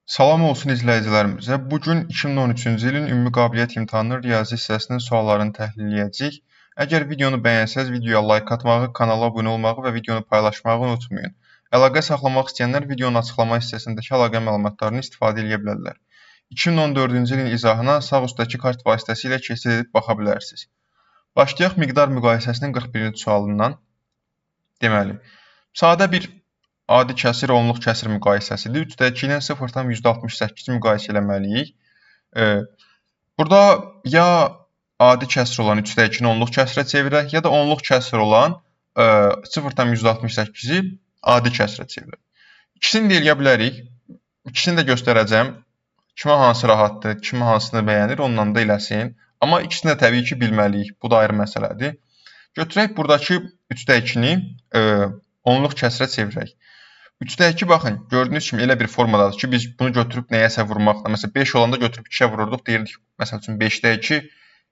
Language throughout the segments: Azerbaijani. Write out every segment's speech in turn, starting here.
Salam olsun izləyicilərimizə. Bu gün 2013-cü ilin ümumi qabiliyyət imtahanının riyazi hissəsinin suallarını təhlil edəcəyik. Əgər videonu bəyənsəz, videoya like atmağı, kanala abunə olmağı və videonu paylaşmağı unutmayın. Əlaqə saxlamaq istəyənlər videonun açıqlama hissəsindəki əlaqə məlumatlarını istifadə edə bilərlər. 2014-cü ilin izahına sağ üstdəki kart vasitəsilə keçid edib baxa bilərsiniz. Başlayaq miqdar müqayisəsinin 41-ci sualından. Deməli, sadə bir adi kəsir onluq kəsir müqayisəsidir. 3-2 ilə 0,68 müqayisə eləməliyik. Burada ya adi kəsir olan 3-2-ni onluq kəsirə çevirək, ya da onluq kəsir olan 0,68-i adi kəsirə çevirək. İkisini də eləyə bilərik. İkisini də göstərəcəm. Kimə hansı rahatdır, kimə hansını bəyənir, ondan da eləsin. Amma ikisini də təbii ki, bilməliyik. Bu da ayrı məsələdir. Götürək buradakı 3-2-ni onluq kəsirə çevirək. 3-2 baxın, gördüyünüz kimi elə bir formadadır ki, biz bunu götürüb nəyəsə vurmaqla, məsələn 5 olanda götürüb 2-yə vururduq, deyirdik, məsəl üçün 5-də 2,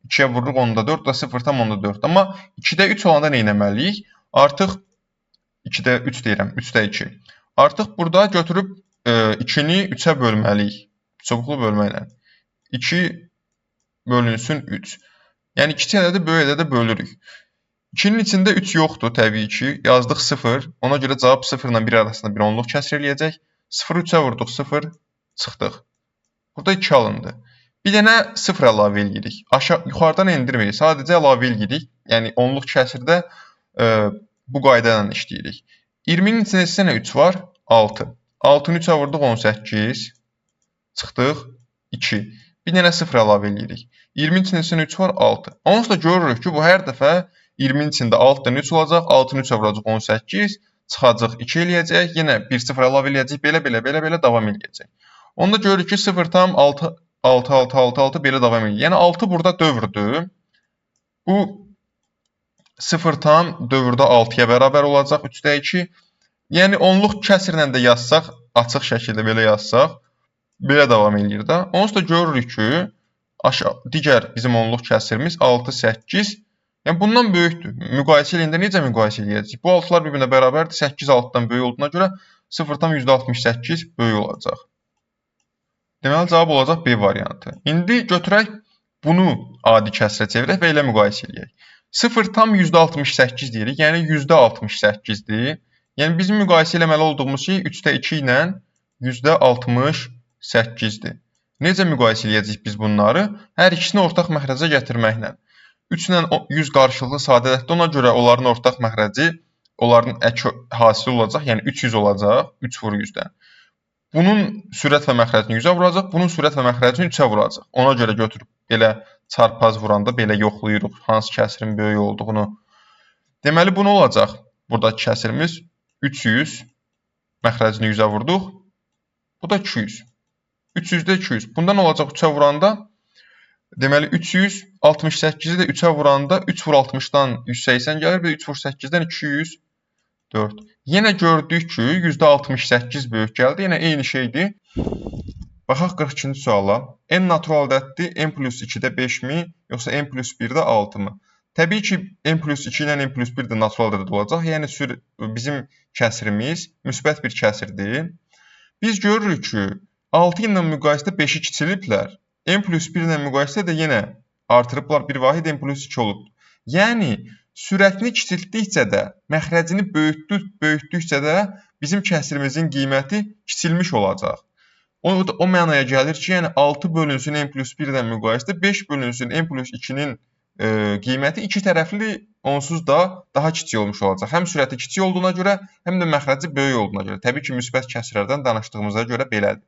2-yə vururuq 10-da 4, da 0,4. Amma 2-də 3 olanda nə etməliyik? Artıq 2-də 3 deyirəm, 3-də 2. Artıq burada götürüb 2-ni 3-ə bölməliyik, çubuqlu bölməklə. 2 bölünsün 3. Yəni 2 ədədi böyük ədədə bölürük. 2-nin içində 3 yoxdur təbii ki. Yazdıq 0. Ona görə cavab 0 ilə 1 arasında bir onluq kəsr eləyəcək. 0-ı 3-ə vurduq 0. Çıxdıq. Burada 2 alındı. Bir dənə 0 əlavə eləyirik. Yuxarıdan endirmirik. Sadəcə əlavə eləyirik. Yəni onluq kəsirdə bu qayda ilə işləyirik. 20-nin içində isə 3 var? 6. 6-nı 3-ə vurduq 18. Çıxdıq 2. Bir dənə 0 əlavə eləyirik. 20-nin içində isə 3 var? 6. Onsuz da görürük ki, bu hər dəfə 20-nin içində 6-dan 3 olacaq, 6-nı 3-ə vuracaq 18, çıxacaq 2 eləyəcək, yenə 1-0 əlavə eləyəcək, belə davam eləyəcək. Onda görürük ki, 0,6, 6, 6, 6, 6 belə davam eləyir. Yəni 6 burada dövrdür. Bu 0 tam dövrdə 6-ya bərabər olacaq 3-də 2. Yəni onluq kəsrlə də yazsaq, açıq şəkildə belə yazsaq, belə davam eləyir də. Onsuz da görürük ki, digər bizim onluq kəsirimiz 6, 8. Yəni bundan böyükdür. Müqayisə eləyəndə necə müqayisə eləyəcəyik? Bu 6-lar bir-birinə bərabərdir. 8 6-dan böyük olduğuna görə 0,68 böyük olacaq. Deməli cavab olacaq B variantı. İndi götürək bunu adi kəsrə çevirək və elə müqayisə eləyək. 0,68 deyirik. Yəni %68-dir. Yəni bizim müqayisə eləməli olduğumuz şey 3-də 2 ilə %68-dir. Necə müqayisə eləyəcəyik biz bunları? Hər ikisini ortaq məxrəcə gətirməklə. 3 ilə 100 qarşılıqlı sadələtdir. Ona görə onların ortaq məxrəci, onların ək hasili olacaq. Yəni 300 olacaq. 3 vur 100-dən. Bunun sürət və məxrəcini 100-ə vuracaq. Bunun sürət və məxrəcini 3-ə vuracaq. Ona görə götürüb belə çarpaz vuranda belə yoxlayırıq hansı kəsirin böyük olduğunu. Deməli bu nə olacaq? Buradakı kəsirimiz 300. Məxrəcini 100-ə vurduq. Bu da 200. 300-də 200. Bunda nə olacaq 3-ə vuranda? Deməli 368-i də 3-ə vuranda 3 vur 60-dan 180 gəlir və 3 vur 8-dən 204. Yenə gördük ki, %68 böyük gəldi. Yenə eyni şeydir. Baxaq 42-ci suala. N natural ədəddir. N plus 2-də 5-mi, yoxsa N plus 1-də 6-mı? Təbii ki, N plus 2 ilə N plus 1 də natural ədəd olacaq. Yəni bizim kəsirimiz müsbət bir kəsirdir. Biz görürük ki, 6 ilə müqayisədə 5-i kiçiliblər. N plus 1 ilə müqayisədə də yenə artırıblar, bir vahid N plus 2 olub. Yəni, sürətini kiçiltdikcə də, məxrəcini böyütdükcə də bizim kəsirimizin qiyməti kiçilmiş olacaq. O mənaya gəlir ki, yəni 6 bölünsün N plus 1 ilə müqayisədə 5 bölünsün N plus 2-nin qiyməti iki tərəfli onsuz da daha kiçik olmuş olacaq. Həm sürəti kiçik olduğuna görə, həm də məxrəci böyük olduğuna görə. Təbii ki, müsbət kəsirlərdən danışdığımıza görə belədir.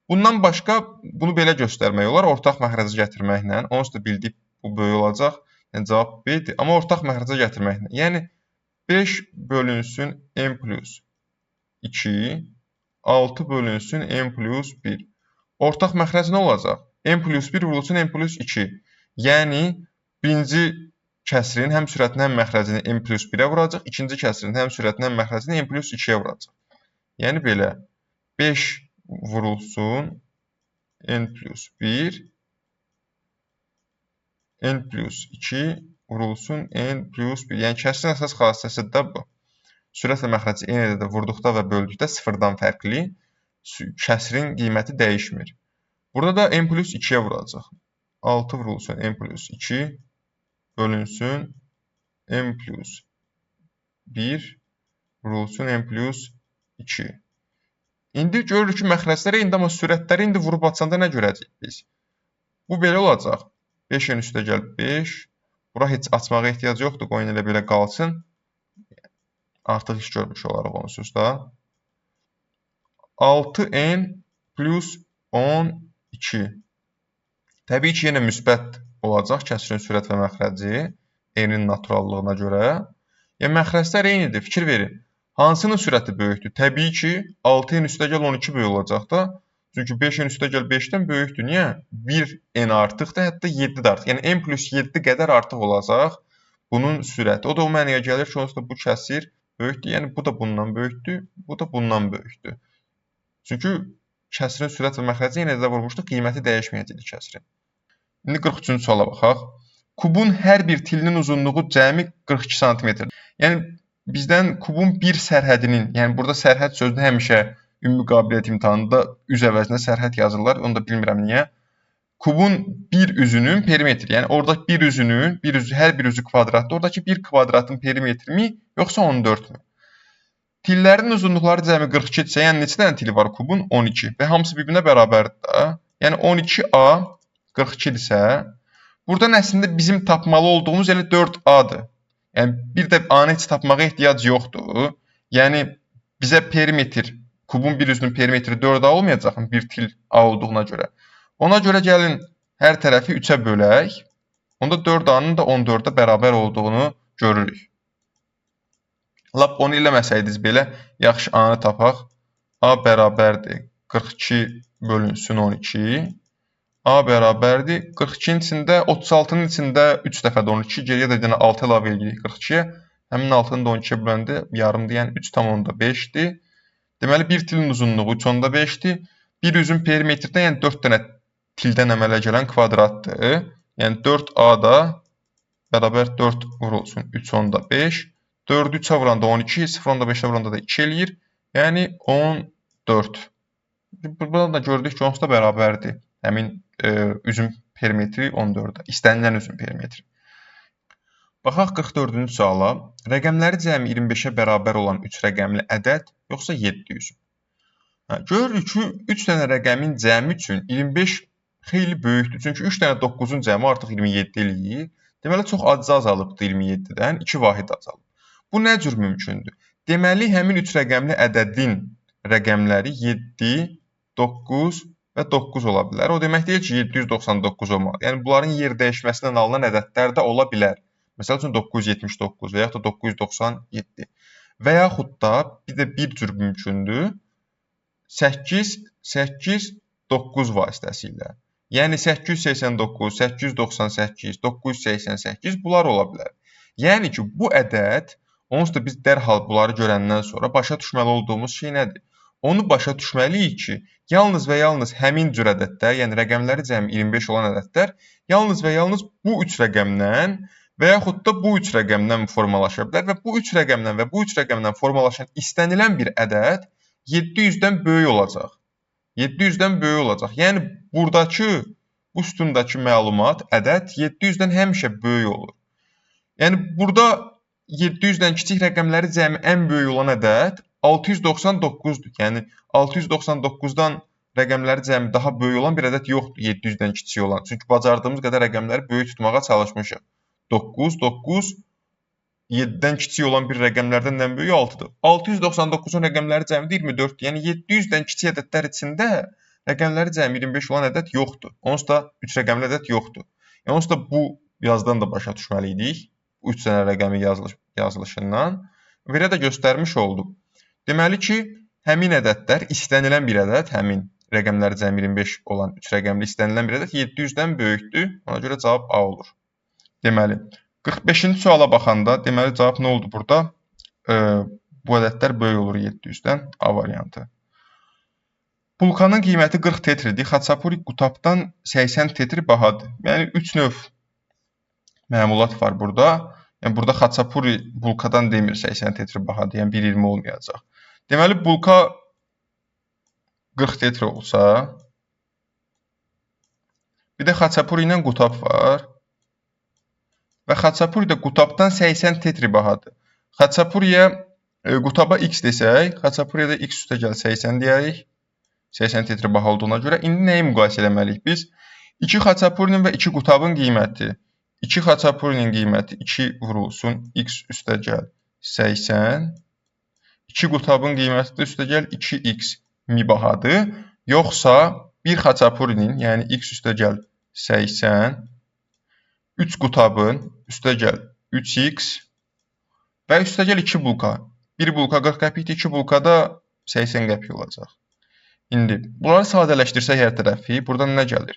Bundan başqa bunu belə göstərmək olar, ortaq məxrəcə gətirməklə. Onsuz da bildik bu böyük olacaq. Yəni cavab B-dir. Amma ortaq məxrəcə gətirməklə. Yəni 5 bölünsün N plus 2, 6 bölünsün N plus 1. Ortaq məxrəc nə olacaq? N plus 1 vurulsun N plus 2. Yəni birinci kəsirin həm sürətini, həm məxrəcini N plus 1-ə vuracaq. İkinci kəsirin həm sürətini, həm məxrəcini N plus 2-yə vuracaq. Yəni belə 5 vurulsun N plus 1, N plus 2 vurulsun N plus 1. Yəni kəsirin əsas xassəsi də bu. Sürət və məxrəci eyni ədədə vurduqda və böldükdə sıfırdan fərqli. kəsrin qiyməti dəyişmir. Burada da n plus 2-yə vuracaq. 6 vurulsun n plus 2 bölünsün n plus 1 vurulsun n plus 2. İndi görürük ki, məxrəcləri indi, amma sürətləri indi vurub açanda nə görəcəyik biz? Bu belə olacaq. 5-in üstə gəl 5. Bura heç açmağa ehtiyac yoxdur. Qoyun elə belə qalsın. Artıq iş görmüş olaraq onsuz da. 6n plus 12. Təbii ki, yenə müsbət olacaq kəsrin sürət və məxrəci n-in naturallığına görə. Yəni, məxrəclər eynidir. Fikir verin. Hansının sürəti böyükdür? Təbii ki, 6n üstə gəl 12 böyük olacaq da. Çünki 5-in üstə gəl 5-dən böyükdür. Niyə? 1n artıqdır, hətta 7 də artıq. Yəni, n plus 7 qədər artıq olacaq bunun sürəti. O da o mənaya gəlir ki, onsuz da bu kəsir böyükdür. Yəni, bu da bundan böyükdür, bu da bundan böyükdür. Çünki kəsrin sürət və məxrəci yenə də vurmuşduq, qiyməti dəyişməyəcəkdir kəsrin. İndi 43-cü suala baxaq. Kubun hər bir tilinin uzunluğu cəmi 42 sm. Yəni, bizdən kubun bir sərhədinin, yəni burada sərhəd sözünü həmişə ümumi qabiliyyət imtahanında üz əvəzinə sərhəd yazırlar. Onu da bilmirəm niyə. Kubun bir üzünün perimetri, yəni oradakı bir üzünün, hər bir üzü kvadratdır. Oradakı bir kvadratın perimetri mi, yoxsa 14 mü? Tillərin uzunluqları cəmi 42-dirsə, yəni neçə dənə tili var kubun? 12 və hamısı bir-birinə bərabərdir də. Yəni 12a 42-dirsə, buradan əslində bizim tapmalı olduğumuz elə 4a-dır. Yəni bir də a-nı heç tapmağa ehtiyac yoxdur. Yəni bizə perimetr, kubun bir üzünün perimetri 4a olmayacaq bir til a olduğuna görə. Ona görə gəlin hər tərəfi 3-ə bölək. Onda 4a-nın da 14-ə bərabər olduğunu görürük. Lap onu eləməsəydiniz belə, yaxşı a-nı tapaq. A bərabərdir 42 bölünsün 12. A bərabərdir 42-nin içində, 36-nın içində 3 dəfə də 12, geriyə də 6 əlavə edirik 42-yə. Həmin 6-nı da 12-yə böləndə yarımdır, yəni 3,5-dir. Deməli, bir tilin uzunluğu 3,5-dir. Bir üzün perimetridən, yəni 4 dənə tildən əmələ gələn kvadratdır. Yəni 4a da bərabər 4 vurulsun 3,5. 4-ü 3-ə vuranda 12, 0,5-ə vuranda da 2 eləyir. Yəni 14. Buradan da gördük ki, onsuz da bərabərdir. Həmin üzün perimetri 14-də. İstənilən üzün perimetri. Baxaq 44-cü suala. Rəqəmləri cəmi 25-ə bərabər olan 3 rəqəmli ədəd, yoxsa 700? Görürük ki, 3 dənə rəqəmin cəmi üçün 25 xeyli böyükdür. Çünki 3 dənə 9-un cəmi artıq 27 eləyir. Deməli, çox acı azalıbdır 27-dən, 2 vahid azalıb. Bu nə cür mümkündür? Deməli, həmin 3 rəqəmli ədədin rəqəmləri 7, 9 və 9 ola bilər. O demək deyil ki, 799 olmalı. Yəni, bunların yer dəyişməsindən alınan ədədlər də ola bilər. Məsəl üçün, 979 və yaxud da 997. Və yaxud da bir də bir cür mümkündür. 8, 8, 9 vasitəsilə. Yəni, 889, 898, 988 bunlar ola bilər. Yəni ki, bu ədəd, onsuz da biz dərhal bunları görəndən sonra başa düşməli olduğumuz şey nədir? Onu başa düşməliyik ki, yalnız və yalnız həmin cür ədədlər, yəni rəqəmləri cəmi 25 olan ədədlər, yalnız və yalnız bu 3 rəqəmdən və yaxud da bu 3 rəqəmdən formalaşa bilər və bu 3 rəqəmdən və bu 3 rəqəmdən formalaşan istənilən bir ədəd 700-dən böyük olacaq. 700-dən böyük olacaq. Yəni, buradakı, bu sütundakı məlumat, ədəd 700-dən həmişə böyük olur. Yəni, burada 700-dən kiçik rəqəmləri cəmi ən böyük olan ədəd 699-dur. Yəni, 699-dan rəqəmləri cəmi daha böyük olan bir ədəd yoxdur 700-dən kiçik olan. Çünki bacardığımız qədər rəqəmləri böyük tutmağa çalışmışıq. 9, 9, 7-dən kiçik olan bir rəqəmlərdən ən böyük 6-dır. 699-un rəqəmləri cəmi 24-dür. Yəni, 700-dən kiçik ədədlər içində rəqəmləri cəmi 25 olan ədəd yoxdur. Onsuz da 3 rəqəmli ədəd yoxdur. Yəni, onsuz da bu yazıdan da başa düşməli idik. 3 dənə rəqəmi yazılışından. Belə də göstərmiş olduq. Deməli ki, həmin ədədlər istənilən bir ədəd, həmin rəqəmləri cəmi 25 olan 3 rəqəmli istənilən bir ədəd 700-dən böyükdür. Ona görə cavab A olur. Deməli, 45-ci suala baxanda, deməli, cavab nə oldu burada? Bu ədədlər böyük olur 700-dən. A variantı. Bulkanın qiyməti 40 tetridir. Xaçapuri Qutapdan 80 tetri bahadır. Yəni, 3 növ məmulat var burada. Yəni, burada Xaçapuri bulkadan demir 80 tetri bahadır. Yəni, 1.20 olmayacaq. Deməli, bulka 40 tetri olsa, bir də xaçapuri ilə qutab var və xaçapuri də qutabdan 80 tetri bahadır. Xaçapuriyə qutaba x desək, xaçapuriyə də x üstə gəl 80 deyərik. 80 tetri baha olduğuna görə indi nəyi müqayisə etməliyik biz? 2 xaçapurinin və 2 qutabın qiyməti. 2 xaçapurinin qiyməti 2 vurulsun x üstə gəl 80. 2 qutabın qiyməti də üstə gəl 2x mi bahadır. Yoxsa 1 xaçapurinin, yəni x üstə gəl 80, 3 qutabın üstə gəl 3x və üstə gəl 2 bulka. 1 bulka 40 qəpikdir, 2 bulka da 80 qəpik olacaq. İndi bunları sadələşdirsək hər tərəfi, buradan nə gəlir?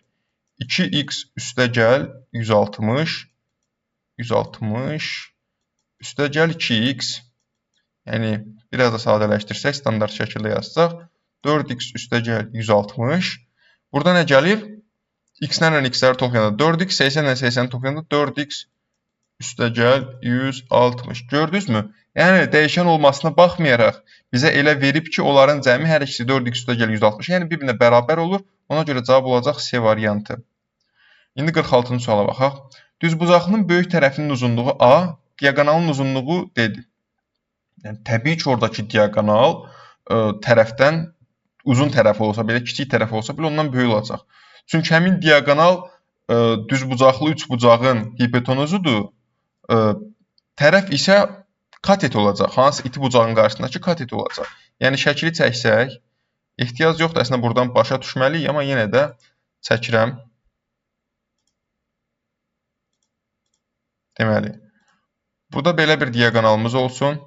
2x üstə gəl 160, 160 üstə gəl 2x. Yəni biraz da sadələşdirsək, standart şəkildə yazsaq, 4x üstə gəl 160. Burada nə gəlir? X-lərlə x-ləri toplayanda 4x, 80-lə 80-i toplayanda 4x üstə gəl 160. Gördünüzmü? Yəni dəyişən olmasına baxmayaraq bizə elə verib ki, onların cəmi hər ikisi 4x üstə gəl 160. Yəni bir-birinə bərabər olur. Ona görə cavab olacaq C variantı. İndi 46-cı suala baxaq. Düzbucaqlının böyük tərəfinin uzunluğu A, diaqonalın uzunluğu D-dir. Yəni təbii ki, oradakı diaqonal tərəfdən uzun tərəfi olsa belə, kiçik tərəfi olsa belə ondan böyük olacaq. Çünki həmin diaqonal düzbucaqlı üçbucağın hipotenuzudur. Tərəf isə katet olacaq. Hansı iti bucağın qarşısındakı katet olacaq. Yəni şəkili çəksək, ehtiyac yoxdur. Əslində buradan başa düşməliyik, amma yenə də çəkirəm. Deməli, burada belə bir diaqonalımız olsun.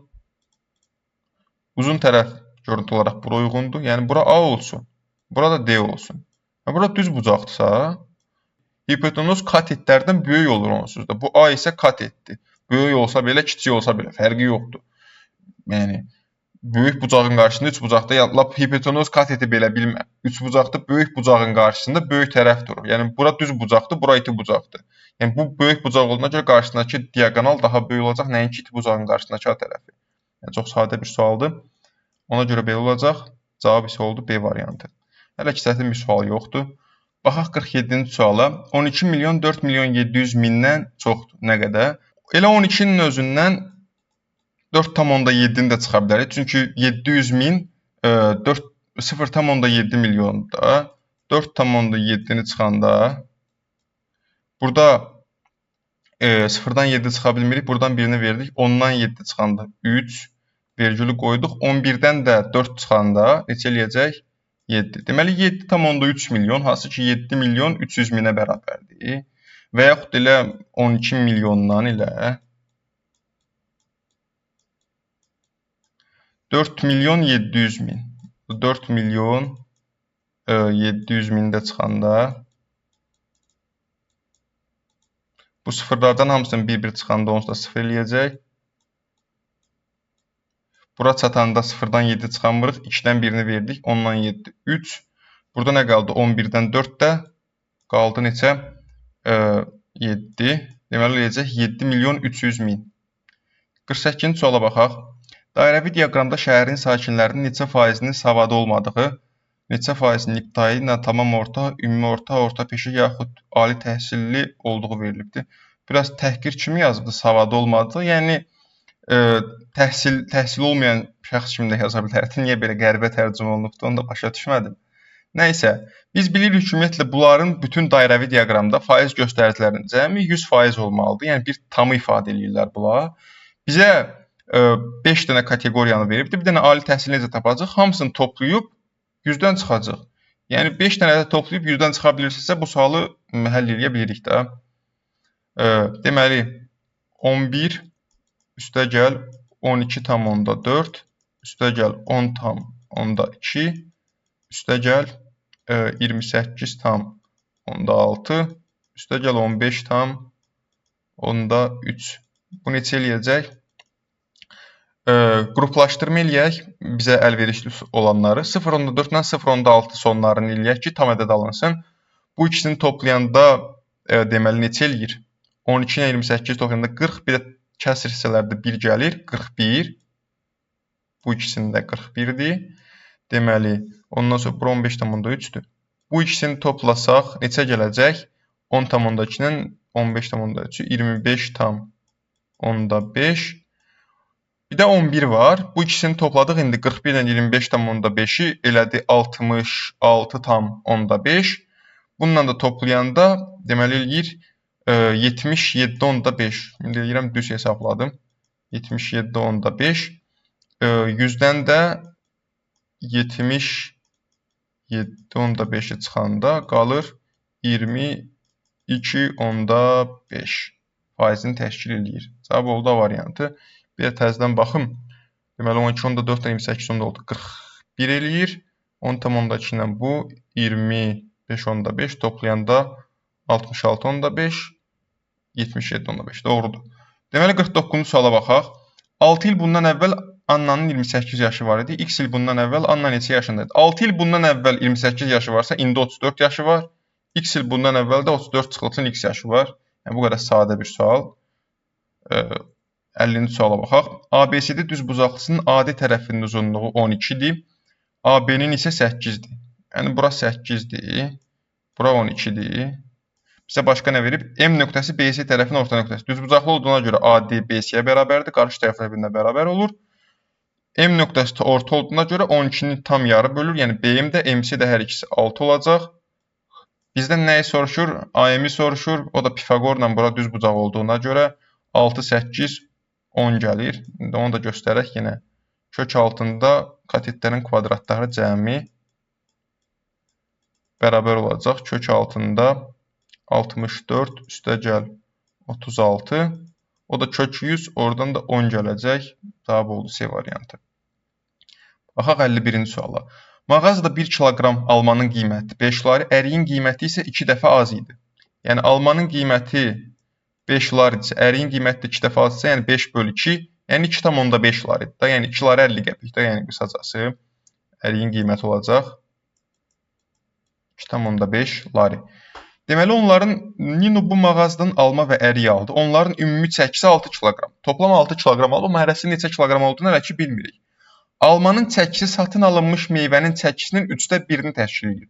Uzun tərəf görüntü olaraq bura uyğundur. Yəni bura A olsun. Burada D olsun. Bura düz bucaqdırsa, hipotenuz katetlərdən böyük olur onsuz da. Bu A isə katetdir. Böyük olsa belə, kiçik olsa belə, fərqi yoxdur. Yəni, böyük bucağın qarşısında üç bucaqda, lap hipotenuz kateti belə bilmə. Üç bucaqda böyük bucağın qarşısında böyük tərəf durur. Yəni, bura düz bucaqdır, bura iti bucaqdır. Yəni, bu böyük bucaq olduğuna görə qarşısındakı diaqonal daha böyük olacaq, nəinki iti bucağın qarşısındakı A tərəfi. Yəni, çox sadə bir sualdır. Ona görə belə olacaq. Cavab isə oldu B variantı. Hələ ki, çətin bir sual yoxdur. Baxaq 47-ci suala. 12 milyon 4 milyon 700 mindən çoxdur. Nə qədər? Elə 12-nin özündən 4,7-ni də çıxa bilərik. Çünki 700 min 0,7 milyonda 4,7-ni çıxanda burada 0-dan 7 çıxa bilmirik. Buradan birini verdik. 10-dan 7 çıxanda 3 vergülü qoyduq. 11-dən də 4 çıxanda neçə eləyəcək? 7. Deməli 7,3 milyon, hansı ki 7 milyon 300 minə bərabərdir. Və yaxud elə 12 milyondan ilə 4 milyon 700 min. 4 milyon 700 mində çıxanda bu sıfırlardan hamısının bir-bir çıxanda onsuz da sıfır eləyəcək. Bura çatanda 0-dan 7 çıxanmırıq. 2-dən birini verdik. 10-dan 7, 3. Burada nə qaldı? 11-dən 4 də qaldı neçə? 7. Deməli, eləyəcək 7 milyon 300 min. 48-ci suala baxaq. Dairəvi diaqramda şəhərin sakinlərinin neçə faizinin savadı olmadığı, neçə faizinin ibtidai ilə tamam orta, ümumi orta, orta peşə yaxud ali təhsilli olduğu verilibdir. Biraz təhqir kimi yazıbdır savadı olmadığı. Yəni, təhsil olmayan şəxs kimi də yaza bilərdi. Niyə belə qəribə tərcümə olunubdur, onu da başa düşmədim. Nəysə, biz bilirik ki, ümumiyyətlə bunların bütün dairəvi diaqramda faiz göstəricilərinin cəmi 100% olmalıdır. Yəni, bir tamı ifadə edirlər bunlar. Bizə 5 dənə kateqoriyanı veribdir. Bir dənə ali təhsil necə tapacaq? Hamısını toplayıb 100-dən çıxacaq. Yəni, 5 dənə də toplayıb 100-dən çıxa bilirsinizsə, bu sualı həll edə bilirik də. Deməli, 11 üstə gəl 12,4 üstə gəl 10,2 üstə gəl 28,6 üstə gəl 15,3. Bu neçə eləyəcək? Qruplaşdırma eləyək bizə əlverişli olanları. 0,4 ilə 0,6 sonlarını eləyək ki, tam ədəd alınsın. Bu ikisini toplayanda deməli neçə eləyir? 12 ilə 28 toplayanda 40, bir də kəsr hissələrdə 1 gəlir, 41. Bu ikisinin də 41-dir. Deməli, Ondan sonra bura 15,3-dür. Bu ikisini toplasaq neçə gələcək? 10,2-nin 15,3-ü 25,5. Bir də 11 var. Bu ikisini topladıq. İndi 41 ilə 25,5-i elədi 66,5. Bununla da toplayanda deməli eləyir 77,5. İndi deyirəm düz hesabladım. 77,5. 100-dən də 77,5-i çıxanda qalır 22,5 faizini təşkil eləyir. Cavab oldu A variantı. Bir də təzədən baxım. Deməli 12,4 ilə 28,10 oldu. 41 eləyir. 10,2 ilə bu 25,5 toplayanda 66,5 77,5 doğrudur. Deməli 49-cu suala baxaq. 6 il bundan əvvəl Annanın 28 yaşı var idi. X il bundan əvvəl Anna neçə yaşındaydı? 6 il bundan əvvəl 28 yaşı varsa, indi 34 yaşı var. X il bundan əvvəl də 34 çıxılsın X yaşı var. Yəni bu qədər sadə bir sual. 50-ci suala baxaq. ABCD düzbucaqlısının AD tərəfinin uzunluğu 12-dir. AB-nin isə 8-dir. Yəni bura 8-dir. Bura 12-dir. Bizə başqa nə verib? M nöqtəsi BC tərəfinin orta nöqtəsi. Düzbucaqlı olduğuna görə AD BC-yə bərabərdir. Qarşı tərəflər birinə bərabər olur. M nöqtəsi orta olduğuna görə 12-ni tam yarı bölür. Yəni BM də MC də hər ikisi 6 olacaq. Bizdən nəyi soruşur? AM-i soruşur. O da Pifaqorla bura düzbucaq olduğuna görə 6, 8, 10 gəlir. İndi onu da göstərək yenə. Kök altında katetlərin kvadratları cəmi bərabər olacaq. Kök altında 64 üstəgəl 36. O da kök 100, oradan da 10 gələcək. Cavab oldu C variantı. Baxaq 51-ci suala. Mağazada 1 kiloqram almanın qiyməti 5 lari, əriyin qiyməti isə 2 dəfə az idi. Yəni almanın qiyməti 5 lari isə, əriyin qiyməti 2 dəfə az isə, yəni 5/2, yəni 2,5 laridir da. Yəni 2 lari 50 qəpik də, yəni qısacası əriyin qiyməti olacaq 2,5 lari. Deməli, onların Nino bu mağazadan alma və əriyi aldı. Onların ümumi çəkisi 6 kiloqram. Toplam 6 kiloqram alıb, amma hərəsinin neçə kiloqram olduğunu hələ ki bilmirik. Almanın çəkisi satın alınmış meyvənin çəkisinin 1/3-ni təşkil edir.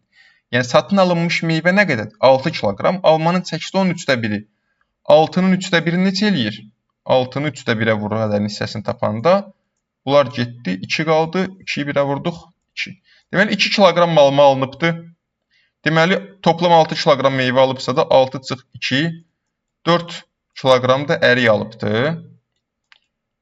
Yəni, satın alınmış meyvə nə qədərdir? 6 kiloqram. Almanın çəkisi onun 1/3. 6-nın 1/3 neçə eləyir? 6-nı 3/1-ə vurur ədənin hissəsini tapanda. Bunlar getdi, 2 qaldı. 2-yi 1-ə vurduq, 2. Deməli, 2 kiloqram malma alınıbdır. Deməli, toplam 6 kiloqram meyvə alıbsa da 6 çıx 2, 4 kiloqram da ərik alıbdır.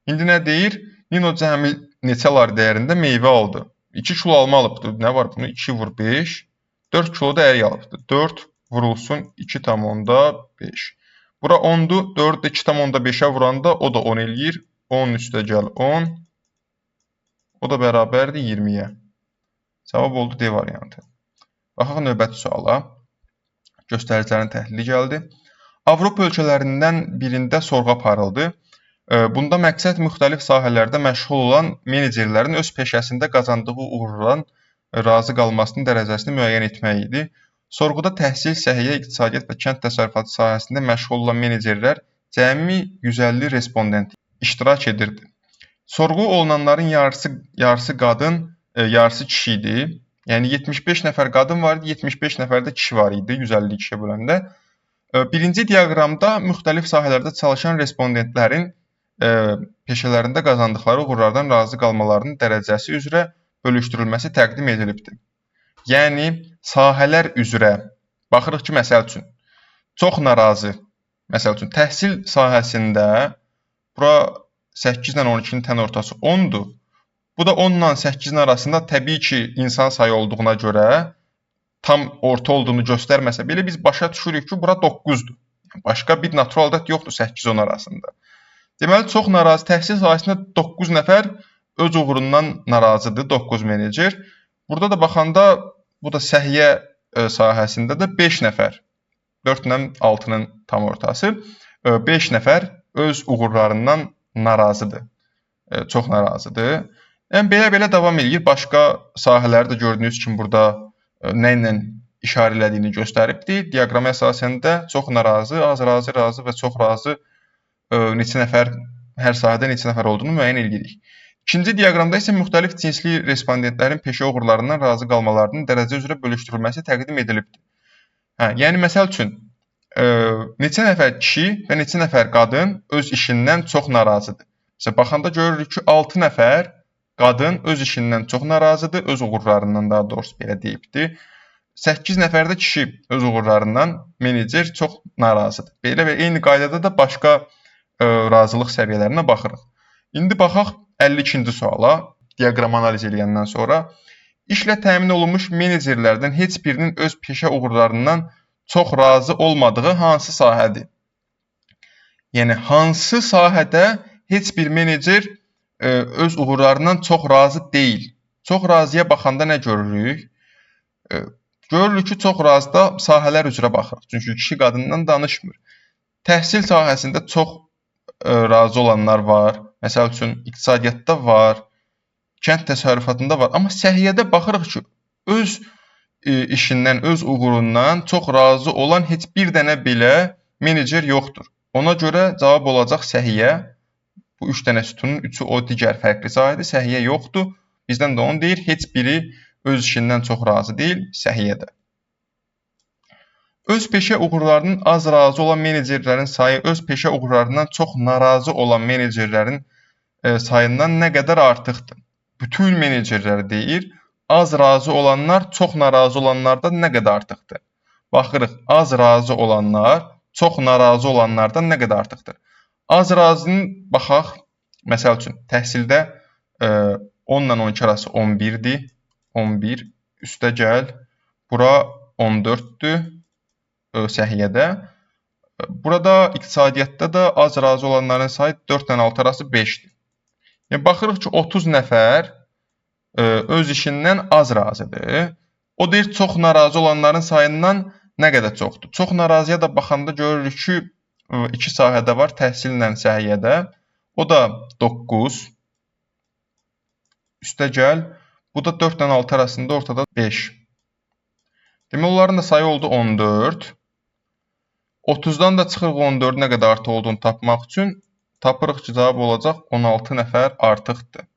İndi nə deyir? Nino cəmi neçə lari dəyərində meyvə aldı? 2 kilo alma alıbdır. Nə var bunu? 2 vur 5. 4 kilo da ərik alıbdır. 4 vurulsun 2,5. Bura 10'dur. 4'ü 2,5'ə vuranda o da 10 eləyir. 10 üstəgəl 10. O da bərabərdir 20-yə. Cavab oldu D variantı. Baxaq növbəti suala. Göstəricilərin təhlili gəldi. Avropa ölkələrindən birində sorğu aparıldı. Bunda məqsəd müxtəlif sahələrdə məşğul olan menecerlərin öz peşəsində qazandığı uğurdan razı qalmasının dərəcəsini müəyyən etmək idi. Sorğuda təhsil, səhiyyə, iqtisadiyyat və kənd təsərrüfatı sahəsində məşğul olan menecerlər cəmi 150 respondent iştirak edirdi. Sorğu olunanların yarısı qadın, yarısı kişi idi. Yəni 75 nəfər qadın var idi, 75 nəfər də kişi var idi 150 kişiyə böləndə. Birinci diaqramda müxtəlif sahələrdə çalışan respondentlərin peşələrində qazandıqları uğurlardan razı qalmalarının dərəcəsi üzrə bölüşdürülməsi təqdim edilibdir. Yəni sahələr üzrə baxırıq ki, məsəl üçün çox narazı, məsəl üçün təhsil sahəsində bura 8 ilə 12-nin tən ortası 10-dur. Bu da 10 ilə 8-in arasında təbii ki, insan sayı olduğuna görə tam orta olduğunu göstərməsə belə biz başa düşürük ki, bura 9-dur. Başqa bir natural ədəd yoxdur 8-10 arasında. Deməli, çox narazı təhsil sahəsində 9 nəfər öz uğurundan narazıdır, 9 menecer. Burada da baxanda, bu da səhiyyə sahəsində də 5 nəfər, 4 ilə 6-nın tam ortası, 5 nəfər öz uğurlarından narazıdır, çox narazıdır. Yəni, belə davam edir. Başqa sahələri də gördüyünüz kimi burada nə ilə işarə elədiyini göstəribdir. Diaqrama əsasəndə çox narazı, az razı, razı və çox razı neçə nəfər, hər sahədə neçə nəfər olduğunu müəyyən edirik. İkinci diaqramda isə müxtəlif cinsli respondentlərin peşə uğurlarından razı qalmalarının dərəcə üzrə bölüşdürülməsi təqdim edilibdir. Yəni məsəl üçün neçə nəfər kişi və neçə nəfər qadın öz işindən çox narazıdır. Məsələn, baxanda görürük ki, 6 nəfər qadın öz işindən çox narazıdır, öz uğurlarından daha doğrusu belə deyibdi. 8 nəfər də kişi öz uğurlarından menecer çox narazıdır. Belə və eyni qaydada da başqa razılıq səviyyələrinə baxırıq. İndi baxaq 52-ci suala, diaqram analiz edəndən sonra. İşlə təmin olunmuş menecerlərdən heç birinin öz peşə uğurlarından çox razı olmadığı hansı sahədir? Yəni, hansı sahədə heç bir menecer öz uğurlarından çox razı deyil? Çox razıya baxanda nə görürük? Görürük ki, çox razı da sahələr üzrə baxırıq. Çünki kişi qadından danışmır. Təhsil sahəsində çox razı olanlar var. Məsəl üçün, iqtisadiyyatda var, kənd təsərrüfatında var. Amma səhiyyədə baxırıq ki, öz işindən, öz uğurundan çox razı olan heç bir dənə belə menecer yoxdur. Ona görə cavab olacaq səhiyyə. Bu 3 dənə sütunun 3-ü o digər fərqli sahədir. Səhiyyə yoxdur. Bizdən də onu deyir, heç biri öz işindən çox razı deyil, səhiyyədə. Öz peşə uğurlarının az razı olan menecerlərin sayı öz peşə uğurlarından çox narazı olan menecerlərin sayından nə qədər artıqdır? Bütün menecerlər deyir, az razı olanlar çox narazı olanlardan nə qədər artıqdır? Baxırıq, az razı olanlar çox narazı olanlardan nə qədər artıqdır? Az razının baxaq, məsəl üçün, təhsildə 10 ilə 12 arası 11-dir. 11, üstə gəl, bura 14-dür səhiyyədə. Burada iqtisadiyyatda da az razı olanların sayı 4 ilə 6 arası 5-dir. Yəni, baxırıq ki, 30 nəfər öz işindən az razıdır. O deyir, çox narazı olanların sayından nə qədər çoxdur? Çox narazıya da baxanda görürük ki, iki sahədə var, təhsillə səhiyyədə. O da 9, üstə gəl. Bu da 4 ilə 6 arasında ortada 5. Demək, onların da sayı oldu 14. 30-dan da çıxırıq 14-ün nə qədər artıq olduğunu tapmaq üçün. Tapırıq ki, cavab olacaq 16 nəfər artıqdır.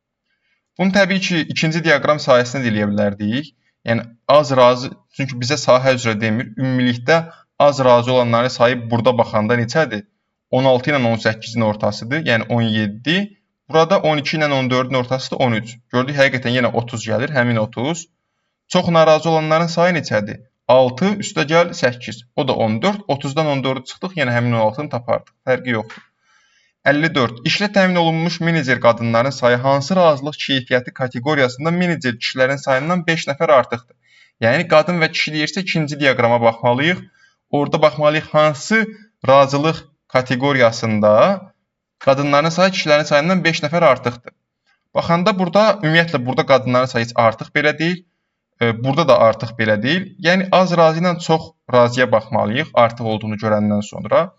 Bunu təbii ki, ikinci diaqram sayəsində eləyə bilərdik. Yəni, az razı, çünki bizə sahə üzrə demir. Ümumilikdə az razı olanların sayı burada baxanda neçədir? 16 ilə 18-in ortasıdır, yəni 17. Burada 12 ilə 14-ün ortası da 13. Gördük, həqiqətən yenə 30 gəlir, həmin 30. Çox narazı olanların sayı neçədir? 6, üstə gəl 8. O da 14. 30-dan 14-ü çıxdıq, yenə həmin 16-nı tapardıq. Fərqi yoxdur. 54. İşlə təmin olunmuş menecer qadınların sayı hansı razılıq keyfiyyəti kateqoriyasında menecer kişilərin sayından 5 nəfər artıqdır? Yəni, qadın və kişi deyirsə, ikinci diaqrama baxmalıyıq. Orada baxmalıyıq, hansı razılıq kateqoriyasında qadınların sayı kişilərin sayından 5 nəfər artıqdır. Baxanda burada, ümumiyyətlə, burada qadınların sayı artıq belə deyil. Burada da artıq belə deyil. Yəni, az razı ilə çox razıya baxmalıyıq, artıq olduğunu görəndən sonra.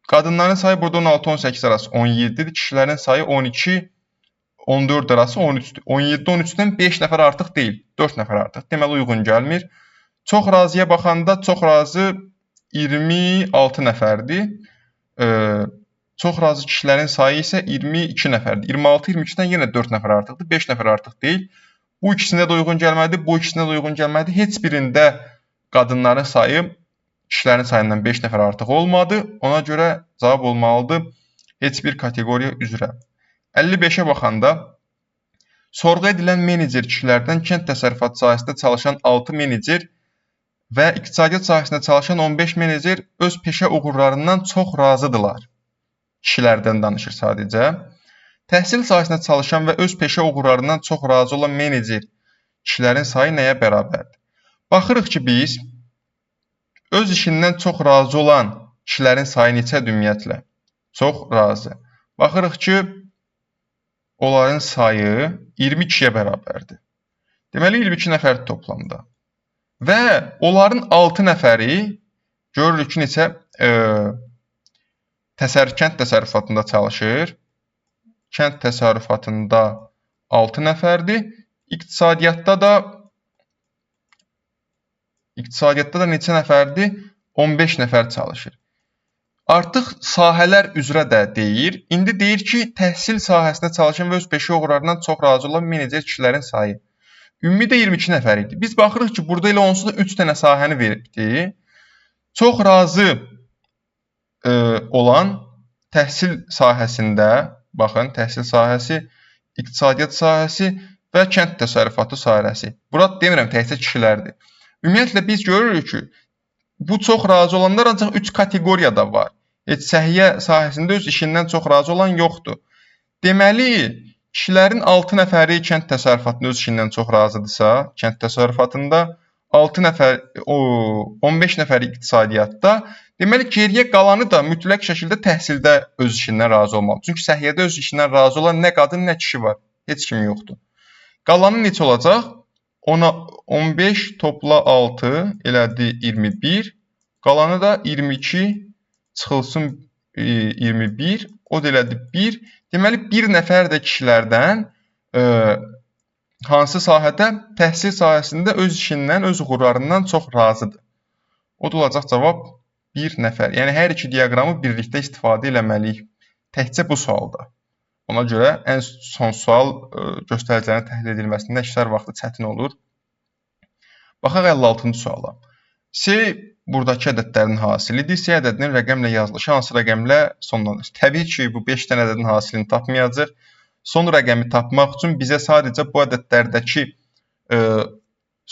Qadınların sayı burada 16-18 arası 17-dir. Kişilərin sayı 12-14 arası 13-dür. 17-13-dən 5 nəfər artıq deyil, 4 nəfər artıq. Deməli, uyğun gəlmir. Çox razıya baxanda çox razı 26 nəfərdir. Çox razı kişilərin sayı isə 22 nəfərdir. 26-22-dən yenə 4 nəfər artıqdır, 5 nəfər artıq deyil. Bu ikisində də uyğun gəlməlidir, bu ikisində də uyğun gəlməlidir. Heç birində qadınların sayı kişilərin sayından 5 nəfər artıq olmadı. Ona görə cavab olmalıdır heç bir kateqoriya üzrə. 55-ə baxanda sorğu edilən menecer kişilərdən kənd təsərrüfatı sahəsində çalışan 6 menecer və iqtisadiyyat sahəsində çalışan 15 menecer öz peşə uğurlarından çox razıdırlar. Kişilərdən danışır sadəcə. Təhsil sahəsində çalışan və öz peşə uğurlarından çox razı olan menecer kişilərin sayı nəyə bərabərdir? Baxırıq ki, biz öz işindən çox razı olan kişilərin sayı neçədir ümumiyyətlə? Çox razı. Baxırıq ki, onların sayı 22-yə bərabərdir. Deməli, 22 nəfər toplamda. Və onların 6 nəfəri görürük ki, neçə kənd təsərrüfatında çalışır. Kənd təsərrüfatında 6 nəfərdir. İqtisadiyyatda da neçə nəfərdir? 15 nəfər çalışır. Artıq sahələr üzrə də deyir. İndi deyir ki, təhsil sahəsində çalışan və öz peşə uğurlarından çox razı olan menecer kişilərin sayı. Ümumi də 22 nəfər idi. Biz baxırıq ki, burada elə onsuz da 3 dənə sahəni veribdi. Çox razı olan təhsil sahəsində, baxın, təhsil sahəsi, iqtisadiyyat sahəsi və kənd təsərrüfatı sahəsi. Burada demirəm, təkcə kişilərdir. Ümumiyyətlə biz görürük ki, bu çox razı olanlar ancaq 3 kateqoriyada var. Heç səhiyyə sahəsində öz işindən çox razı olan yoxdur. Deməli, kişilərin 6 nəfəri kənd təsərrüfatında öz işindən çox razıdırsa, kənd təsərrüfatında 6 nəfər, 15 nəfər iqtisadiyyatda, deməli geriyə qalanı da mütləq şəkildə təhsildə öz işindən razı olmalı. Çünki səhiyyədə öz işindən razı olan nə qadın, nə kişi var. Heç kim yoxdur. Qalanı neçə olacaq? 15 topla 6 elədi 21. Qalanı da 22 çıxılsın 21. O da elədi 1. Deməli, bir nəfər də kişilərdən hansı sahədə? Təhsil sahəsində öz işindən, öz uğurlarından çox razıdır. O da olacaq cavab 1 nəfər. Yəni, hər iki diaqramı birlikdə istifadə eləməliyik. Təkcə bu sualda. Ona görə ən son sual göstəricilərin təhlil edilməsində işlər vaxtı çətin olur. Baxaq 56-cı suala. C buradakı ədədlərin hasilidir. C ədədinin rəqəmlə yazılışı hansı rəqəmlə sonlanır? Təbii ki, bu 5 dənə ədədin hasilini tapmayacaq. Son rəqəmi tapmaq üçün bizə sadəcə bu ədədlərdəki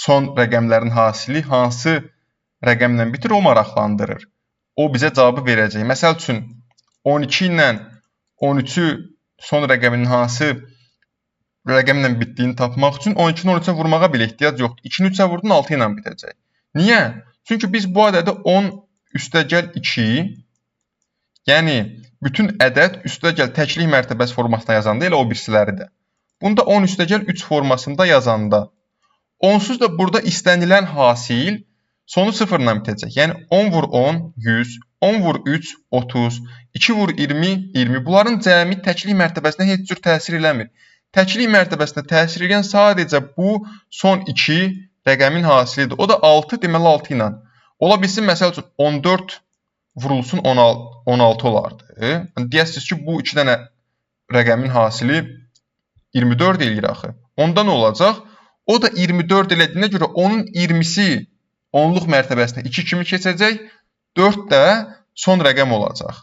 son rəqəmlərin hasili hansı rəqəmlə bitir, o maraqlandırır. O bizə cavabı verəcək. Məsəl üçün, 12 ilə 13-ü son rəqəminin hansı rəqəmlə bitdiyini tapmaq üçün 12-ni 13-ə vurmağa belə ehtiyac yoxdur. 2-ni 3-ə vurdun, 6 ilə bitəcək. Niyə? Çünki biz bu ədədi 10 üstəgəl 2, yəni bütün ədəd üstəgəl təklik mərtəbəsi formasında yazanda elə o birisiləri də. Bunda 10 üstəgəl 3 formasında yazanda. Onsuz da burada istənilən hasil sonu 0 ilə bitəcək. Yəni 10 vur 10, 100, 10 vur 3, 30, 2 vur 20, 20. Bunların cəmi təklik mərtəbəsinə heç cür təsir eləmir. Təklik mərtəbəsinə təsir edən sadəcə bu son 2 rəqəmin hasilidir. O da 6, deməli 6 ilə. Ola bilsin, məsəl üçün 14 vurulsun 16 olardı. Deyəsiniz ki, bu 2 dənə rəqəmin hasili 24 eləyir axı. Onda nə olacaq? O da 24 elədiyinə görə onun 20-si onluq mərtəbəsinə 2 kimi keçəcək, 4 də son rəqəm olacaq.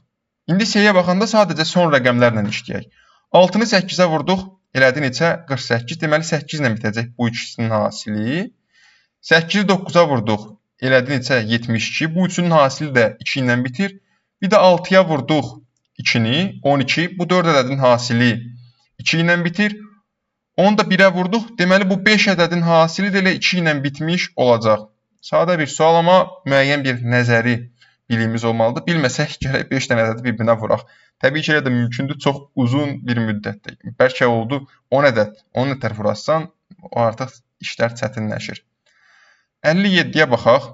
İndi C-yə baxanda sadəcə son rəqəmlərlə işləyək. 6-nı 8-ə vurduq, elədi neçə? 48. Deməli, 8 ilə bitəcək bu ikisinin hasili. 8-i 9-a vurduq, elədi neçə? 72. Bu üçünün hasili də 2 ilə bitir. Bir də 6-ya vurduq 2-ni, 12. Bu 4 ədədin hasili 2 ilə bitir. Onu da 1-ə vurduq. Deməli, bu 5 ədədin hasili də elə 2 ilə bitmiş olacaq. Sadə bir sual, amma müəyyən bir nəzəri bilgimiz olmalıdır. Bilməsək, gərək 5 dənə ədədi bir-birinə vuraq. Təbii ki, elə də mümkündür, çox uzun bir müddətdə. Bəlkə oldu 10 ədəd, 10 nətər vurarsan, o artıq işlər çətinləşir. 57-yə baxaq.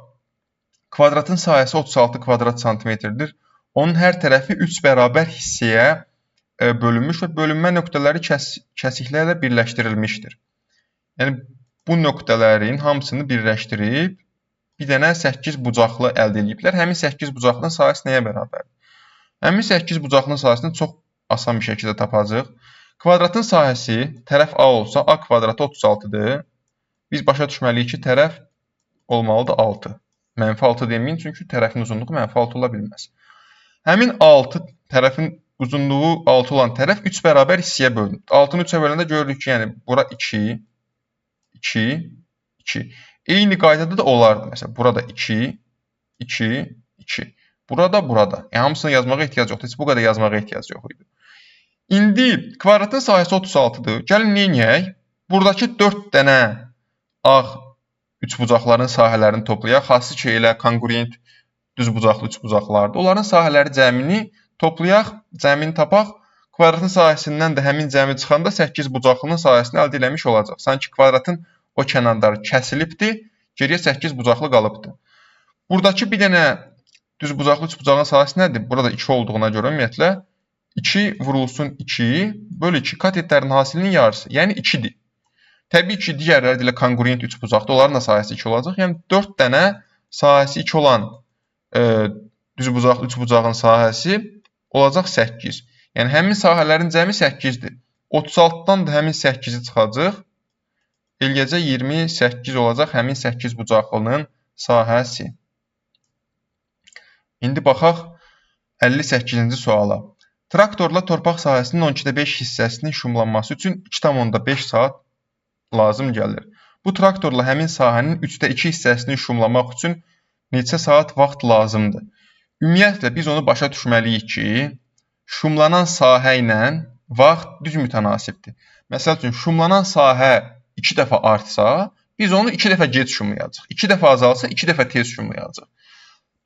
Kvadratın sahəsi 36 kvadrat santimetrdir. Onun hər tərəfi 3 bərabər hissəyə bölünmüş və bölünmə nöqtələri kəsiklərlə birləşdirilmişdir. Yəni, bu nöqtələrin hamısını birləşdirib, bir dənə 8 bucaqlı əldə ediblər. Həmin 8 bucaqlının sahəsi nəyə bərabərdir? Həmin 8 bucaqlının sahəsini çox asan bir şəkildə tapacaq. Kvadratın sahəsi tərəf A olsa, A kvadratı 36-dır. Biz başa düşməliyik ki, tərəf olmalıdır 6. Mənfi 6 deməyin, çünki tərəfin uzunluğu mənfi 6 ola bilməz. Həmin 6 tərəfin uzunluğu 6 olan tərəf 3 bərabər hissəyə bölünür. 6-nı 3-ə böləndə görürük ki, yəni bura 2, 2, 2. Eyni qaydada da olardı. Məsələn, burada 2, 2, 2. Burada. Yəni, hamısını yazmağa ehtiyac yoxdur. Heç bu qədər yazmağa ehtiyac yox idi. İndi kvadratın sahəsi 36-dır. Gəlin, neyniyək? Buradakı 4 dənə ağ üçbucaqların sahələrini toplayaq. Xası ki, elə konqurent düzbucaqlı üçbucaqlardır. Onların sahələri cəmini toplayaq, cəmini tapaq. Kvadratın sahəsindən də həmin cəmi çıxanda 8 bucaqlının sahəsini əldə eləmiş olacaq. Sanki kvadratın o kənarları kəsilibdir, geriyə 8 bucaqlı qalıbdır. Buradakı bir dənə düzbucaqlı üçbucağın sahəsi nədir? Burada 2 olduğuna görə ümumiyyətlə 2 vurulsun 2 bölü 2 katetlərin hasilinin yarısı, yəni 2-dir. Təbii ki, digərləri ilə konqurent üçbucaqdır, onların da sahəsi 2 olacaq. Yəni 4 dənə sahəsi 2 olan düzbucaqlı üçbucağın sahəsi olacaq 8. Yəni həmin sahələrin cəmi 8-dir. 36-dan da həmin 8-i çıxacaq. Eləyəcək 28 olacaq həmin 8 bucaqlının sahəsi. İndi baxaq 58-ci suala. Traktorla torpaq sahəsinin 12/5 hissəsinin şumlanması üçün 2,5 saat lazım gəlir. Bu traktorla həmin sahənin 3/2 hissəsini şumlamaq üçün neçə saat vaxt lazımdır? Ümumiyyətlə biz onu başa düşməliyik ki, şumlanan sahə ilə vaxt düz mütənasibdir. Məsəl üçün şumlanan sahə 2 dəfə artsa, biz onu 2 dəfə gec şumlayacağıq. 2 dəfə azalsa, 2 dəfə tez şumlayacağıq.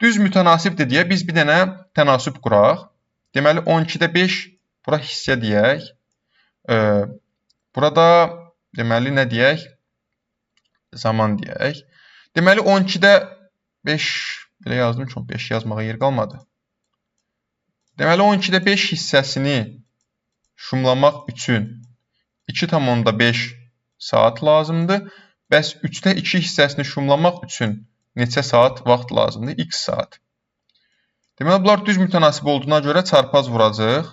Düz mütənasibdir deyə biz bir dənə tənasüb quraq. Deməli 12/5 bura hissə deyək. Burada deməli nə deyək? Zaman deyək. Deməli 12/5 belə yazdım ki, 5 yazmağa yer qalmadı. Deməli 12/5 hissəsini şumlamaq üçün 2,5 saat lazımdır. Bəs 3/2 hissəsini şumlamaq üçün neçə saat vaxt lazımdır? X saat. Deməli, bunlar düz mütənasib olduğuna görə çarpaz vuracaq.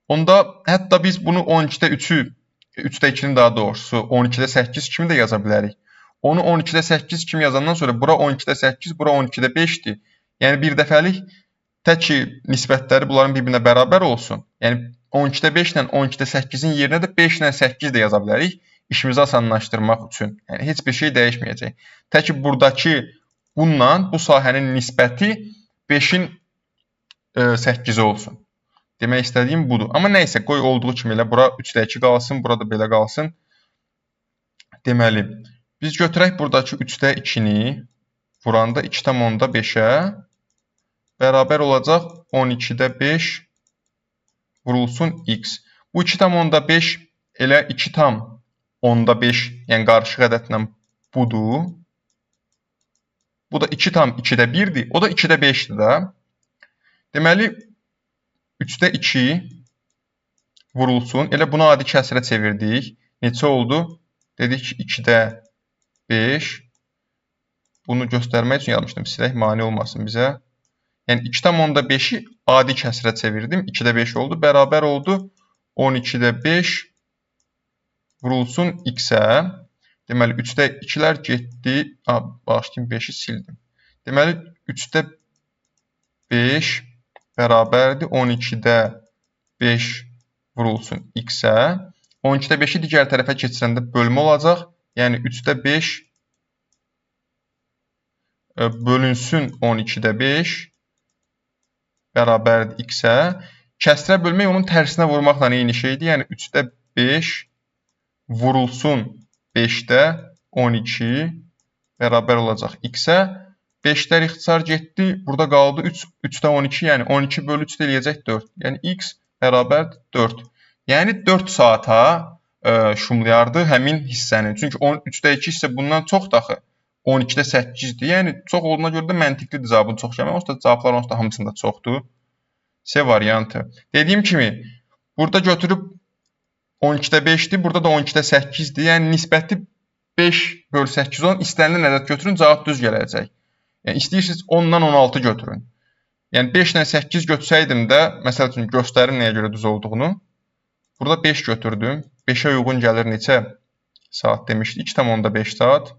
Onda hətta biz bunu 12/3-ü, 3/2-ni daha doğrusu 12/8 kimi də yaza bilərik. Onu 12/8 kimi yazandan sonra bura 12/8, bura 12/5-dir. Yəni bir dəfəlik tək ki, nisbətləri bunların bir-birinə bərabər olsun. Yəni 12/5 ilə 12/8-in yerinə də 5 ilə 8 də yaza bilərik. İşimizi asanlaşdırmaq üçün. Yəni heç bir şey dəyişməyəcək. Tək ki, buradakı bununla bu sahənin nisbəti 5-in 8-i olsun. Demək istədiyim budur. Amma nəysə, qoy olduğu kimi elə bura 3/2 qalsın, burada belə qalsın. Deməli, biz götürək buradakı 3/2-ni vuranda 2,5-ə bərabər olacaq 12/5 vurulsun x. Bu 2,5 elə 2,5, yəni qarışıq ədədlə budur. Bu da 2,2-dir, o da 2/5-dir də. Deməli, 3/2 vurulsun. Elə bunu adi kəsrə çevirdik. Neçə oldu? Dedik ki, 2/5. Bunu göstərmək üçün yazmışdım. Silək, mane olmasın bizə. Yəni 2,5-i adi kəsrə çevirdim. 2/5 oldu. Bərabər oldu 12/5 vurulsun x-ə. Deməli, 3/2-lər getdi. Bağışlayın, 5-i sildim. Deməli, 3/5 bərabərdir 12/5 vurulsun x-ə. 12/5-i digər tərəfə keçirəndə bölmə olacaq. Yəni 3/5 bölünsün 12/5 bərabərdir x-ə. Kəsrə bölmək onun tərsinə vurmaqla eyni şeydir. Yəni 3/5 vurulsun 5/12 bərabər olacaq x-ə. 5-lər ixtisar getdi. Burada qaldı 3/12, yəni 12 bölü 3 eləyəcək 4. Yəni x bərabərdir 4. Yəni 4 saata şumlayardı həmin hissəni. Çünki 3/2 hissə bundan çoxdur axı. 12/8-dir. Yəni çox olduğuna görə də məntiqlidir cavabın çox gəlmək. Onsuz da cavablar onsuz da hamısında çoxdur. C variantı. Dediyim kimi, burada götürüb 12/5-dir, burada da 12/8-dir. Yəni nisbəti 5/8 olan istənilən ədəd götürün, cavab düz gələcək. Yəni istəyirsiniz 10-dan 16 götürün. Yəni 5 ilə 8 götürsəydim də, məsəl üçün göstərim nəyə görə düz olduğunu. Burada 5 götürdüm. 5-ə uyğun gəlir neçə saat demişdik? 2,5 saat.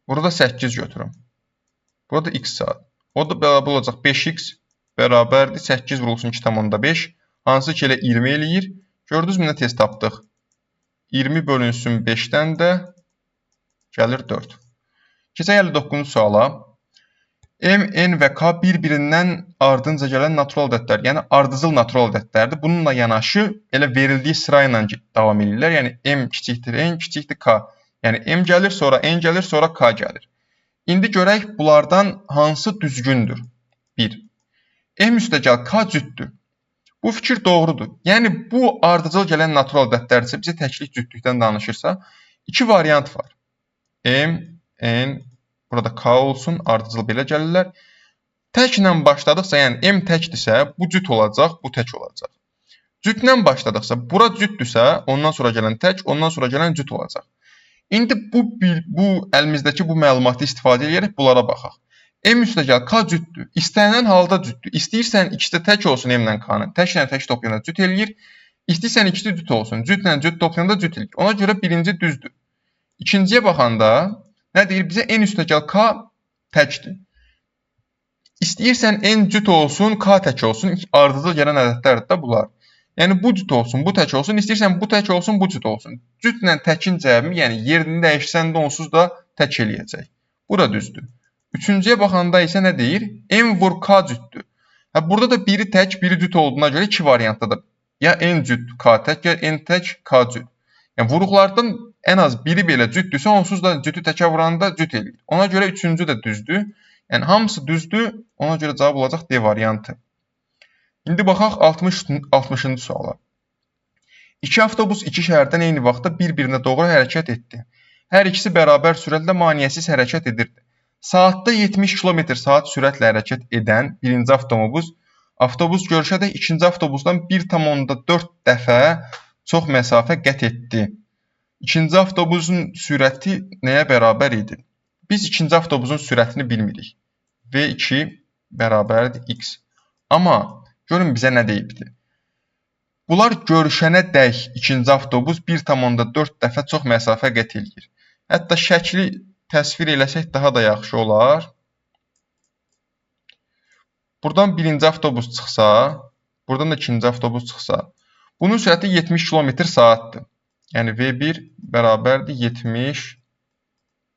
Burada 8 götürüm. Burada x saat. O da bərabər olacaq 5x bərabərdir 8 vurulsun 2,5. Hansı ki elə 20 eləyir. Gördünüzmü nə tez tapdıq? 20 bölünsün 5-dən də gəlir 4. Keçək 59-cu suala. M, N və K bir-birindən ardınca gələn natural ədədlər, yəni ardıcıl natural ədədlərdir. Bununla yanaşı elə verildiyi sıra ilə davam edirlər. Yəni M kiçikdir N, kiçikdir K. Yəni M gəlir, sonra N gəlir, sonra K gəlir. İndi görək bunlardan hansı düzgündür? 1. M üstəgəl K cütdür. Bu fikir doğrudur. Yəni bu ardıcıl gələn natural ədədlərdirsə, bizə təklik cütlükdən danışırsa, 2 variant var. M, N, burada K olsun, ardıcıl belə gəlirlər. Təklə başladıqsa, yəni M təkdirsə, bu cüt olacaq, bu tək olacaq. Cütlə başladıqsa, bura cütdürsə, ondan sonra gələn tək, ondan sonra gələn cüt olacaq. İndi bu əlimizdəki bu məlumatı istifadə edərək bunlara baxaq. M üstəgəl K cütdür. İstənilən halda cütdür. İstəyirsən ikisi də tək olsun M ilə K-nın. Təklə tək toplayanda cüt eləyir. İstəyirsən ikisi cüt olsun. Cütlə cüt toplayanda cüt eləyir. Ona görə birinci düzdür. İkinciyə baxanda nə deyir? Bizə N üstəgəl K təkdir. İstəyirsən N cüt olsun, K tək olsun. Ardıcıl gələn ədədlərdir də bunlar. Yəni bu cüt olsun, bu tək olsun. İstəyirsən bu tək olsun, bu cüt olsun. Cütlə təkin cəmi, yəni yerini dəyişsən də onsuz da tək eləyəcək. Bu da düzdür. Üçüncüyə baxanda isə nə deyir? M vur K cütdür. Burada da biri tək, biri cüt olduğuna görə iki variantdadır. Ya N cüt K tək, ya N tək K cüt. Yəni vuruqlardan ən az biri belə cütdürsə, onsuz da cütü təkə vuranda cüt eləyir. Ona görə üçüncü də düzdür. Yəni hamısı düzdür. Ona görə cavab olacaq D variantı. İndi baxaq 60-cı suala. İki avtobus iki şəhərdən eyni vaxtda bir-birinə doğru hərəkət etdi. Hər ikisi bərabər sürətlə maneəsiz hərəkət edirdi. Saatda 70 km saat sürətlə hərəkət edən birinci avtobus görüşərək ikinci avtobusdan 1,4 dəfə çox məsafə qət etdi. İkinci avtobusun sürəti nəyə bərabər idi? Biz ikinci avtobusun sürətini bilmirik. V2 bərabərdir X. Amma görün bizə nə deyibdir? Bunlar görüşənədək ikinci avtobus 1,4 dəfə çox məsafə qət edir. Hətta şəkli təsvir eləsək daha da yaxşı olar. Buradan birinci avtobus çıxsa, buradan da ikinci avtobus çıxsa, bunun sürəti 70 km saatdır. Yəni V1 bərabərdir 70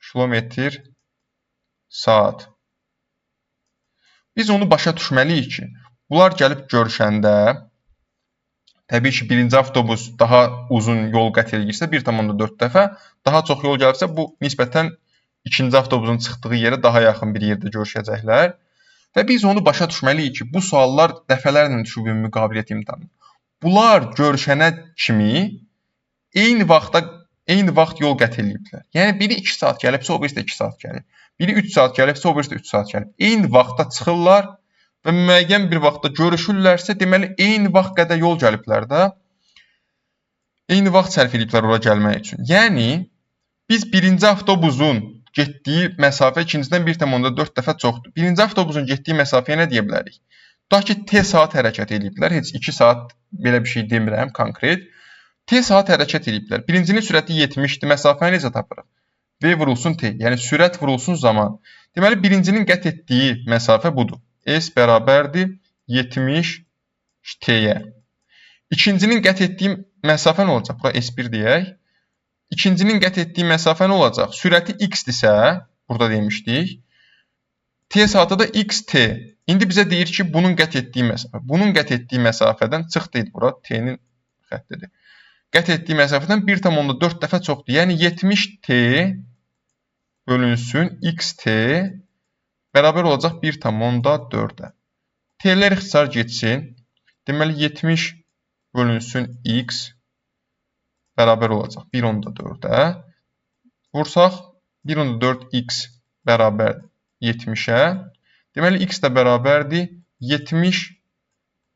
km saat. Biz onu başa düşməliyik ki, bunlar gəlib görüşəndə, təbii ki, birinci avtobus daha uzun yol qət edirsə 1,4 dəfə, daha çox yol gəlirsə bu nisbətən ikinci avtobusun çıxdığı yerə daha yaxın bir yerdə görüşəcəklər. Və biz onu başa düşməliyik ki, bu suallar dəfələrlə düşüb ümumi qabiliyyət imtahanı. Bunlar görüşənə kimi eyni vaxt yol qət ediblər. Yəni biri 2 saat gəlibsə, o birisi də 2 saat gəlib. Biri 3 saat gəlibsə, o birisi də 3 saat gəlib. Eyni vaxtda çıxırlar və müəyyən bir vaxtda görüşürlərsə, deməli eyni vaxt qədər yol gəliblər də. Eyni vaxt sərf ediblər ora gəlmək üçün. Yəni biz birinci avtobusun getdiyi məsafə ikincidən 1,4 dəfə çoxdur. Birinci avtobusun getdiyi məsafəyə nə deyə bilərik? Tutaq ki, T saat hərəkət ediblər. Heç 2 saat belə bir şey demirəm konkret. T saat hərəkət ediblər. Birincinin sürəti 70-dir. Məsafəni necə tapırıq? V vurulsun T. Yəni sürət vurulsun zaman. Deməli birincinin qət etdiyi məsafə budur. S bərabərdir 70 T-yə. İkincinin qət etdiyi məsafə nə olacaq? Bura S1 deyək. İkincinin qət etdiyi məsafə nə olacaq? Sürəti x-dirsə, burada demişdik. T saatı da xt. İndi bizə deyir ki, bunun qət etdiyi məsafə. Bunun qət etdiyi məsafədən çıxdı bura. T-nin xəttidir. Qət etdiyi məsafədən 1,4 dəfə çoxdur. Yəni 70t bölünsün xt bərabər olacaq 1,4-ə. T-lər ixtisar getsin. Deməli 70 bölünsün x bərabər olacaq 1,4-ə. Vursaq 1,4x bərabər 70-ə. Deməli x də bərabərdir 70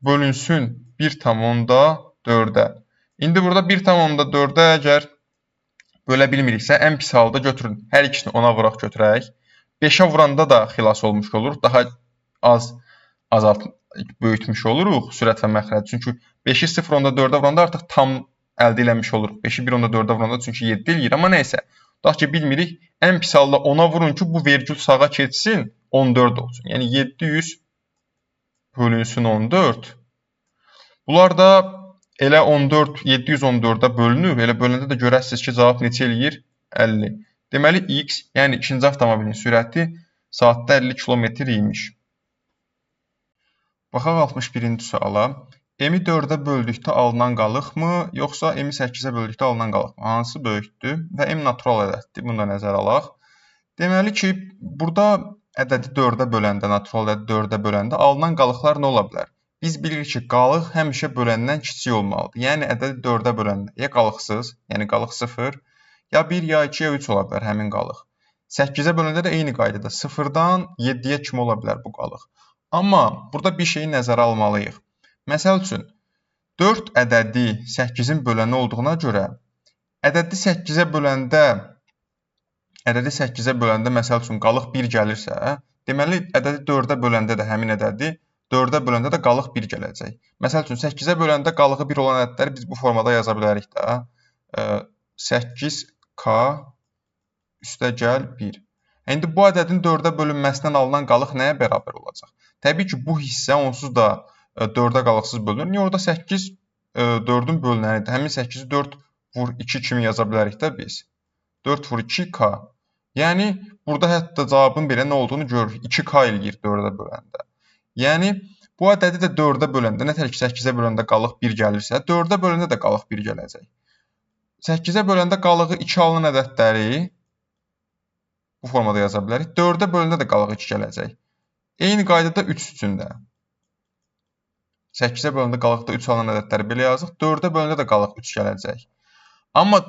bölünsün 1,4-ə. İndi burada 1,4-ə əgər bölə bilmiriksə, ən pis halda götürün. Hər ikisini 10-a vuraq götürək. 5-ə vuranda da xilas olmuş olur. Daha az böyütmüş oluruq sürət və məxrəci. Çünki 5-i 0,4-ə vuranda artıq tam əldə eləmiş oluruq. 5-i 1,4-ə vuranda çünki 7 eləyir. Amma nəysə, tutaq ki, bilmirik. Ən pis halda 10-a vurun ki, bu vergül sağa keçsin, 14 olsun. Yəni 700 bölünsün 14. Bunlar da elə 14, 714-ə bölünür. Elə bölündə də görəsiniz ki, cavab neçə eləyir? 50. Deməli, x, yəni ikinci avtomobilin sürəti saatda 50 km imiş. Baxaq 61-ci suala. M-i 4-ə böldükdə alınan qalıqmı, yoxsa M-i 8-ə böldükdə alınan qalıqmı? Hansı böyükdür və M natural ədəddir. Bunu da nəzərə alaq. Deməli ki, burada ədədi 4-ə böləndə, natural ədədi 4-ə böləndə alınan qalıqlar nə ola bilər? Biz bilirik ki, qalıq həmişə böləndən kiçik olmalıdır. Yəni ədədi 4-ə böləndə ya qalıqsız, yəni qalıq 0, ya 1, ya 2, ya 3 ola bilər həmin qalıq. 8-ə böləndə də eyni qaydada 0-dan 7-yə kimi ola bilər bu qalıq. Amma burada bir şeyi nəzərə almalıyıq. Məsəl üçün, 4 ədədi 8-in böləni olduğuna görə, ədədi 8-ə böləndə ədədi 8-ə böləndə məsəl üçün qalıq 1 gəlirsə, deməli ədədi 4-ə böləndə də həmin ədədi 4-ə böləndə də qalıq 1 gələcək. Məsəl üçün 8-ə böləndə qalığı 1 olan ədədləri biz bu formada yaza bilərik də. 8k üstəgəl 1. İndi bu ədədin 4-ə bölünməsindən alınan qalıq nəyə bərabər olacaq? Təbii ki, bu hissə onsuz da 4-ə qalıqsız bölünür. Niyə orada 8 4-ün bölünənidir. Həmin 8-i 4 vur 2 kimi yaza bilərik də biz. 4 vur 2k. Yəni burada hətta cavabın belə nə olduğunu görürük. 2k eləyir 4-ə böləndə. Yəni bu ədədi də 4-ə böləndə, nətər ki 8-ə böləndə qalıq 1 gəlirsə, 4-ə böləndə də qalıq 1 gələcək. 8-ə böləndə qalığı 2 alınan ədədləri bu formada yaza bilərik. 4-ə böləndə də qalıq 2 gələcək. Eyni qaydada 3 üçün də. 8-ə böləndə qalıqda 3 alınan ədədləri belə yazıq. 4-ə böləndə də qalıq 3 gələcək. Amma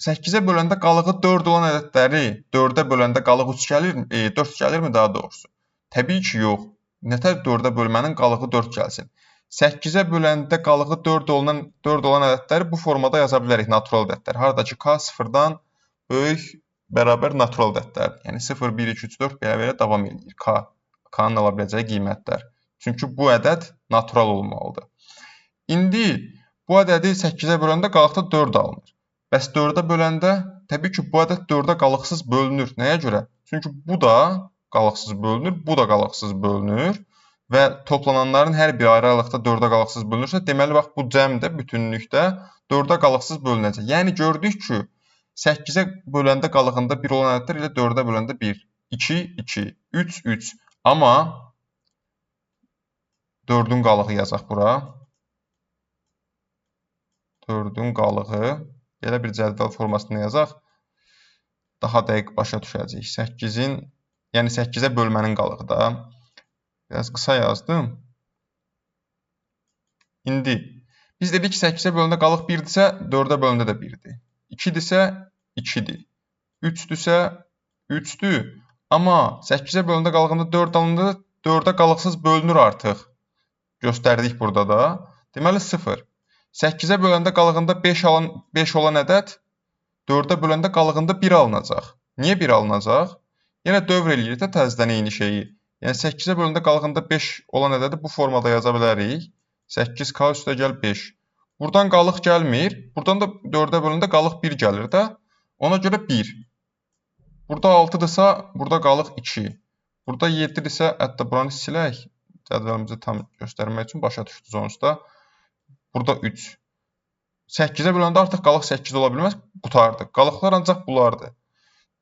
8-ə böləndə qalığı 4 olan ədədləri 4-ə böləndə qalıq 3 gəlirmi? 4 gəlirmi daha doğrusu? Təbii ki, yox. Nətər 4-ə bölmənin qalığı 4 gəlsin? 8-ə böləndə qalığı 4 olan ədədləri bu formada yaza bilərik, natural ədədlər. Haradakı k 0-dan böyük bərabər natural ədədlər. Yəni 0, 1, 2, 3, 4 belə davam edir. K-nın ala biləcəyi qiymətlər. Çünki bu ədəd natural olmalıdır. İndi bu ədədi 8-ə böləndə qalıqda 4 alınır. Bəs 4-ə böləndə təbii ki, bu ədəd 4-ə qalıqsız bölünür. Nəyə görə? Çünki bu da qalıqsız bölünür, bu da qalıqsız bölünür və toplananların hər biri ayrı-ayrılıqda 4-ə qalıqsız bölünürsə, deməli bax bu cəm də bütünlükdə 4-ə qalıqsız bölünəcək. Yəni gördük ki, 8-ə böləndə qalığında 1 olan ədədlər ilə 4-ə böləndə 1, 2, 2, 3, 3. Amma 4-ün qalığı yazaq bura. 4-ün qalığı belə bir cədvəl formasında yazaq. Daha dəqiq başa düşəcəyik. 8-in, yəni 8-ə bölmənin qalığı da. Biraz qısa yazdım. İndi biz dedik ki, 8-ə böləndə qalıq 1-dirsə, 4-ə böləndə də 1-dir. 2-dirsə 2-dir. 3-dürsə 3-dür. Amma 8-ə böləndə qalığında 4 alındı, 4-ə qalıqsız bölünür artıq. Göstərdik burada da. Deməli 0. 8-ə böləndə qalığında 5 olan ədəd 4-ə böləndə qalığında 1 alınacaq. Niyə 1 alınacaq? Yenə dövr eləyirik də təzədən eyni şeyi. Yəni 8-ə böləndə qalığında 5 olan ədədi bu formada yaza bilərik. 8k üstəgəl 5. Buradan qalıq gəlmir. Buradan da 4-ə böləndə qalıq 1 gəlir də. Ona görə 1. Burada 6-dırsa, burada qalıq 2. Burada 7-dirsə, hətta buranı silək. Cədvəlimizi tam göstərmək üçün başa düşdünüz onsuz da. Burada 3. 8-ə böləndə artıq qalıq 8 ola bilməz, qutardı. Qalıqlar ancaq bunlardır.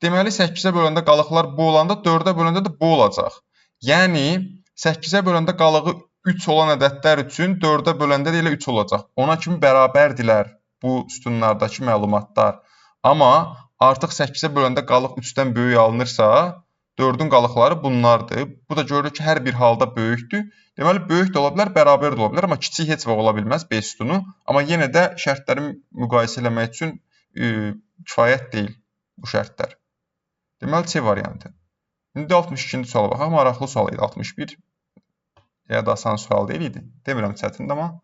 Deməli 8-ə böləndə qalıqlar bu olanda 4-ə böləndə də bu olacaq. Yəni 8-ə böləndə qalığı 3 olan ədədlər üçün 4-ə böləndə də elə 3 olacaq. Ona kimi bərabərdirlər bu sütunlardakı məlumatlar. Amma artıq 8-ə böləndə qalıq 3-dən böyük alınırsa, 4-ün qalıqları bunlardır. Bu da görürük ki, hər bir halda böyükdür. Deməli, böyük də ola bilər, bərabər də ola bilər, amma kiçik heç vaxt ola bilməz B sütunu. Amma yenə də şərtləri müqayisə eləmək üçün kifayət deyil bu şərtlər. Deməli, C variantı. İndi 62-ci suala baxaq. Maraqlı sual idi. 61 ya da asan sual deyil idi. Demirəm çətindir, amma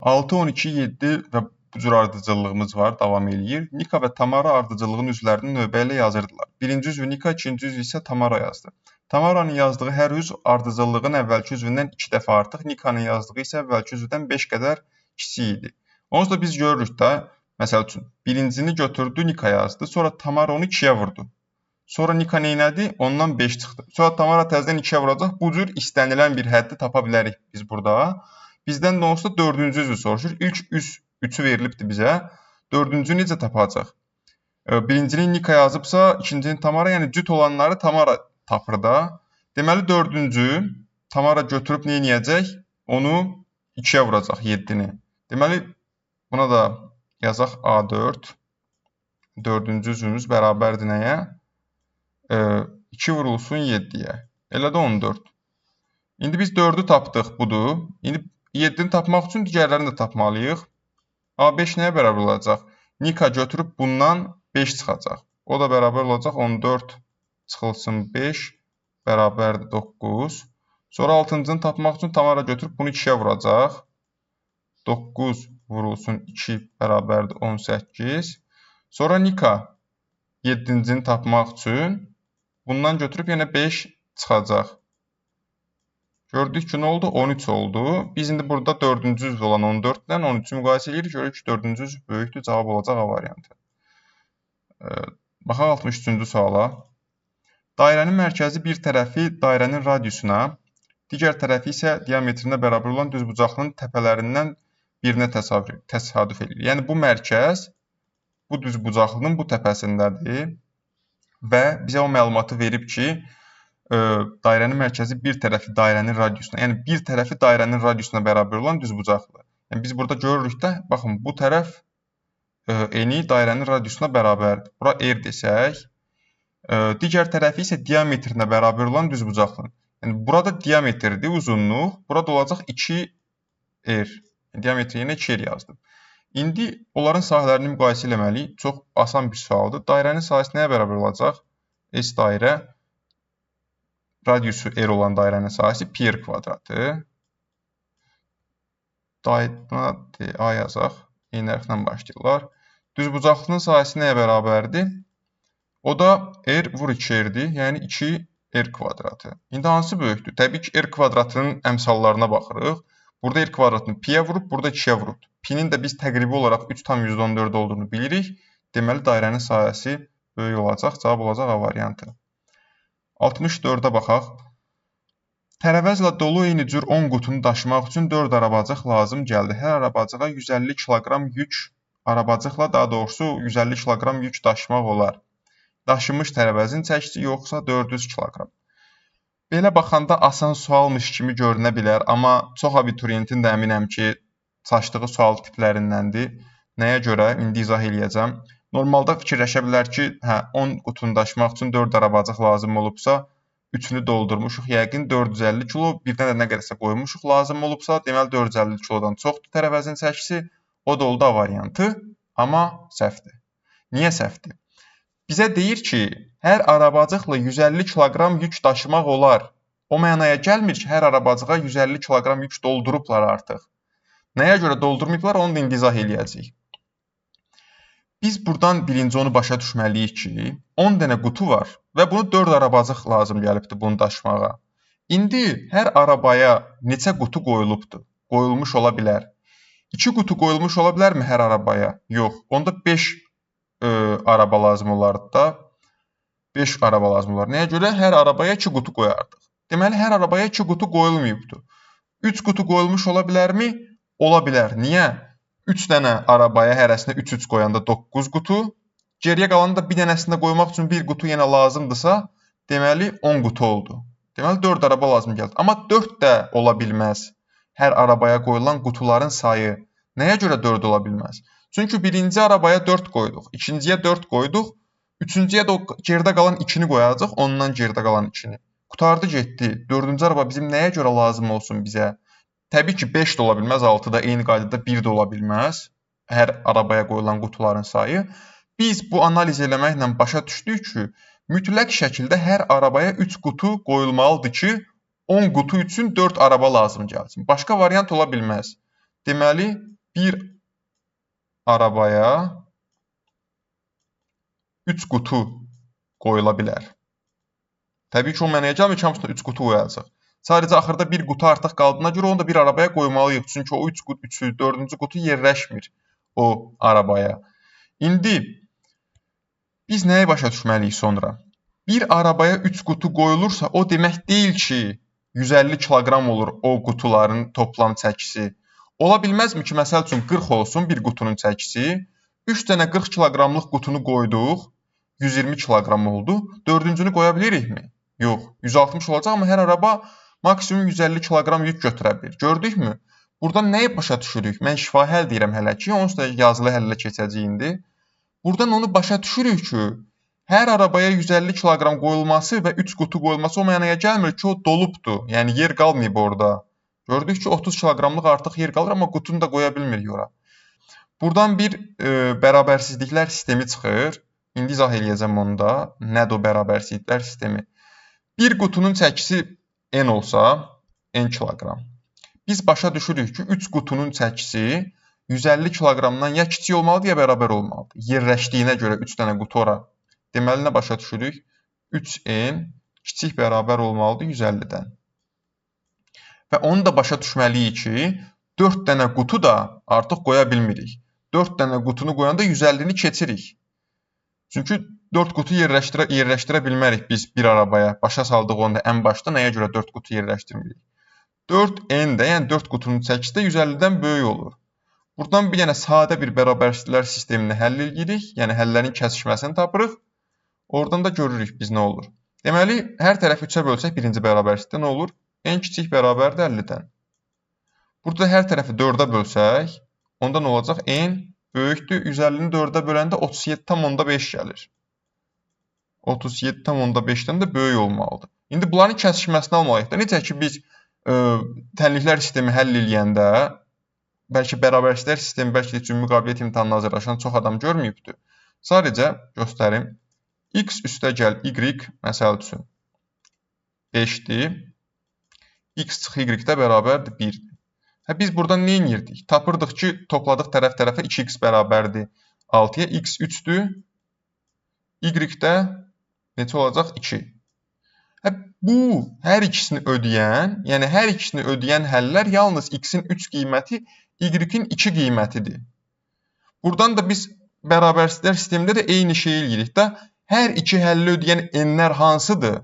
6, 12, 7 və bu cür ardıcıllığımız var, davam eləyir. Nika və Tamara ardıcıllığın üzvlərini növbə ilə yazırdılar. Birinci üzvü Nika, ikinci üzvü isə Tamara yazdı. Tamaranın yazdığı hər üzv ardıcıllığın əvvəlki üzvündən 2 dəfə artıq, Nikanın yazdığı isə əvvəlki üzvdən 5 qədər kiçik idi. Onsuz da biz görürük də, məsəl üçün, birincini götürdü, Nika yazdı, sonra Tamara onu 2-yə vurdu. Sonra Nika neynədi? Ondan 5 çıxdı. Sonra Tamara təzədən 2-yə vuracaq. Bu cür istənilən bir həddi tapa bilərik biz burada. Bizdən də onsuz da 4-cü üzvü soruşur. İlk 3-ü verilibdir bizə. 4-cünü necə tapacaq? Birincini Nika yazıbsa, ikincini Tamara, yəni cüt olanları Tamara tapır da. Deməli 4-cü Tamara götürüb nə edəcək? Onu 2-yə vuracaq 7-ni. Deməli buna da yazaq A4. 4-cü üzvümüz bərabərdir nəyə? 2 vurulsun 7-yə. Elə də 14. İndi biz 4-ü tapdıq, budur. İndi 7-ni tapmaq üçün digərlərini də tapmalıyıq. A5 nəyə bərabər olacaq? Nika götürüb bundan 5 çıxacaq. O da bərabər olacaq 14 çıxılsın 5 bərabərdir 9. Sonra 6-cını tapmaq üçün Tamara götürüb bunu 2-yə vuracaq. 9 vurulsun 2 bərabərdir 18. Sonra Nika 7-cini tapmaq üçün bundan götürüb yenə 5 çıxacaq. Gördük ki, nə oldu? 13 oldu. Biz indi burada 4-cü üzv olan 14 ilə 13-ü müqayisə edirik. Görürük ki, 4-cü üzv böyükdür. Cavab olacaq A variantı. Baxaq 63-cü suala. Dairənin mərkəzi bir tərəfi dairənin radiusuna, digər tərəfi isə diametrinə bərabər olan düzbucaqlının təpələrindən birinə təsadüf edir. Yəni, bu mərkəz bu düzbucaqlının bu təpəsindədir və bizə o məlumatı verib ki, dairənin mərkəzi bir tərəfi dairənin radiusuna, yəni bir tərəfi dairənin radiusuna bərabər olan düzbucaqlı. Yəni biz burada görürük də, baxın, bu tərəf eni dairənin radiusuna bərabərdir. Bura R desək, digər tərəfi isə diametrinə bərabər olan düzbucaqlı. Yəni burada diametrdir, uzunluq, burada olacaq 2R. Diametri yenə 2R yazdım. İndi onların sahələrini müqayisə eləməliyik. Çox asan bir sualdır. Dairənin sahəsi nəyə bərabər olacaq? S dairə radiusu R olan dairənin sahəsi pi R kvadratı. Buna A yazaq. Eyni hərflə başlayırlar. Düzbucaqlının sahəsi nəyə bərabərdir? O da R vur 2R'dir. Yəni 2R kvadratı. İndi hansı böyükdür? Təbii ki, R kvadratının əmsallarına baxırıq. Burada R kvadratını pi'yə vurub, burada 2'yə vurub. Pi'nin də biz təqribi olaraq 3,14 olduğunu bilirik. Deməli, dairənin sahəsi böyük olacaq. Cavab olacaq A variantı. 64-ə baxaq. Tərəvəzlə dolu eyni cür 10 qutunu daşımaq üçün 4 arabacıq lazım gəldi. Hər arabacığa 150 kiloqram yük, arabacıqla daha doğrusu 150 kiloqram yük daşımaq olar. Daşınmış tərəvəzin çəkisi yoxsa 400 kiloqram. Belə baxanda asan sualmış kimi görünə bilər, amma çox abituriyentin də əminəm ki, çaşdığı sual tiplərindəndir. Nəyə görə? İndi izah eləyəcəm. Normalda fikirləşə bilər ki, 10 qutunu daşımaq üçün 4 arabacıq lazım olubsa, 3-ünü doldurmuşuq. Yəqin 450 kilo, birdən də nə qədərsə qoymuşuq lazım olubsa, deməli 450 kilodan çoxdur tərəvəzin çəkisi. O da oldu A variantı, amma səhvdir. Niyə səhvdir? Bizə deyir ki, hər arabacıqla 150 kiloqram yük daşımaq olar. O mənaya gəlmir ki, hər arabacığa 150 kiloqram yük doldurublar artıq. Nəyə görə doldurmayıblar, onu da indi izah eləyəcəyik. Biz buradan birinci onu başa düşməliyik ki, 10 dənə qutu var və bunu 4 arabacıq lazım gəlibdir bunu daşımağa. İndi hər arabaya neçə qutu qoyulubdur? Qoyulmuş ola bilər. 2 qutu qoyulmuş ola bilərmi hər arabaya? Yox. Onda 5 araba lazım olardı da. 5 araba lazım olar. Nəyə görə? Hər arabaya 2 qutu qoyardıq. Deməli, hər arabaya 2 qutu qoyulmayıbdır. 3 qutu qoyulmuş ola bilərmi? Ola bilər. Niyə? 3 dənə arabaya hərəsinə 3-3 qoyanda 9 qutu. Geriyə qalanı da bir dənəsində qoymaq üçün bir qutu yenə lazımdırsa, deməli 10 qutu oldu. Deməli 4 araba lazım gəldi. Amma 4 də ola bilməz. Hər arabaya qoyulan qutuların sayı. Nəyə görə 4 ola bilməz? Çünki birinci arabaya 4 qoyduq, ikinciyə 4 qoyduq, üçüncüyə də geridə qalan 2-ni qoyacaq, ondan geridə qalan 2-ni. Qutardı getdi. 4-cü araba bizim nəyə görə lazım olsun bizə? Təbii ki, 5 də ola bilməz, 6 da eyni qaydada 1 də ola bilməz. Hər arabaya qoyulan qutuların sayı. Biz bu analiz eləməklə başa düşdük ki, mütləq şəkildə hər arabaya 3 qutu qoyulmalıdır ki, 10 qutu üçün 4 araba lazım gəlsin. Başqa variant ola bilməz. Deməli, bir arabaya 3 qutu qoyula bilər. Təbii ki, o mənəyə gəlmir ki, hamısına 3 qutu qoyacaq. Sadəcə axırda bir qutu artıq qaldığına görə onu da bir arabaya qoymalıyıq. Çünki o 4-cü qutu yerləşmir o arabaya. İndi biz nəyi başa düşməliyik sonra? Bir arabaya 3 qutu qoyulursa, o demək deyil ki, 150 kiloqram olur o qutuların toplam çəkisi. Ola bilməzmi ki, məsəl üçün 40 olsun bir qutunun çəkisi? 3 dənə 40 kiloqramlıq qutunu qoyduq, 120 kiloqram oldu. 4-cünü qoya bilirikmi? Yox, 160 olacaq, amma hər araba maksimum 150 kiloqram yük götürə bilir. Gördükmü? Buradan nəyi başa düşürük? Mən şifahi həll deyirəm hələ ki, onsuz da yazılı həllə keçəcək indi. Buradan onu başa düşürük ki, hər arabaya 150 kiloqram qoyulması və 3 qutu qoyulması o mənaya gəlmir ki, o dolubdur. Yəni yer qalmayıb orada. Gördük ki, 30 kiloqramlıq artıq yer qalır, amma qutunu da qoya bilmirik ora. Buradan bir bərabərsizliklər sistemi çıxır. İndi izah eləyəcəm onu da. Nədir o bərabərsizliklər sistemi? Bir qutunun çəkisi N olsa, N kiloqram. Biz başa düşürük ki, 3 qutunun çəkisi 150 kiloqramdan ya kiçik olmalıdır, ya bərabər olmalıdır. Yerləşdiyinə görə 3 dənə qutu ora. Deməli, nə başa düşürük? 3n kiçik bərabər olmalıdır 150-dən. Və onu da başa düşməliyik ki, 4 dənə qutu da artıq qoya bilmirik. 4 dənə qutunu qoyanda 150-ni keçirik. Çünki 4 qutu yerləşdirə bilmərik biz bir arabaya. Başa saldıq onu ən başda nəyə görə 4 qutu yerləşdirmirik? 4n də, yəni 4 qutunun çəkisi də 150-dən böyük olur. Buradan bir dənə sadə bir bərabərsizliklər sistemini həll edirik. Yəni həllərin kəsişməsini tapırıq. Oradan da görürük biz nə olur. Deməli, hər tərəfi 3-ə bölsək birinci bərabərsizlikdə nə olur? N kiçik bərabərdir 50-dən. Burada hər tərəfi 4-ə bölsək, onda nə olacaq? N böyükdür. 150-ni 4-ə böləndə 37,5 gəlir. 37,5-dən də böyük olmalıdır. İndi bunların kəsişməsini almalıyıq da. Necə ki biz tənliklər sistemi həll edəndə, bəlkə bərabərsizliklər sistemi bəlkə də ümumi qabiliyyət imtahanına hazırlaşan çox adam görməyibdir. Sadəcə göstərim. X üstəgəl y, məsəl üçün 5-dir. X çıx y də bərabərdir 1-dir. Biz buradan nə edirdik? Tapırdıq ki, topladıq tərəf-tərəfə 2x bərabərdir 6-ya. X 3-dür. Y də neçə olacaq? 2. Bu, hər ikisini ödəyən, yəni hər ikisini ödəyən həllər yalnız x-in 3 qiyməti, y-in 2 qiymətidir. Buradan da biz bərabərsizliklər sistemində də eyni şeyi eləyirik də. Hər iki həlli ödəyən n-lər hansıdır?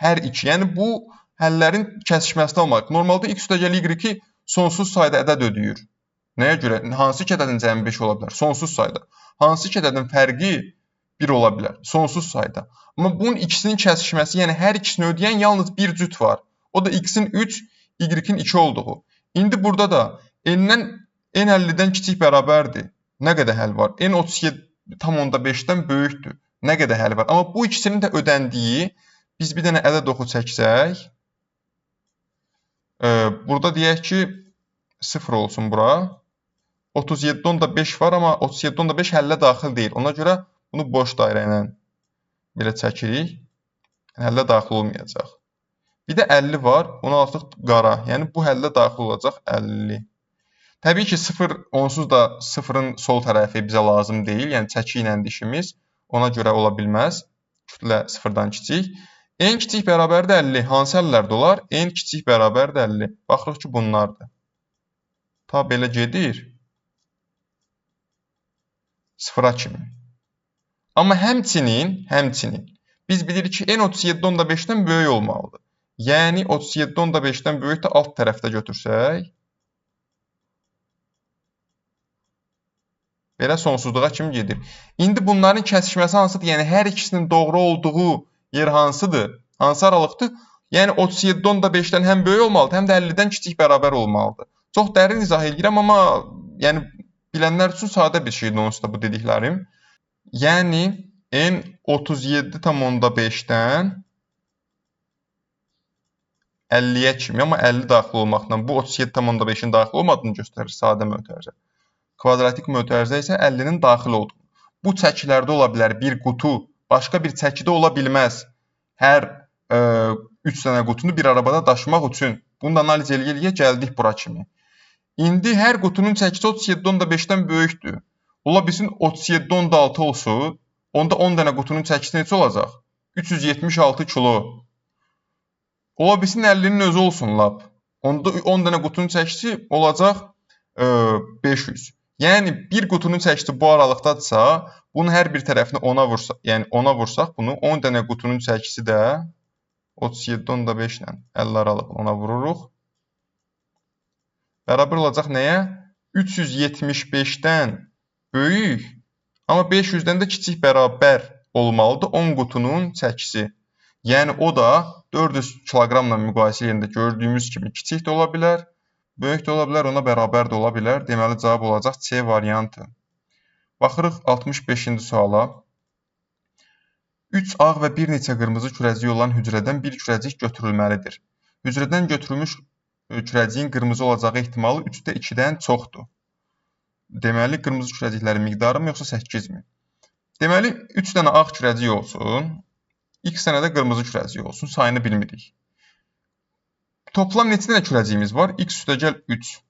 Hər iki. Yəni bu həllərin kəsişməsini almalıyıq. Normalda x üstəgəl y-i sonsuz sayda ədəd ödəyir. Nəyə görə? Hansı iki ədədin cəmi 5 ola bilər? Sonsuz sayda. Hansı iki ədədin fərqi 1 ola bilər? Sonsuz sayda. Amma bunun ikisinin kəsişməsi, yəni hər ikisini ödəyən yalnız bir cüt var. O da x-in 3, y-in 2 olduğu. İndi burada da n-dən n 50-dən kiçik bərabərdir. Nə qədər həll var? N 37,5-dən böyükdür. Nə qədər həll var? Amma bu ikisinin də ödəndiyi, biz bir dənə ədəd oxu çəksək, burada deyək ki, 0 olsun bura. 37,5 var, amma 37,5 həllə daxil deyil. Ona görə bunu boş dairə ilə belə çəkirik. Həllə daxil olmayacaq. Bir də 50 var, onu artıq qara. Yəni bu həllə daxil olacaq 50. Təbii ki, 0 onsuz da 0-ın sol tərəfi bizə lazım deyil. Yəni çəki ilə işimiz. Ona görə ola bilməz. Kütlə 0-dan kiçik. N kiçik bərabərdir 50. Hansı həllərdə olar? N kiçik bərabərdir 50. Baxırıq ki, bunlardır. Ta belə gedir. 0-a kimi. Amma həmçinin biz bilirik ki, N 37,5-dən böyük olmalıdır. Yəni 37,5-dən böyük də alt tərəfdə götürsək, belə sonsuzluğa kimi gedir. İndi bunların kəsişməsi hansıdır? Yəni hər ikisinin doğru olduğu yer hansıdır? Hansı aralıqdır? Yəni 37,5-dən həm böyük olmalıdır, həm də 50-dən kiçik bərabər olmalıdır. Çox dərin izah edirəm, amma yəni bilənlər üçün sadə bir şeydir onsuz da bu dediklərim. Yəni N 37,5-dən 50-yə kimi, amma 50 daxil olmaqla bu 37,5-in daxil olmadığını göstərir sadə mötərizə. Kvadratik mötərizə isə 50-nin daxil olduğunu. Bu çəkilərdə ola bilər bir qutu, başqa bir çəkidə ola bilməz. Hər 3 dənə qutunu bir arabada daşımaq üçün. Bunu da analiz eləyə gəldik bura kimi. İndi hər qutunun çəkisi 37,5-dən böyükdür. Ola bilsin 37,6 olsun. Onda 10 dənə qutunun çəkisi neçə olacaq? 376 kilo. Ola bilsin 50-nin özü olsun lap. Onda 10 dənə qutunun çəkisi olacaq 500. Yəni bir qutunun çəkisi bu aralıqdadırsa, bunun hər bir tərəfini 10-a vursaq, yəni 10-a vursaq bunu 10 dənə qutunun çəkisi də 37,5 ilə 50 aralıq 10-a vururuq. Bərabər olacaq nəyə? 375-dən böyük, amma 500-dən də kiçik bərabər olmalıdır 10 qutunun çəkisi. Yəni o da 400 kiloqramla müqayisə yerində gördüyümüz kimi kiçik də ola bilər. Böyük də ola bilər, ona bərabər də ola bilər. Deməli, cavab olacaq C variantı. Baxırıq 65-ci suala. 3 ağ və bir neçə qırmızı kürəcik olan hücrədən bir kürəcik götürülməlidir. Hücrədən götürülmüş kürəciyin qırmızı olacağı ehtimalı 3-də 2-dən çoxdur. Deməli, qırmızı kürəciklərin miqdarı mı, yoxsa 8-mi? Deməli, 3 dənə ağ kürəcik olsun, 2 dənə də qırmızı kürəcik olsun, sayını bilmirik. Toplam neçə dənə kürəciyimiz var? X üstəgəl 3.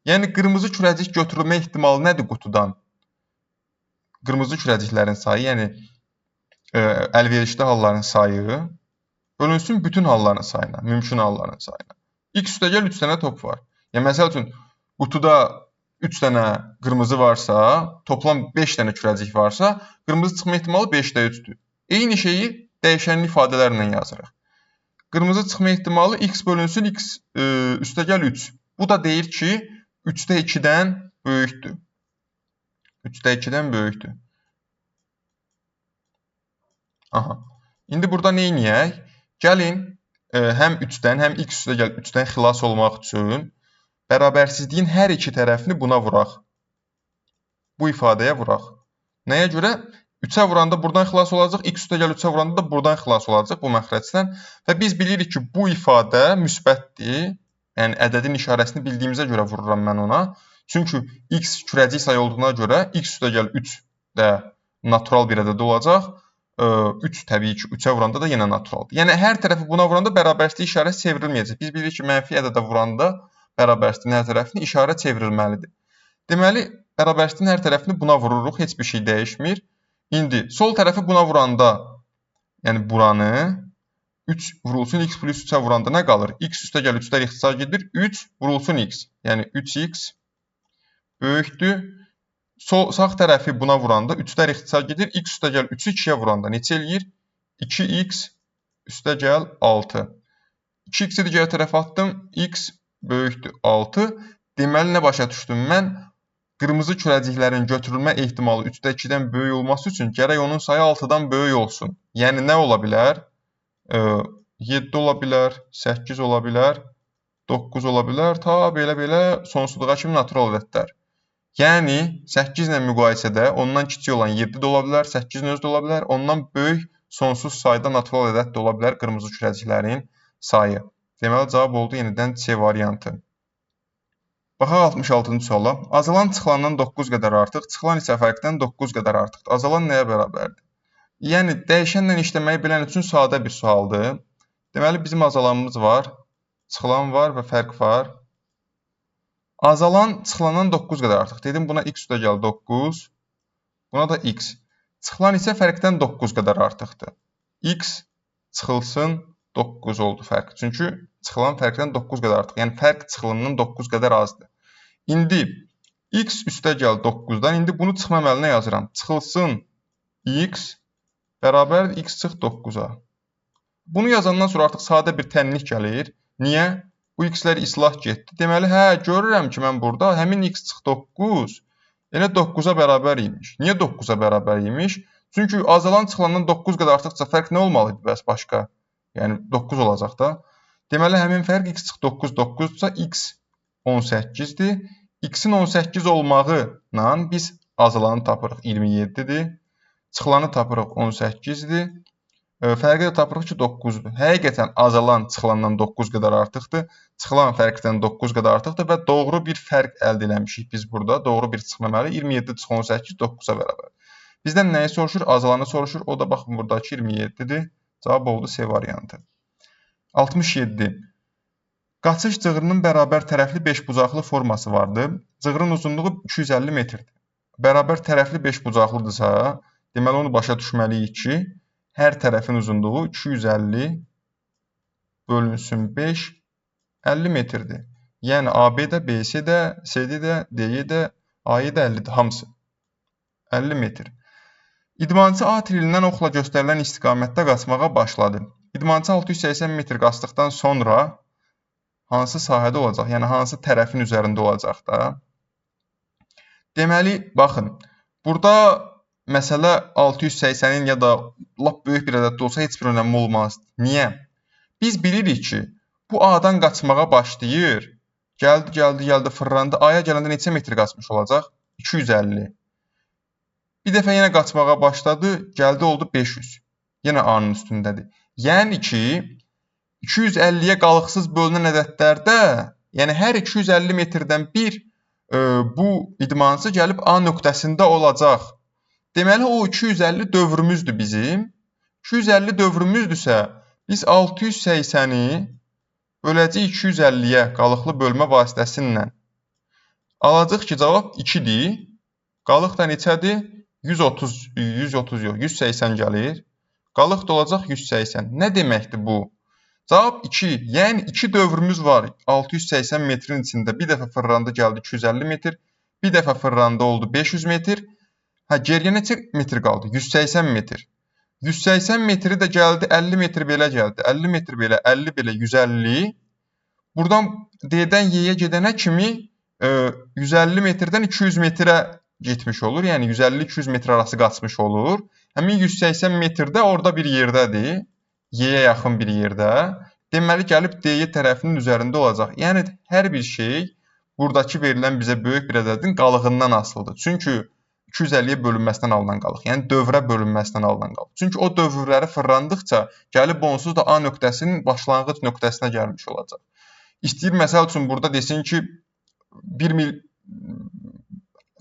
Yəni, qırmızı kürəcik götürülmə ehtimalı nədir qutudan? Qırmızı kürəciklərin sayı, yəni əlverişli halların sayı bölünsün bütün halların sayına, mümkün halların sayına. X üstəgəl 3 dənə top var. Yəni məsəl üçün qutuda 3 dənə qırmızı varsa, toplam 5 dənə kürəcik varsa, qırmızı çıxma ehtimalı 5-də 3-dür. Eyni şeyi dəyişənli ifadələrlə yazırıq. Qırmızı çıxma ehtimalı x bölünsün x üstəgəl 3. Bu da deyir ki, 3-də 2-dən böyükdür. 3-də 2-dən böyükdür. Aha. İndi burada nə edək? Gəlin həm 3-dən, həm x üstəgəl 3-dən xilas olmaq üçün bərabərsizliyin hər iki tərəfini buna vuraq. Bu ifadəyə vuraq. Nəyə görə? 3-ə vuranda buradan xilas olacaq, x üstəgəl 3-ə vuranda da buradan xilas olacaq bu məxrəcdən. Və biz bilirik ki, bu ifadə müsbətdir. Yəni ədədin işarəsini bildiyimizə görə vururam mən ona. Çünki x kürəcik sayı olduğuna görə x üstəgəl 3 də natural bir ədəd olacaq. 3 təbii ki, 3-ə vuranda da yenə naturaldır. Yəni hər tərəfi buna vuranda bərabərsizlik işarəsi çevrilməyəcək. Biz bilirik ki, mənfi ədədə vuranda bərabərsizliyin hər tərəfini işarə çevrilməlidir. Deməli, bərabərsizliyin hər tərəfini buna vururuq, heç bir şey dəyişmir. İndi sol tərəfi buna vuranda, yəni buranı 3 vurulsun x plus 3-ə vuranda nə qalır? X üstəgəl 3-lər ixtisar gedir, 3 vurulsun x. Yəni 3x böyükdür. Sağ tərəfi buna vuranda 3-lər ixtisar gedir, x üstəgəl 3-ü 2-yə vuranda neçə eləyir? 2x üstəgəl 6. 2x-i digər tərəfə atdım, x böyükdür 6. Deməli, nə başa düşdüm mən? Qırmızı kürəciklərin götürülmə ehtimalı 3-də 2-dən böyük olması üçün gərək onun sayı 6-dan böyük olsun. Yəni nə ola bilər? 7 ola bilər, 8 ola bilər, 9 ola bilər, ta belə-belə sonsuzluğa kimi natural ədədlər. Yəni 8 ilə müqayisədə ondan kiçik olan 7 də ola bilər, 8-in özü də ola bilər, ondan böyük sonsuz sayda natural ədəd də ola bilər qırmızı kürəciklərin sayı. Deməli, cavab oldu yenidən C variantı. Baxaq 66-cı suala. Azalan çıxılandan 9 qədər artıq, çıxılan isə fərqdən 9 qədər artıqdır. Azalan nəyə bərabərdir? Yəni, dəyişənlə işləməyi bilən üçün sadə bir sualdır. Deməli, bizim azalanımız var, çıxılan var və fərq var. Azalan çıxılandan 9 qədər artıq. Dedim, buna x üstəgəl 9, buna da x. Çıxılan isə fərqdən 9 qədər artıqdır. X çıxılsın 9 oldu fərq. Çünki çıxılan fərqdən 9 qədər artıq. Yəni, fərq çıxılımdan 9 qədər azdır. İndi x üstəgəl 9-dan, indi bunu çıxma əməlinə yazıram. Çıxılsın x bərabər x çıx 9-a. Bunu yazandan sonra artıq sadə bir tənlik gəlir. Niyə? Bu x-lər islah getdi. Deməli, görürəm ki, mən burada həmin x çıx 9 elə 9-a bərabər imiş. Niyə 9-a bərabər imiş? Çünki azalan çıxılandan 9 qədər artıqca fərq nə olmalı idi bəs başqa? Yəni 9 olacaq da. Deməli, həmin fərq x çıx 9, 9-sa x 18-dir. X-in 18 olmağıyla biz azalanı tapırıq 27-dir. Çıxılanı tapırıq 18-dir. Fərqi də tapırıq ki, 9-dur. Həqiqətən azalan çıxılandan 9 qədər artıqdır. Çıxılan fərqdən 9 qədər artıqdır və doğru bir fərq əldə eləmişik biz burada. Doğru bir çıxma əməli 27 çıx 18 9-a bərabər. Bizdən nəyi soruşur? Azalanı soruşur. O da baxın buradakı 27-dir. Cavab oldu C variantı. 67. Qaçış cığırının bərabər tərəfli 5 bucaqlı forması vardır. Cığırın uzunluğu 250 metrdir. Bərabər tərəfli 5 bucaqlıdırsa, deməli onu başa düşməliyik ki, hər tərəfin uzunluğu 250 bölünsün 5, 50 metrdir. Yəni AB də, BC də, CD də, DE də, AE də 50-dir, hamısı. 50 metr. İdmançı A trilindən oxla göstərilən istiqamətdə qaçmağa başladı. İdmançı 680 metr qaçdıqdan sonra hansı sahədə olacaq? Yəni hansı tərəfin üzərində olacaq da? Deməli, baxın, burada məsələ 680-in ya da lap böyük bir ədəddə olsa heç bir önəmi olmaz. Niyə? Biz bilirik ki, bu A-dan qaçmağa başlayır. Gəldi, fırlandı. A-ya gələndə neçə metr qaçmış olacaq? 250. Bir dəfə yenə qaçmağa başladı. Gəldi, oldu 500. Yenə A-nın üstündədir. Yəni ki, 250-yə qalıqsız bölünən ədədlərdə, yəni hər 250 metrdən bir bu idmançı gəlib A nöqtəsində olacaq. Deməli, o 250 dövrümüzdür bizim. 250 dövrümüzdürsə, biz 680-i böləcəyik 250-yə qalıqlı bölmə vasitəsilə. Alacaq ki, cavab 2-dir. Qalıq da neçədir? 180 gəlir. Qalıq da olacaq 180. Nə deməkdir bu? Cavab 2. Yəni 2 dövrümüz var 680 metrin içində. Bir dəfə fırlandı gəldi 250 metr. Bir dəfə fırlandı oldu 500 metr. Geriyə neçə metr qaldı? 180 metr. 180 metri də gəldi 50 metr belə gəldi. 50 metr belə, 50 belə 150. Buradan D-dən Y-yə gedənə kimi 150 metrdən 200 metrə getmiş olur. Yəni 150-200 metr arası qaçmış olur. Həmin 180 metr də orada bir yerdədir. Y-yə yaxın bir yerdə. Deməli gəlib D-Y tərəfinin üzərində olacaq. Yəni hər bir şey buradakı verilən bizə böyük bir ədədin qalığından asılıdır. Çünki 250-yə bölünməsindən alınan qalıq. Yəni dövrə bölünməsindən alınan qalıq. Çünki o dövrləri fırlandıqca gəlib onsuz da A nöqtəsinin başlanğıc nöqtəsinə gəlmiş olacaq. İstəyir məsəl üçün burada desin ki 1 mil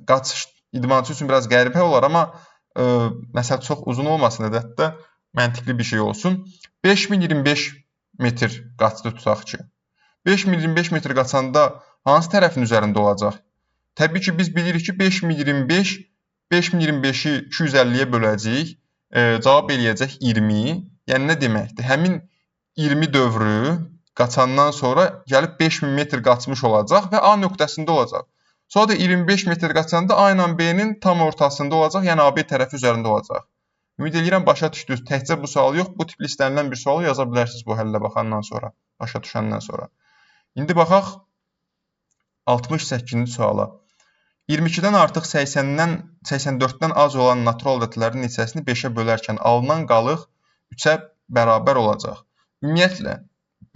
qaçış idmançı üçün biraz qəribə olar, amma məsəl çox uzun olmasın ədəddə məntiqli bir şey olsun. 5025 metr qaçdı tutaq ki. 5025 metr qaçanda hansı tərəfin üzərində olacaq? Təbii ki biz bilirik ki 5025 5025-i 250-yə böləcəyik. Cavab eləyəcək 20. Yəni nə deməkdir? Həmin 20 dövrü qaçandan sonra gəlib 5000 metr qaçmış olacaq və A nöqtəsində olacaq. Sonra da 25 metr qaçanda A ilə B-nin tam ortasında olacaq, yəni AB tərəfi üzərində olacaq. Ümid edirəm başa düşdünüz. Təkcə bu sual yox, bu tipli istənilən bir sualı yaza bilərsiniz bu həllə baxandan sonra, başa düşəndən sonra. İndi baxaq 68-ci suala. 22-dən artıq 84-dən az olan natural ədədlərin neçəsini 5-ə bölərkən alınan qalıq 3-ə bərabər olacaq. Ümumiyyətlə,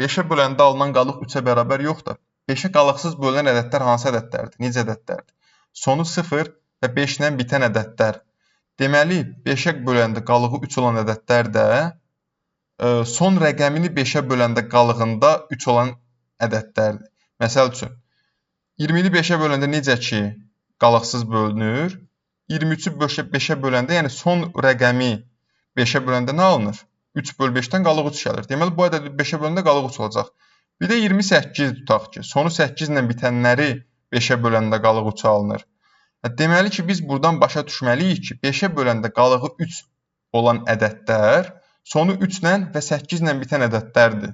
5-ə böləndə alınan qalıq 3-ə bərabər yoxdur. 5-ə qalıqsız bölünən ədədlər hansı ədədlərdir? Necə ədədlərdir? Sonu 0 və 5 ilə bitən ədədlər. Deməli, 5-ə böləndə qalığı 3 olan ədədlər də son rəqəmini 5-ə böləndə qalığında 3 olan ədədlərdir. Məsəl üçün, 20-ni 5-ə böləndə necə ki qalıqsız bölünür, 23-ü 5-ə böləndə, yəni son rəqəmi 5-ə böləndə nə alınır? 3 böl 5-dən qalıq 3 gəlir. Deməli, bu ədədi 5-ə böləndə qalıq 3 olacaq. Bir də 28 tutaq ki, sonu 8 ilə bitənləri 5-ə böləndə qalıq 3 alınır. Deməli ki, biz buradan başa düşməliyik ki, 5-ə böləndə qalığı 3 olan ədədlər, sonu 3 ilə və 8 ilə bitən ədədlərdir.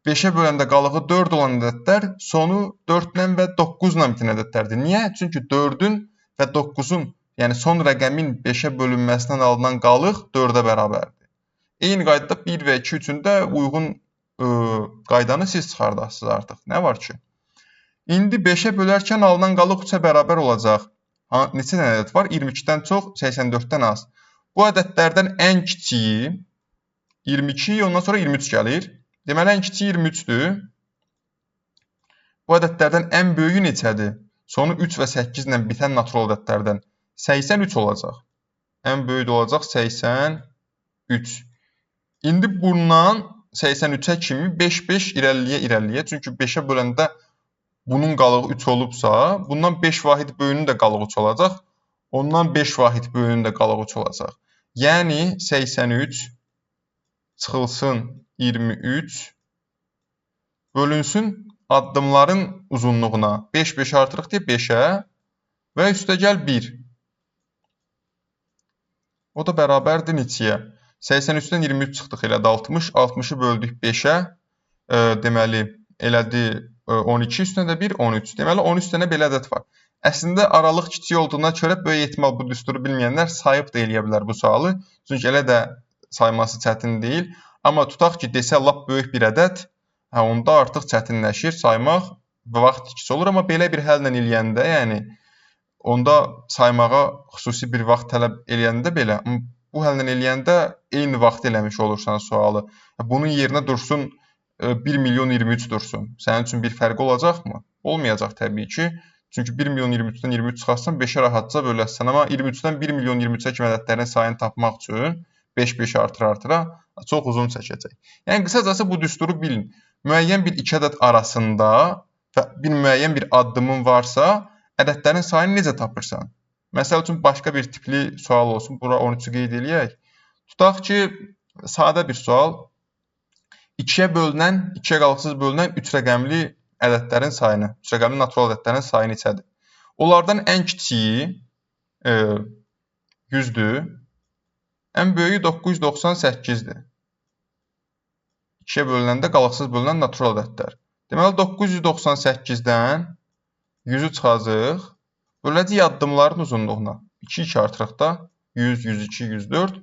5-ə böləndə qalığı 4 olan ədədlər sonu 4 ilə və 9 ilə bitən ədədlərdir. Niyə? Çünki 4-ün və 9-un, yəni son rəqəmin 5-ə bölünməsindən alınan qalıq 4-ə bərabərdir. Eyni qaydada 1 və 2 üçün də uyğun qaydanı siz çıxardasınız artıq. Nə var ki? İndi 5-ə bölərkən alınan qalıq 3-ə bərabər olacaq. Neçə dənə ədəd var? 22-dən çox, 84-dən az. Bu ədədlərdən ən kiçiyi 22, ondan sonra 23 gəlir. Deməli, ən kiçiyi 23-dür. Bu ədədlərdən ən böyüyü neçədir? Sonu 3 və 8 ilə bitən natural ədədlərdən 83 olacaq. Ən böyük də olacaq 83. İndi bundan 83-ə kimi 5-5 irəliyə. Çünki 5-ə böləndə bunun qalığı 3 olubsa, bundan 5 vahid böyüyünün də qalığı 3 olacaq. Ondan 5 vahid böyüyünün də qalığı 3 olacaq. Yəni 83 çıxılsın 23 bölünsün addımların uzunluğuna. 5 artırıq deyə 5-ə və üstəgəl 1. O da bərabərdir neçəyə? 83-dən 23 çıxdıq elədi 60. 60-ı böldük 5-ə. Deməli, elədi 12, üstünə də 1, 13. Deməli, 13 dənə belə ədəd var. Əslində, aralıq kiçik olduğuna görə böyük ehtimal bu düsturu bilməyənlər sayıb da eləyə bilər bu sualı. Çünki elə də sayması çətin deyil. Amma tutaq ki, desə lap böyük bir ədəd, onda artıq çətinləşir saymaq və vaxt itkisi olur. Amma belə bir həllə eləyəndə, yəni onda saymağa xüsusi bir vaxt tələb eləyəndə belə, bu həllə eləyəndə eyni vaxt eləmiş olursan sualı. Bunun yerinə dursun 1 milyon 23 dursun. Sənin üçün bir fərqi olacaqmı? Olmayacaq təbii ki. Çünki 1 milyon 23-dən 23 çıxarsan 5-ə rahatca böləsən. Amma 23-dən 1 milyon 23-ə kimi ədədlərin sayını tapmaq üçün 5 artıra çox uzun çəkəcək. Yəni qısacası bu düsturu bilin. Müəyyən bir iki ədəd arasında və bir müəyyən bir addımın varsa, ədədlərin sayını necə tapırsan? Məsəl üçün başqa bir tipli sual olsun. Bura 13-ü qeyd eləyək. Tutaq ki, sadə bir sual. 2-yə bölünən, 2-yə qalıqsız bölünən 3 rəqəmli ədədlərin sayını, 3 rəqəmli natural ədədlərin sayı neçədir? Onlardan ən kiçiyi 100-dür. Ən böyüyü 998-dir. 2-yə bölünəndə qalıqsız bölünən natural ədədlər. Deməli 998-dən 100-ü çıxacaq. Böləcəyik addımların uzunluğuna. 2 artırıq da 100, 102, 104.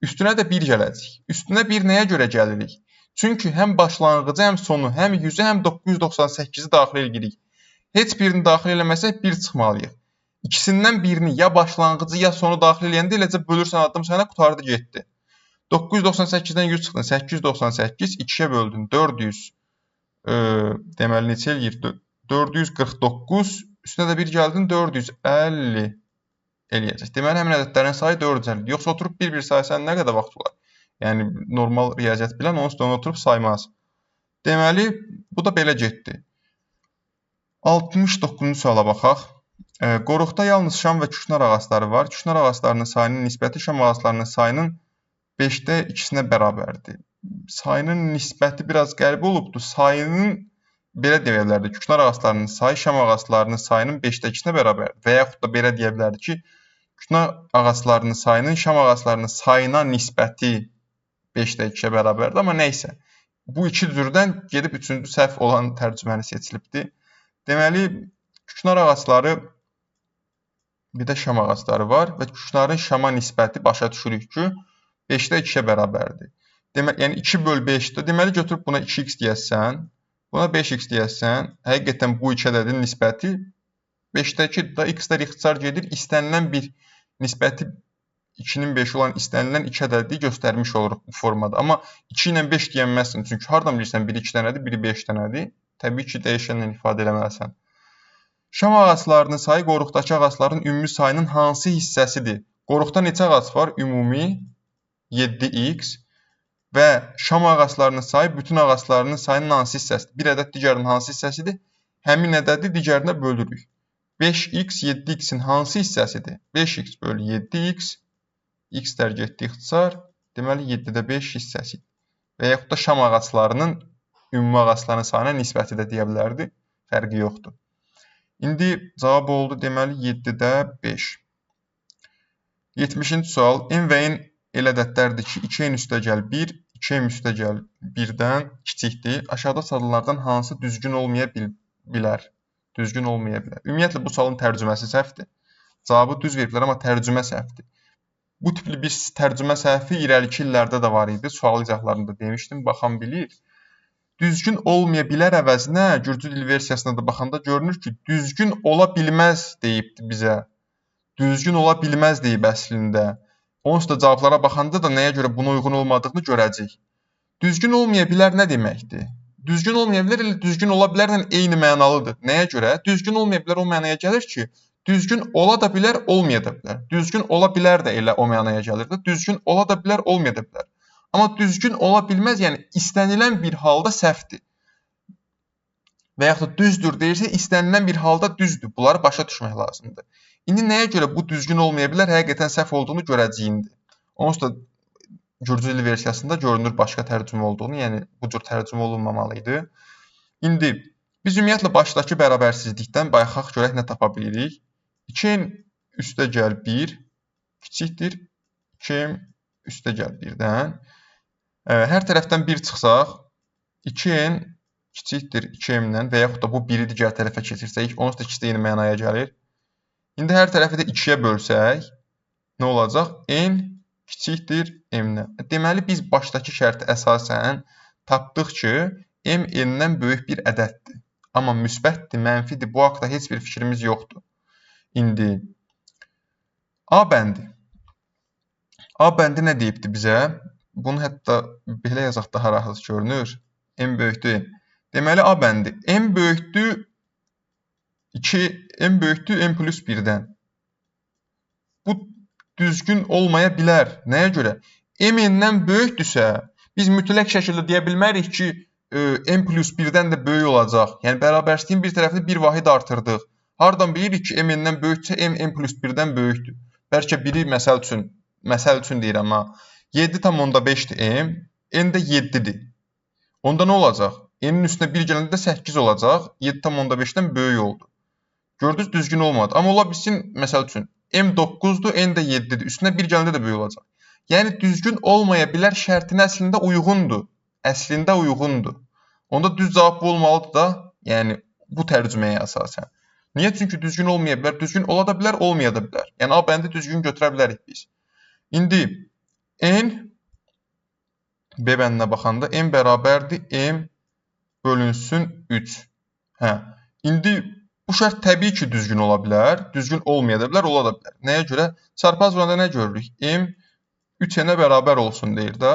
Üstünə də 1 gələcək. Üstünə 1 nəyə görə gəlirik? Çünki həm başlanğıcı, həm sonu, həm 100-ü, həm 998-i daxil edirik. Heç birini daxil eləməsək 1 çıxmalıyıq. İkisindən birini ya başlanğıcı, ya sonu daxil eləyəndə eləcə bölürsən addım sayına qurtardı getdi. 998-dən 100 çıxdın, 898, 2-yə böldün, 400. Deməli neçə eləyir? 449, üstünə də 1 gəldin, 450 eləyəcək. Deməli həmin ədədlərin sayı 450. Yoxsa oturub bir-bir saysan nə qədər vaxt olar? Yəni normal riyaziyyat bilən onun üstünə oturub saymaz. Deməli bu da belə getdi. 69-cu suala baxaq. Qoruqda yalnız şam və küknar ağacları var. Küknar ağaclarının sayının nisbəti şam ağaclarının sayının 5-də 2-sinə bərabərdir. Sayının nisbəti biraz qəribə olubdur. Sayının belə deyə bilərdik. Küknar ağaclarının sayı şam ağaclarının sayının 5-də 2-sinə bərabərdir. Və yaxud da belə deyə bilərdik ki, küknar ağaclarının sayının şam ağaclarının sayına nisbəti 5-də 2-yə bərabərdir. Amma nəysə, bu iki cürdən gedib üçüncü səhv olan tərcüməni seçilibdir. Deməli, küknar ağacları, bir də şam ağacları var və küknarın şama nisbəti başa düşürük ki, 5-də 2-yə bərabərdir. Yəni 2 böl 5-də, deməli götürüb buna 2x deyəsən, buna 5x deyəsən, həqiqətən bu iki ədədin nisbəti 5-də 2-də x-lər ixtisar gedir, istənilən bir nisbəti 2-nin 5 olan istənilən 2 ədədi göstərmiş oluruq bu formada. Amma 2 ilə 5 deyənməzsən, çünki hardan bilirsən biri 2 dənədir, biri 5 dənədir. Təbii ki, dəyişənlə ifadə eləməlisən. Şam ağaclarının sayı qoruqdakı ağacların ümumi sayının hansı hissəsidir? Qoruqda neçə ağac var? Ümumi 7x və şam ağaclarının sayı bütün ağaclarının sayının hansı hissəsidir? Bir ədəd digərinin hansı hissəsidir? Həmin ədədi digərinə bölürük. 5x 7x-in hansı hissəsidir? 5x bölü 7x, x-lər getdi ixtisar, deməli 7-də 5 hissəsidir. Və yaxud da şam ağaclarının ümumi ağacların sayına nisbəti də deyə bilərdi, fərqi yoxdur. İndi cavab oldu, deməli 7-də 5. 70-ci sual. N və N elə ədədlərdir ki, 2n üstəgəl 1, 2m üstəgəl 1-dən kiçikdir. Aşağıda sayılardan hansı düzgün olmaya bilər? Düzgün olmaya bilər. Ümumiyyətlə, bu sualın tərcüməsi səhvdir. Cavabı düz veriblər, amma tərcümə səhvdir. Bu tipli bir tərcümə səhvi irəlik illərdə də var idi. Sual izahlarında demişdim, baxan bilir. Düzgün olmaya bilər əvəzinə Gürcü dil versiyasına da baxanda görünür ki, düzgün ola bilməz deyibdi bizə. Düzgün ola bilməz deyib əslində. Onsuz da cavablara baxanda da nəyə görə buna uyğun olmadığını görəcəyik. Düzgün olmaya bilər nə deməkdir? Düzgün olmaya bilər elə düzgün ola bilərlə eyni mənalıdır. Nəyə görə? Düzgün olmaya bilər o mənaya gəlir ki, düzgün ola da bilər, olmaya da bilər. Düzgün ola bilər də elə o mənaya gəlir də. Düzgün ola da bilər, olmaya da bilər. Amma düzgün ola bilməz, yəni istənilən bir halda səhvdir. Və yaxud da düzdür deyirsə, istənilən bir halda düzdür. Bunları başa düşmək lazımdır. İndi nəyə görə bu düzgün olmaya bilər, həqiqətən səhv olduğunu görəcəyindir. Onsuz da Gürcü dili versiyasında görünür başqa tərcümə olduğunu, yəni bu cür tərcümə olunmamalı idi. İndi biz ümumiyyətlə başdakı bərabərsizlikdən baxaq görək nə tapa bilirik. 2n üstəgəl 1 kiçikdir 2m üstəgəl 1-dən. Hər tərəfdən 1 çıxsaq, 2n kiçikdir 2m-dən və yaxud da bu 1-i digər tərəfə keçirsək, onsuz da ikisi də eyni mənaya gəlir. İndi hər tərəfi də 2-yə bölsək, nə olacaq? N kiçikdir m-dən. Deməli, biz başdakı şərti əsasən tapdıq ki, m n-dən böyük bir ədəddir. Amma müsbətdir, mənfidir, bu haqda heç bir fikrimiz yoxdur. İndi A bəndi. A bəndi nə deyibdi bizə? Bunu hətta belə yazaq daha rahat görünür. M böyükdür. Deməli, A bəndi. M böyükdür 2, M böyükdür M plus 1-dən. Bu düzgün olmaya bilər. Nəyə görə? M n-dən böyükdürsə, biz mütləq şəkildə deyə bilmərik ki, M plus 1-dən də böyük olacaq. Yəni, bərabərsizliyin bir tərəfini bir vahid artırdıq. Hardan bilirik ki, M n-dən böyüksə, M plus 1-dən böyükdür. Bəlkə biri, məsəl üçün deyirəm, 7,5-dir M, N də 7-dir. Onda nə olacaq? N-in üstünə 1 gələndə də 8 olacaq, 7,5-dən böyük oldu. Gördünüz, düzgün olmadı. Amma ola bilsin, məsəl üçün, M 9-dur, N də 7-dir. Üstünə 1 gələndə də böyük olacaq. Yəni düzgün olmaya bilər şərtinə əslində uyğundur. Əslində uyğundur. Onda düz cavab bu olmalıdır da, yəni bu tərcüməyə əsasən. Niyə? Çünki düzgün olmaya bilər, düzgün ola da bilər, olmaya da bilər. Yəni A bəndi düzgün götürə bilərik biz. İndi n B bəndinə baxanda n bərabərdir m bölünsün 3. Hə. İndi bu şərt təbii ki, düzgün ola bilər, düzgün olmaya da bilər, ola da bilər. Nəyə görə? Çarpaz vuranda nə görürük? M 3n-ə bərabər olsun deyir də.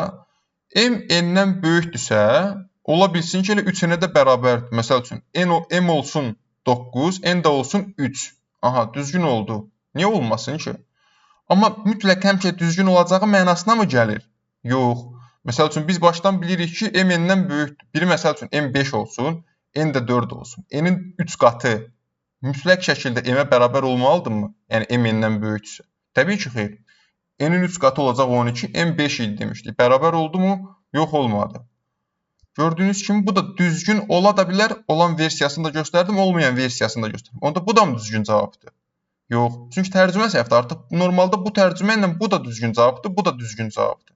M n-dən böyükdürsə, ola bilsin ki, elə 3n-ə də bərabərdir. Məsəl üçün, m olsun 9, n də olsun 3. Aha, düzgün oldu. Niyə olmasın ki? Amma mütləq həmişə düzgün olacağı mənasına mı gəlir? Yox. Məsəl üçün, biz başdan bilirik ki, m n-dən böyükdür. Biri məsəl üçün, m 5 olsun, n də 4 olsun. N-in 3 qatı mütləq şəkildə m-ə bərabər olmalıdırmı? Yəni, m n-dən böyükdürsə. Təbii ki, xeyr. N-in 3 qatı olacaq 12, m 5 idi demişdik. Bərabər oldu mu? Yox, olmadı. Gördüyünüz kimi, bu da düzgün ola da bilər, olan versiyasını da göstərdim, olmayan versiyasını da göstərdim. Onda bu da mı düzgün cavabdır? Yox. Çünki tərcümə səhvdir. Artıq normalda bu tərcümə ilə bu da düzgün cavabdır, bu da düzgün cavabdır.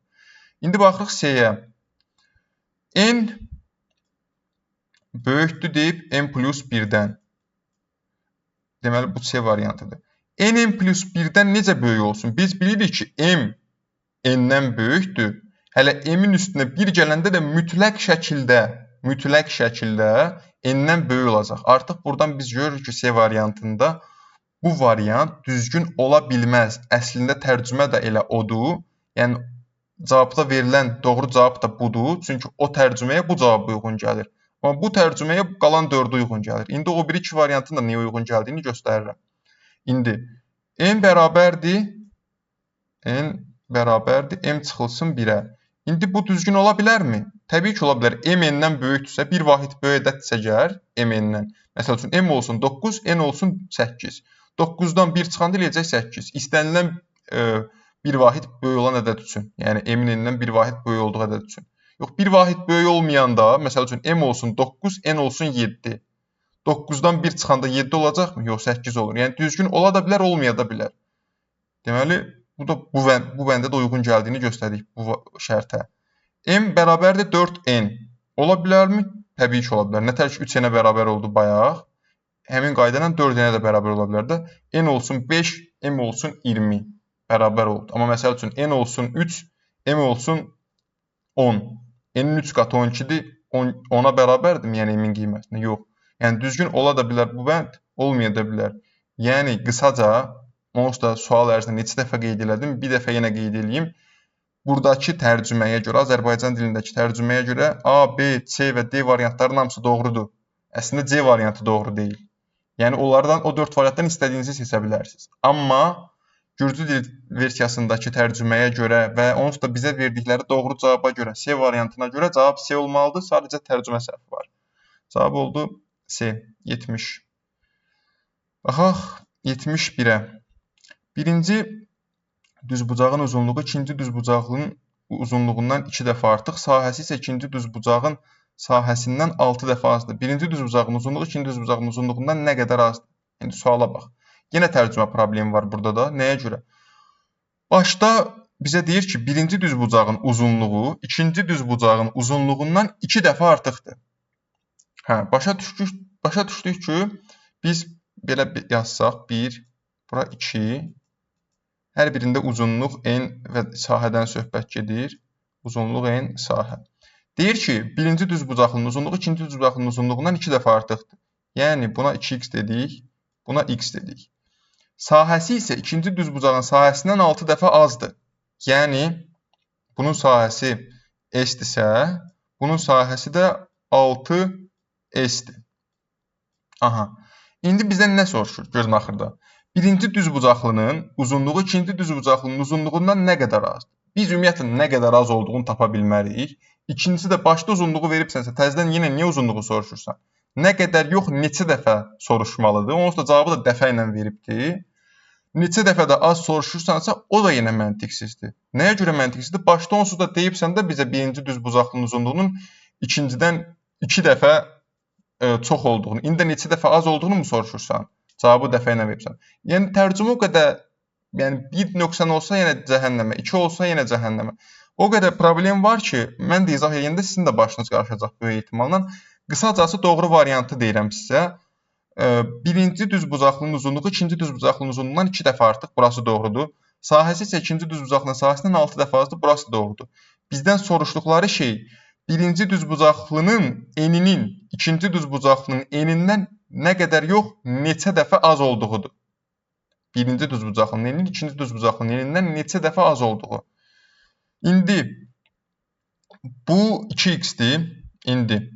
İndi baxırıq C-yə. N böyükdür deyib n plus 1-dən. Deməli, bu C variantıdır. N plus 1-dən necə böyük olsun? Biz bilirik ki, m n-dən böyükdür. Hələ m-in üstünə 1 gələndə də mütləq şəkildə n-dən böyük olacaq. Artıq buradan biz görürük ki, C variantında bu variant düzgün ola bilməz. Əslində tərcümə də elə odur. Yəni, cavabda verilən doğru cavab da budur. Çünki o tərcüməyə bu cavab uyğun gəlir. Amma bu tərcüməyə qalan 4 uyğun gəlir. İndi o biri 2 variantın da niyə uyğun gəldiyini göstərirəm. İndi n bərabərdir m çıxılsın 1-ə. İndi bu düzgün ola bilərmi? Təbii ki, ola bilər. M n-dən böyükdürsə, bir vahid böyük ədəddirsə gəl m n-dən. Məsəl üçün, m olsun 9, n olsun 8. 9-dan 1 çıxanda eləyəcək 8. İstənilən bir vahid böyük olan ədəd üçün. Yəni, m-in n-dən bir vahid böyük olduğu ədəd üçün. Yox, bir vahid böyük olmayanda, məsəl üçün, m olsun 9, n olsun 7. 9-dan 1 çıxanda 7 olacaqmı? Yox, 8 olur. Yəni, düzgün ola da bilər, olmaya da bilər. Deməli, bu da bu bəndə də uyğun gəldiyini göstərdik bu şərtə. M bərabərdir 4n. Ola bilərmi? Təbii ki, ola bilər. Nətər ki, 3n-ə bərabər oldu bayaq. Həmin qayda ilə 4n-ə də bərabər ola bilər də. N olsun 5, m olsun 20. Bərabər oldu. Amma məsəl üçün, n olsun 3, m olsun 10. N-in 3 qatı 12-dir. 10-a bərabərdirmi? Yəni, m-in qiymətinə? Yox. Yəni, düzgün ola da bilər bu bənd, olmaya da bilər. Yəni, qısaca, onsuz da sual ərzində neçə dəfə qeyd elədim, bir dəfə yenə qeyd edeyim. Buradakı tərcüməyə görə, Azərbaycan dilindəki tərcüməyə görə A, B, C və D variantlarının hamısı doğrudur. Əslində C variantı doğru deyil. Yəni, onlardan, o 4 variantdan istədiyinizi seçə bilərsiniz. Amma Gürcü dil versiyasındakı tərcüməyə görə və onsuz da bizə verdikləri doğru cavaba görə, C variantına görə cavab C olmalıdır. Sadəcə tərcümə səhvi var. Cavab oldu C, 70. Baxaq, 71-ə. Birinci düzbucağın uzunluğu ikinci düzbucağın uzunluğundan 2 dəfə artıq, sahəsi isə ikinci düzbucağın sahəsindən 6 dəfə azdır. Birinci düzbucağın uzunluğu ikinci düzbucağın uzunluğundan nə qədər azdır? İndi suala bax. Yenə tərcümə problemi var burada da. Nəyə görə? Başda bizə deyir ki, birinci düzbucağın uzunluğu ikinci düzbucağın uzunluğundan 2 dəfə artıqdır. Hə, başa düşdük ki, biz belə yazsaq, 1, bura 2, hər birində uzunluq n və sahədən söhbət gedir. Uzunluq n, sahə. Deyir ki, birinci düzbucağın uzunluğu ikinci düzbucağın uzunluğundan 2 dəfə artıqdır. Yəni, buna 2x dedik, buna x dedik. Sahəsi isə ikinci düzbucağın sahəsindən 6 dəfə azdır. Yəni, bunun sahəsi s-dirsə, bunun sahəsi də 6s-dir. Aha. İndi bizdən nə soruşur? Gözün axırda. Birinci düzbucaqlının uzunluğu ikinci düzbucaqlının uzunluğundan nə qədər azdır? Biz ümumiyyətlə nə qədər az olduğunu tapa bilmərik. İkincisi də başda uzunluğu veribsənsə, təzədən yenə niyə uzunluğu soruşursan? Nə qədər yox, neçə dəfə soruşmalıdır. Onsuz da cavabı da dəfə ilə veribdir. Neçə dəfə də az soruşursansa, o da yenə məntiqsizdir. Nəyə görə məntiqsizdir? Başda onsuz da deyibsən də bizə birinci düzbucaqlının uzunluğunun ikincidən 2 dəfə çox olduğunu, indi neçə dəfə az olduğunu mu soruşursan? Cavabı dəfə ilə veribsən. Yəni, tərcümə o qədər Yəni 1 nöqsən olsa yenə cəhənnəmə, 2 olsa yenə cəhənnəmə. O qədər problem var ki, mən də izah edəndə sizin də başınız qarışacaq böyük ehtimalla. Qısacası doğru variantı deyirəm sizə. Birinci düzbucaqlının uzunluğu ikinci düzbucaqlının uzunluğundan 2 dəfə artıq. Burası doğrudur. Sahəsi isə ikinci düzbucaqlının sahəsindən 6 dəfə azdır. Burası doğrudur. Bizdən soruşduqları şey birinci düzbucaqlının eninin ikinci düzbucaqlının enindən nə qədər yox, neçə dəfə az olduğudur. Birinci düzbucaqlının eninin ikinci düzbucaqlının enindən neçə dəfə az olduğu. İndi bu 2x-dir. İndi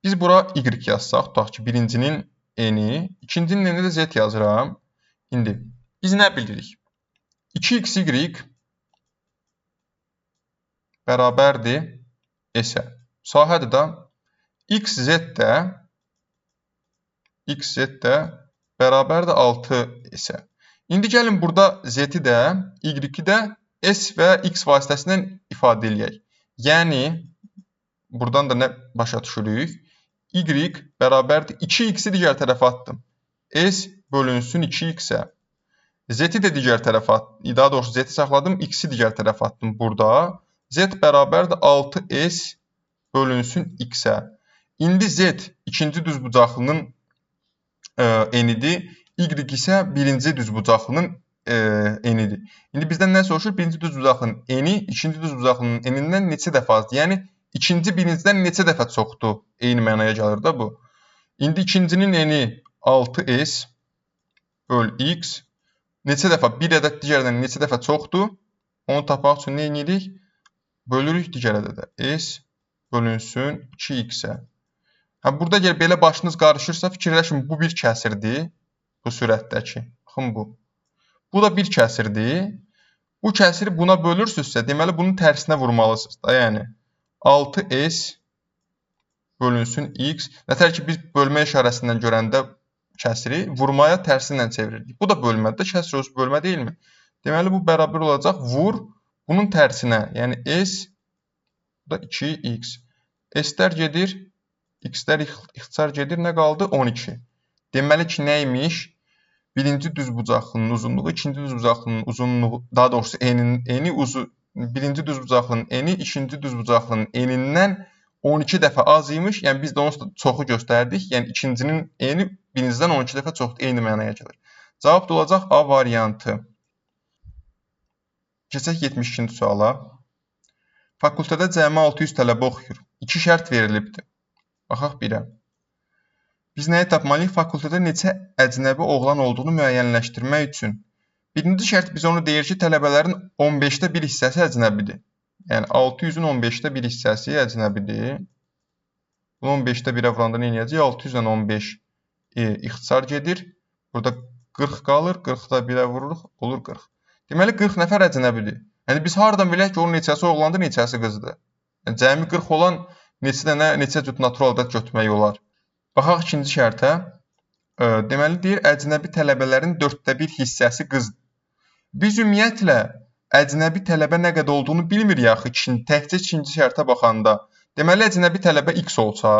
biz bura y yazsaq, tutaq ki, birincinin eni, ikincinin eni də z yazıram. İndi biz nə bilirik? 2xy bərabərdir s-ə. Sahədir də xz də bərabərdir 6s-ə. İndi gəlin burada z-i də, y-i də s və x vasitəsindən ifadə eləyək. Yəni, buradan da nə başa düşürük? Y bərabərdir 2x-i digər tərəfə atdım. S bölünsün 2x-ə. Z-i də digər tərəfə atdım. Daha doğrusu z-i saxladım, x-i digər tərəfə atdım burada. Z bərabərdir 6s bölünsün x-ə. İndi z ikinci düzbucaqlının enidir. Y isə birinci düzbucaqlının enidir. İndi bizdən nə soruşur? Birinci düzbucaqlının eni ikinci düzbucaqlının enindən neçə dəfə azdır? Yəni, ikinci birincidən neçə dəfə çoxdur? Eyni mənaya gəlir də bu. İndi ikincinin eni 6s böl x. Neçə dəfə? Bir ədəd digərdən neçə dəfə çoxdur? Onu tapmaq üçün nə edirik? Bölürük digər ədədə. S bölünsün 2x-ə. Burada gəl belə başınız qarışırsa, fikirləşin, bu bir kəsirdir. Bu sürətdəki. Baxın bu. Bu da bir kəsirdir. Bu kəsiri buna bölürsünüzsə, deməli bunun tərsinə vurmalısınız da. Yəni 6s bölünsün x. Nətər ki, biz bölmə işarəsindən görəndə kəsiri vurmaya tərsi ilə çeviririk. Bu da bölmədir. Kəsr özü bölmə deyilmi? Deməli bu bərabər olacaq vur bunun tərsinə. Yəni s bu da 2x. S-lər gedir, x-lər ixtisar gedir. Nə qaldı? 12. Deməli ki, nəymiş? Birinci düzbucaqlının uzunluğu, ikinci düzbucaqlının uzunluğu, daha doğrusu birinci düzbucaqlının eni, ikinci düzbucaqlının enindən 12 dəfə az imiş. Yəni, biz də onun çoxu göstərdik. Yəni, ikincinin eni birincidən 12 dəfə çoxdur. Eyni mənaya gəlir. Cavab da olacaq A variantı. Keçək 72-ci suala. Fakültədə cəmi 600 tələbə oxuyur. 2 şərt verilibdir. Baxaq birə. Biz nəyi tapmalıyıq? Fakültədə neçə əcnəbi oğlan olduğunu müəyyənləşdirmək üçün. Birinci şərt biz onu deyir ki, tələbələrin 15-də bir hissəsi əcnəbidir. Yəni 600-ün 15-də bir hissəsi əcnəbidir. Bunu 15-də 1-ə vuranda nə edəcək? 600 ilə 15 ixtisar gedir. Burada 40 qalır. 40-da 1-ə vururuq, olur 40. Deməli 40 nəfər əcnəbidir. Yəni biz hardan bilək ki, onun neçəsi oğlandır, neçəsi qızdır? Yəni, cəmi 40 olan neçə cüt natural ədəd götürmək olar? Baxaq ikinci şərtə. Deməli, deyir, əcnəbi tələbələrin 1/4 hissəsi qızdır. Biz ümumiyyətlə, əcnəbi tələbə nə qədər olduğunu bilmirik axı, təkcə ikinci şərtə baxanda. Deməli, əcnəbi tələbə x olsa,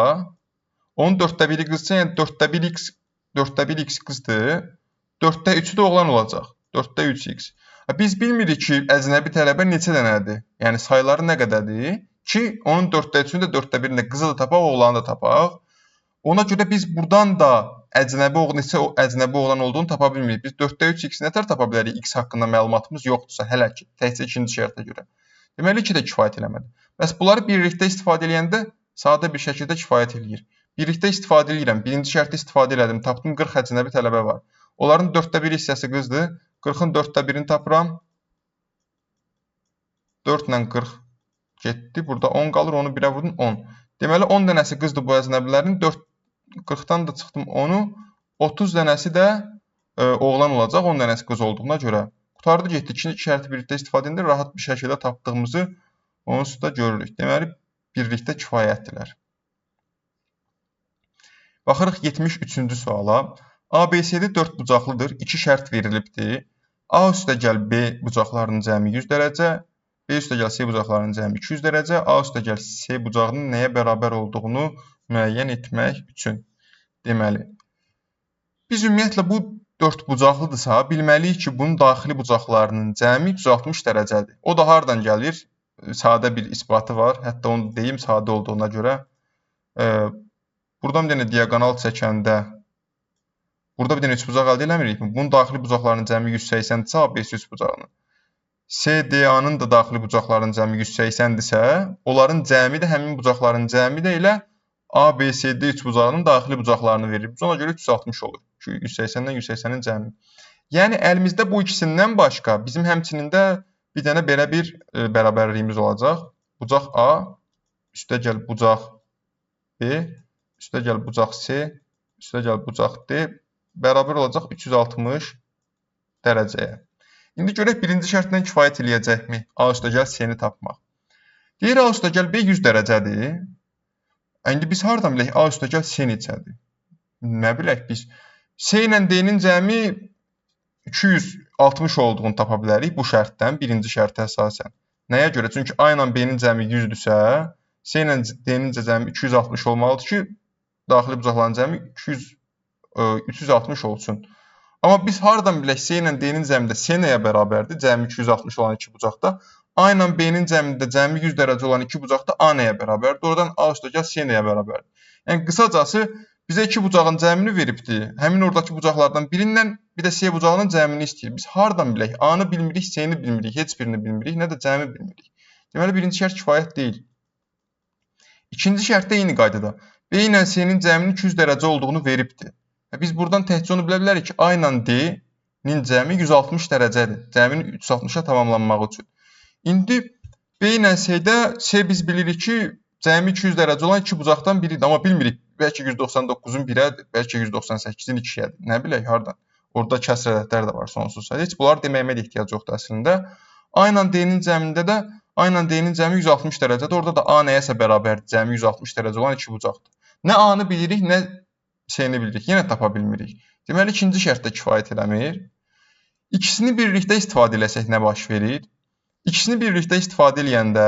onun 1/4 qızsa, yəni 1/4 x qızdır, 4/3-ü də oğlan olacaq, 4/3x. Biz bilmirik ki, əcnəbi tələbə neçə dənədir, yəni sayıları nə qədərdir ki, onun 4/3-ünü də 4/1-ini də qızı da tapaq, oğlanı da tapaq. Ona görə biz buradan da neçə əcnəbi oğlan olduğunu tapa bilmirik. Biz 4/3x nətər tapa bilərik? X haqqında məlumatımız yoxdursa, hələ ki, təkcə ikinci şərtə görə. Deməli, 2 də kifayət eləmədi. Bəs bunları birlikdə istifadə eləyəndə sadə bir şəkildə kifayət eləyir. Birlikdə istifadə eləyirəm. Birinci şərtdə istifadə elədim. Tapdım 40 əcnəbi tələbə var. Onların 1/4 hissəsi qızdır. 40-ın 4/1-ini tapıram. 4 ilə 40 getdi. Burada 10 qalır. Onu 1-ə vurdum 10. Deməli, 10 dənəsi qızdır bu əcnəbilərin. 40-dan da çıxdım 10-u. 30 dənəsi də oğlan olacaq. 10 dənəsi qız olduğuna görə. Qutardı getdi. İkinci şərti birlikdə istifadə edir. Rahat bir şəkildə tapdığımızı onsuz da görürük. Deməli, birlikdə kifayətdirlər. Baxırıq 73-cü suala. ABCD 4 bucaqlıdır. 2 şərt verilibdir. A üstəgəl B bucaqlarının cəmi 100 dərəcə. B üstəgəl C bucaqlarının cəmi 200 dərəcə. A üstəgəl C bucağının nəyə bərabər olduğunu müəyyən etmək üçün. Deməli, biz ümumiyyətlə bu dördbucaqlıdırsa, bilməliyik ki, bunun daxili bucaqlarının cəmi 360 dərəcədir. O da hardan gəlir? Sadə bir isbatı var. Hətta onu deyim sadə olduğuna görə. Buradan bir dənə diaqonal çəkəndə burada bir dənə üçbucaq əldə eləmirikmi? Bunun daxili bucaqlarının cəmi 180-dirsə, ABC üçbucağının. CDA-nın da daxili bucaqlarının cəmi 180-dirsə, onların cəmi də həmin bucaqların cəmi də elə ABCD üçbucağının daxili bucaqlarını verir. Biz ona görə 360 olur. 180-dən 180-in cəmi. Yəni əlimizdə bu ikisindən başqa bizim həmçinin də bir dənə belə bir bərabərliyimiz olacaq. Bucaq A üstəgəl bucaq B, üstəgəl bucaq C, üstəgəl bucaq D bərabər olacaq 360 dərəcəyə. İndi görək birinci şərtdən kifayət eləyəcəkmi A üstəgəl C-ni tapmaq. Deyir A üstəgəl B 100 dərəcədir. İndi biz hardan bilək A üstəgəl C neçədir? Nə bilək biz? C ilə D-nin cəmi 260 olduğunu tapa bilərik bu şərtdən, birinci şərtə əsasən. Nəyə görə? Çünki A ilə B-nin cəmi 100-dürsə, C ilə D-nin cəmi 260 olmalıdır ki, daxili bucaqların cəmi 360 olsun. Amma biz hardan bilək C ilə D-nin cəmi də C nəyə bərabərdir? Cəmi 260 olan iki bucaqda. A ilə B-nin cəmində cəmi 100 dərəcə olan iki bucaqda A nəyə bərabərdir? Oradan A üstəgəl C nəyə bərabərdir? Yəni qısacası bizə iki bucağın cəmini veribdir. Həmin oradakı bucaqlardan birindən bir də C bucağının cəmini istəyir. Biz hardan bilək? A-nı bilmirik, C-ni bilmirik, heç birini bilmirik, nə də cəmi bilmirik. Deməli, birinci şərt kifayət deyil. İkinci şərtdə eyni qaydada. B ilə C-nin cəminin 200 dərəcə olduğunu veribdir. Biz buradan təhcə onu bilə bilərik ki, A ilə D-nin cəmi 160 dərəcədir. Cəminin 360-a tamamlanmaq üçün. İndi B ilə C-də C biz bilirik ki, cəmi 200 dərəcə olan iki bucaqdan biridir. Amma bilmirik, bəlkə 199-un 1-ədir, bəlkə 198-in 2-yədir. Nə bilək, hardan? Orada kəsr ədədlər də var sonsuz sayda. Heç bunları deməyimə də ehtiyac yoxdur əslində. A ilə D-nin cəmində də A ilə D-nin cəmi 160 dərəcədir. Orada da A nəyəsə bərabərdir. Cəmi 160 dərəcə olan iki bucaqdır. Nə A-nı bilirik, nə C-ni bilirik. Yenə tapa bilmirik. Deməli, ikinci şərtdə kifayət eləmir. İkisini birlikdə istifadə eləsək nə baş verir? İkisini birlikdə istifadə eləyəndə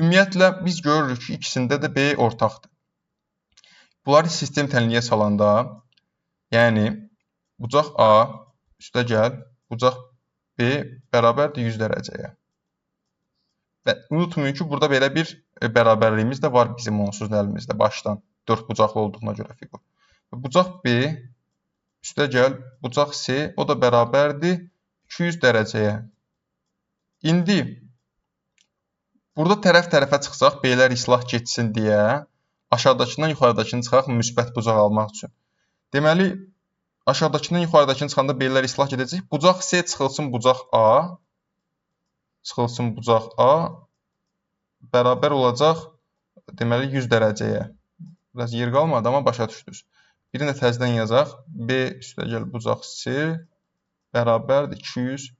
ümumiyyətlə biz görürük ki, ikisində də B ortaqdır. Bunları sistem tənliyə salanda, yəni bucaq A üstəgəl bucaq B bərabərdir 100 dərəcəyə. Və unutmayın ki, burada belə bir bərabərliyimiz də var bizim onsuz əlimizdə başdan. 4 bucaqlı olduğuna görə fiqur. Bucaq B üstəgəl bucaq C, o da bərabərdir 200 dərəcəyə. İndi burada tərəf-tərəfə çıxsaq, B-lər islah geçsin deyə aşağıdakından yuxarıdakını çıxaq müsbət bucaq almaq üçün. Deməli, aşağıdakından yuxarıdakını çıxanda B-lər islah gedəcək. Bucaq C çıxılsın bucaq A. Çıxılsın bucaq A. Bərabər olacaq, deməli, 100 dərəcəyə. Biraz yer qalmadı, amma başa düşdünüz. Birini də təzdən yazaq. B üstəgəl bucaq C bərabərdir 200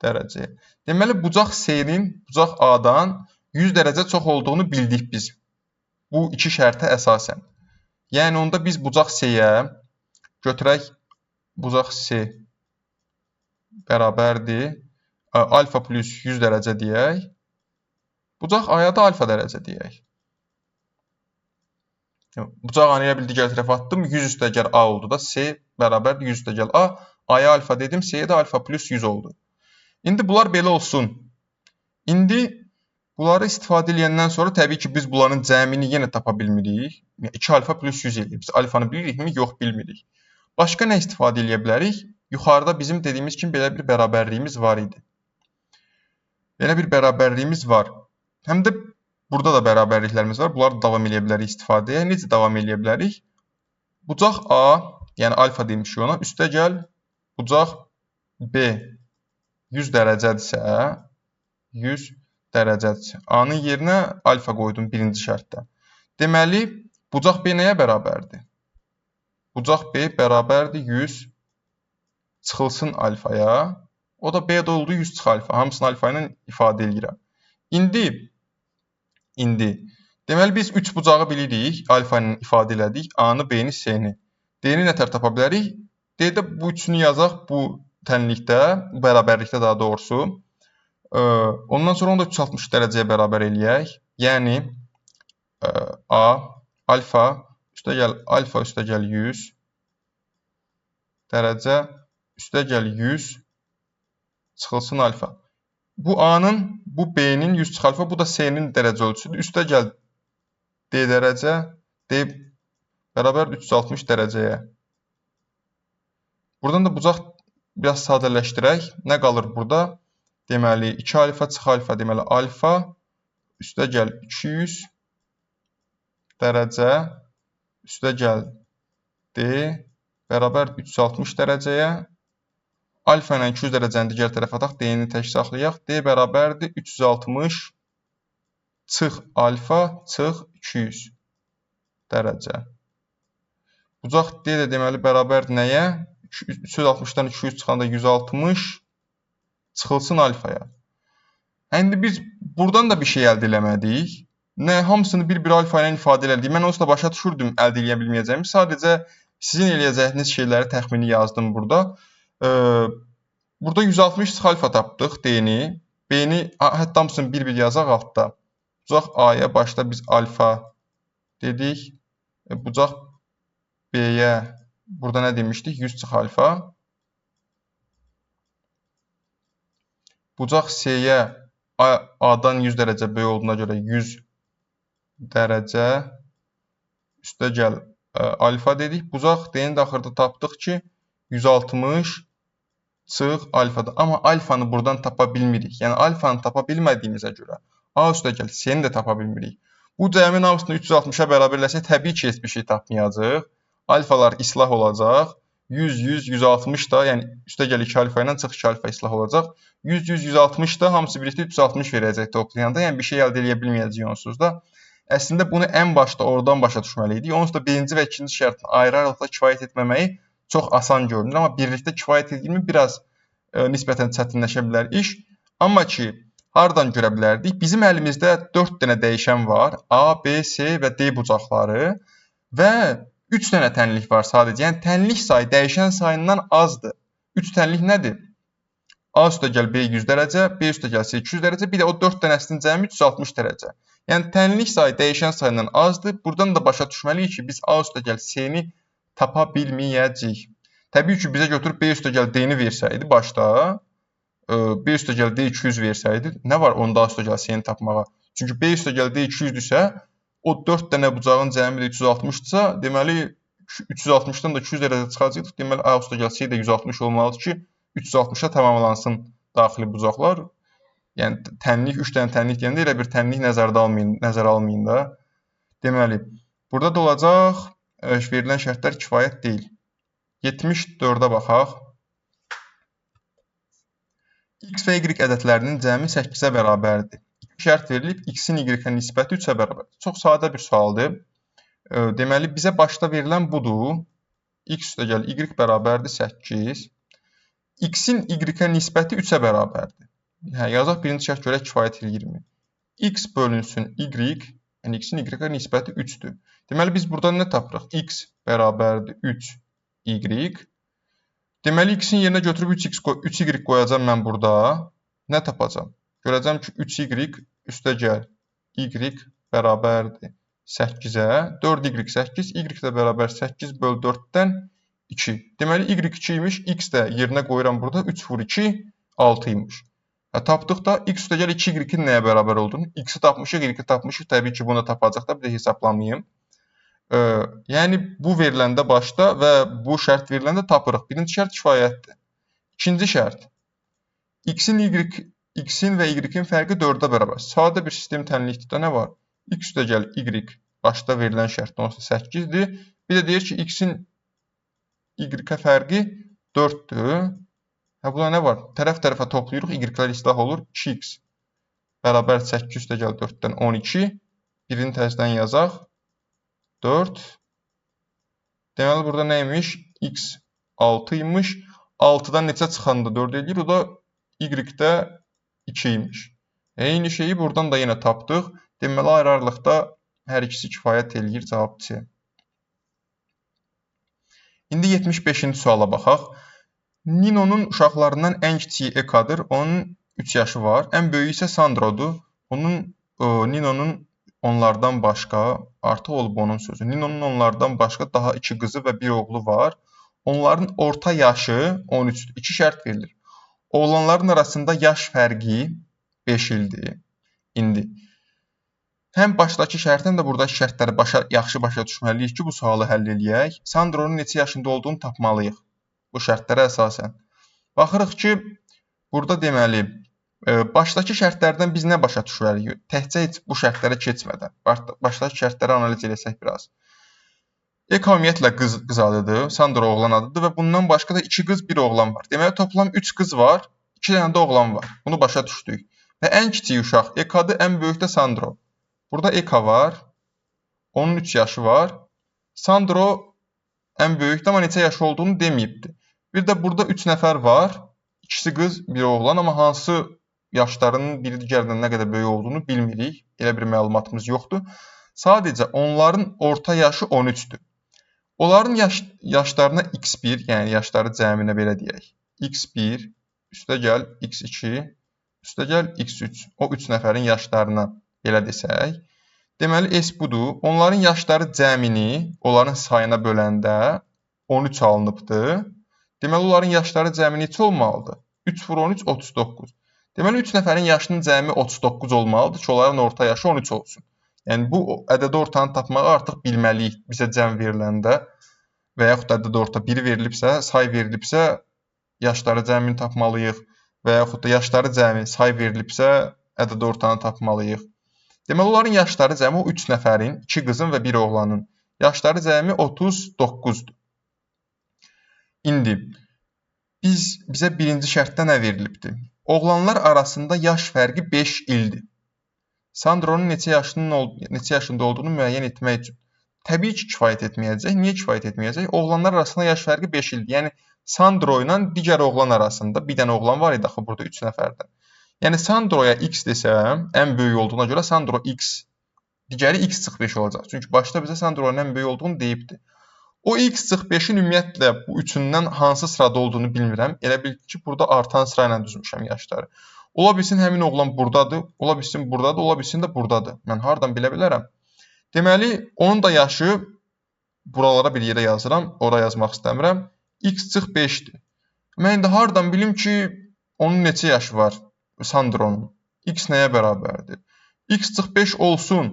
dərəcəyə. Deməli, bucaq C-nin bucaq A-dan 100 dərəcə çox olduğunu bildik biz. Bu iki şərtə əsasən. Yəni, onda biz bucaq C-yə götürək bucaq C bərabərdir alfa plus 100 dərəcə deyək. Bucaq A-ya da alfa dərəcə deyək. Bucaq A-nı elə bil digər tərəfə atdım. 100 üstəgəl A oldu da C bərabərdir 100 üstəgəl A. A-ya alfa dedim, C-yə də alfa plus 100 oldu. İndi bunlar belə olsun. İndi bunları istifadə edəndən sonra təbii ki, biz bunların cəmini yenə tapa bilmirik. 2 alfa plus 100 eləyir. Biz alfanı bilirikmi? Yox, bilmirik. Başqa nə istifadə edə bilərik? Yuxarıda bizim dediyimiz kimi belə bir bərabərliyimiz var idi. Belə bir bərabərliyimiz var. Həm də burada da bərabərliklərimiz var. Bunları da davam edə bilərik istifadəyə. Necə davam edə bilərik? Bucaq A, yəni alfa demişik ona, üstəgəl bucaq B 100 dərəcədirsə, 100 dərəcədir. A-nın yerinə alfa qoydum birinci şərtdə. Deməli, bucaq B nəyə bərabərdir? Bucaq B bərabərdir 100 çıxılsın alfaya. O da B-də oldu 100 çıx alfa. Hamısını alfa ilə ifadə edirəm. İndi, deməli biz 3 bucağı bilirik. Alfa ilə ifadə elədik. A-nı, B-ni, C-ni. D-ni nətər tapa bilərik? D-də bu üçünü yazaq bu tənlikdə, bu bərabərlikdə daha doğrusu. Ondan sonra onu da 360 dərəcəyə bərabər eləyək. Yəni, A, alfa üstəgəl 100 dərəcə üstəgəl 100 çıxılsın alfa. Bu A-nın, bu B-nin 100 çıx alfa, bu da C-nin dərəcə ölçüsüdür. Üstəgəl D dərəcə, D bərabər 360 dərəcəyə. Buradan da bucaq biraz sadələşdirək. Nə qalır burada? Deməli, 2 alfa çıx alfa, deməli, alfa üstəgəl 200 dərəcə üstəgəl D bərabər 360 dərəcəyə. Alfa ilə 200 dərəcəni digər tərəfə ataq, D-ni tək saxlayaq. D bərabərdir 360 çıx alfa çıx 200 dərəcə. Bucaq D də deməli bərabər nəyə? 360-dan 200 çıxanda 160 çıxılsın alfaya. İndi biz buradan da bir şey əldə eləmədik. Nə, hamısını bir-bir alfa ilə ifadə elədik. Mən onsuz da başa düşürdüm əldə eləyə bilməyəcəyimi. Sadəcə sizin eləyəcəyiniz şeyləri təxmini yazdım burada. Burada 160 çıx alfa tapdıq D-ni. B-ni, hətta hamısını bir-bir yazaq altda. Bucaq A-ya başda biz alfa dedik. Bucaq B-yə burada nə demişdik? 100 çıx alfa. Bucaq C-yə A-dan 100 dərəcə böyük olduğuna görə 100 dərəcə üstəgəl alfa dedik. Bucaq D-ni də axırda tapdıq ki, 160 çıx alfadır. Amma alfanı buradan tapa bilmirik. Yəni, alfanı tapa bilmədiyimizə görə A üstəgəl C-ni də tapa bilmirik. Bu cəmin hamısını 360-a bərabər eləsək, təbii ki, heç bir şey tapmayacaq. Alfalar islah olacaq. 100, 100, 160 da, yəni üstəgəl 2 alfa ilə çıx 2 alfa islah olacaq. 100, 100, 160 da hamısı birlikdə 360 verəcək toplayanda. Yəni, bir şey əldə eləyə bilməyəcəyik onsuz da. Əslində, bunu ən başda oradan başa düşməliydik. Onsuz da birinci və ikinci şərtin ayrı-ayrılıqda kifayət etməməyi çox asan görünür. Amma birlikdə kifayət edilmi biraz nisbətən çətinləşə bilər iş. Amma ki, hardan görə bilərdik? Bizim əlimizdə 4 dənə dəyişən var. A, B, C və D bucaqları və 3 dənə tənlik var sadəcə. Yəni, tənlik sayı dəyişən sayından azdır. 3 tənlik nədir? A üstəgəl B 100 dərəcə, B üstəgəl C 200 dərəcə, bir də o 4 dənəsinin cəmi 360 dərəcə. Yəni, tənlik sayı dəyişən sayından azdır. Buradan da başa düşməliyik ki, biz A üstəgəl C-ni tapa bilməyəcəyik. Təbii ki, bizə götürüb B üstəgəl D-ni versəydi başda, B üstəgəl D 200 versəydi, nə var onda A üstəgəl C-ni tapmağa? Çünki B üstəgəl D 200-dürsə, o 4 dənə bucağın cəmi də 360-dırsa, deməli 360-dan da 200 dərəcə çıxacaqdıq. Deməli A üstəgəl C də 160 olmalıdır ki, 360-a tamamlansın daxili bucaqlar. Yəni tənlik 3 dənə tənlik deyəndə elə bir tənlik nəzərə almayın da. Deməli, burada da olacaq verilən şərtlər kifayət deyil. 74-ə baxaq. X və Y ədədlərinin cəmi 8-ə bərabərdir. Şərt verilib, X-in Y-ə nisbəti 3-ə bərabərdir. Çox sadə bir sualdır. Deməli, bizə başda verilən budur. X üstəgəl Y bərabərdir 8. X-in Y-ə nisbəti 3-ə bərabərdir. Yazaq birinci şərt görək kifayət eləyirmi? X bölünsün Y, yəni X-in Y-ə nisbəti 3-dür. Deməli, biz burada nə tapırıq? X bərabərdir 3Y. Deməli, X-in yerinə götürüb 3Y qoyacam mən burada. Nə tapacam? Görəcəm ki, 3Y üstəgəl Y bərabərdir 8-ə. 4Y 8, Y də bərabər 8 böl 4-dən 2. Deməli, Y 2 imiş, X də yerinə qoyuram burada. 3 vur 2, 6 imiş. Tapdıq da X üstəgəl 2Y-in nəyə bərabər olduğunu. X-i tapmışıq, Y-i tapmışıq. Təbii ki, bunu tapacaq da, bir də hesaplamayım. Yəni, bu veriləndə başda və bu şərt veriləndə tapırıq. Birinci şərt kifayətdir. İkinci şərt. X-in və Y-in fərqi 4-ə bərabər. Sadə bir sistem tənlikdə nə var? X üstəgəl Y başda verilən şərtdən olsa 8-dir. Bir də deyir ki, X-in Y-ə fərqi 4-dür. Burada nə var? Tərəf-tərəfə toplayırıq, Y-lər islah olur. 2X bərabər 8 üstəgəl 4-dən 12. Birini təzədən yazaq. 4. Deməli, burada nə imiş? X 6 imiş. 6-dan neçə çıxanda 4 edir? O da Y-də 2 imiş. Eyni şeyi buradan da yenə tapdıq. Deməli, ayrı-ayrılıqda hər ikisi kifayət eləyir. Cavab C. İndi 75-ci suala baxaq. Ninonun uşaqlarından ən kiçiyi Ekadır. Onun 3 yaşı var. Ən böyüyü isə Sandrodur. Ninonun onlardan başqa, artıq olub onun sözü. Ninonun onlardan başqa daha 2 qızı və 1 oğlu var. onların orta yaşı 13-dür. 2 şərt verilir. Oğlanların arasında yaş fərqi 5 ildir. İndi həm başdakı şərt, həm də buradakı şərtləri yaxşı başa düşməliyik ki, bu sualı həll eləyək. Sandronun neçə yaşında olduğunu tapmalıyıq bu şərtlərə əsasən. Baxırıq ki, burada deməli, başdakı şərtlərdən biz nə başa düşərik? Təkcə heç bu şərtlərə keçmədən. Başdakı şərtləri analiz eləsək biraz. Eka ümumiyyətlə qız adıdır, Sandro oğlan adıdır və bundan başqa da 2 qız, 1 oğlan var. Deməli, toplam 3 qız var, 2 dənə də oğlan var. Bunu başa düşdük. Və ən kiçik uşaq Ekadır, ən böyük də Sandro. Burada Eka var, onun 3 yaşı var. Sandro ən böyükdə, amma neçə yaşı olduğunu deməyibdir. Bir də burada 3 nəfər var, ikisi qız, 1 oğlan, amma hansı yaşlarının biri digərindən nə qədər böyük olduğunu bilmirik. Elə bir məlumatımız yoxdur. Sadəcə onların orta yaşı 13-dür. Onların yaşlarına x1, yəni yaşları cəminə belə deyək. x1, üstə gəl x2, üstə gəl x3. O 3 nəfərin yaşlarına belə desək. Deməli, S budur. Onların yaşları cəmini, onların sayına böləndə 13 alınıbdır. Deməli, onların yaşları cəmi neçə olmalıdır? 3 vur 13, 39. Deməli, 3 nəfərin yaşının cəmi 39 olmalıdır ki, onların orta yaşı 13 olsun. Yəni, bu ədədi ortanı tapmağı artıq bilməliyik bizə cəm veriləndə və yaxud da ədədi orta 1 verilibsə, say verilibsə, yaşları cəmini tapmalıyıq və yaxud da yaşları cəmi say verilibsə, ədədi ortanı tapmalıyıq. Deməli, onların yaşları cəmi o 3 nəfərin, 2 qızın və 1 oğlanın yaşları cəmi 39-dur. İndi, bizə birinci şərtdə nə verilibdir? Oğlanlar arasında yaş fərqi 5 ildir. Sandronun neçə yaşında olduğunu müəyyən etmək üçün. Təbii ki, kifayət etməyəcək. Niyə kifayət etməyəcək? Oğlanlar arasında yaş fərqi 5 ildir. Yəni, Sandro ilə digər oğlan arasında, bir dənə oğlan var idi axı burada 3 nəfərdən. Yəni, Sandroya x desəm, ən böyük olduğuna görə Sandro x, digəri x çıx 5 olacaq. Çünki başda bizə Sandronun ən böyük olduğunu deyibdir. O x çıx 5-in ümumiyyətlə bu üçündən hansı sırada olduğunu bilmirəm. Elə bil ki, burada artan sıra ilə düzmüşəm yaşları. Ola bilsin həmin oğlan buradadır, ola bilsin buradadır, ola bilsin də buradadır. Mən hardan bilə bilərəm? Deməli, onun da yaşı, buralara bir yerə yazıram, ora yazmaq istəmirəm, x çıx 5-dir. Mən indi hardan bilim ki, onun neçə yaşı var, Sandronun? X nəyə bərabərdir? X çıx 5 olsun,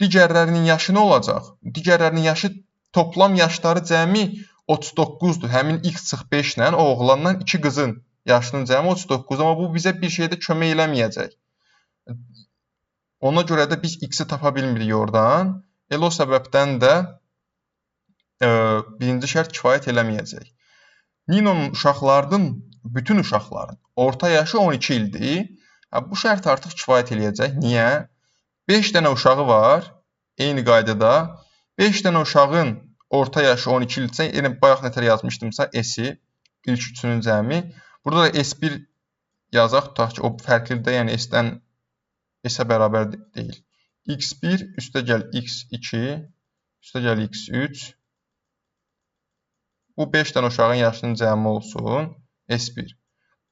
digərlərinin yaşı nə olacaq? Digərlərinin yaşı, toplam yaşları cəmi 39-dur. Həmin x çıx 5 ilə o oğlanla 2 qızın yaşının cəmi 39, amma bu bizə bir şeydə kömək eləməyəcək. Ona görə də biz x-i tapa bilmirik oradan. Elə o səbəbdən də birinci şərt kifayət eləməyəcək. Ninonun uşaqlarının, bütün uşaqların orta yaşı 12 ildir. Bu şərt artıq kifayət eləyəcək. Niyə? 5 dənə uşağı var, eyni qaydada. 5 dənə uşağın orta yaşı 12 ildirsə, yəni bayaq nətər yazmışdımsa, S-i, ilk üçünün cəmi. Burada da S1 yazaq, tutaq ki, o fərqlidir, yəni S-dən S-ə bərabər deyil. X1, üstə gəl X2, üstə gəl X3. Bu 5 dənə uşağın yaşının cəmi olsun, S1.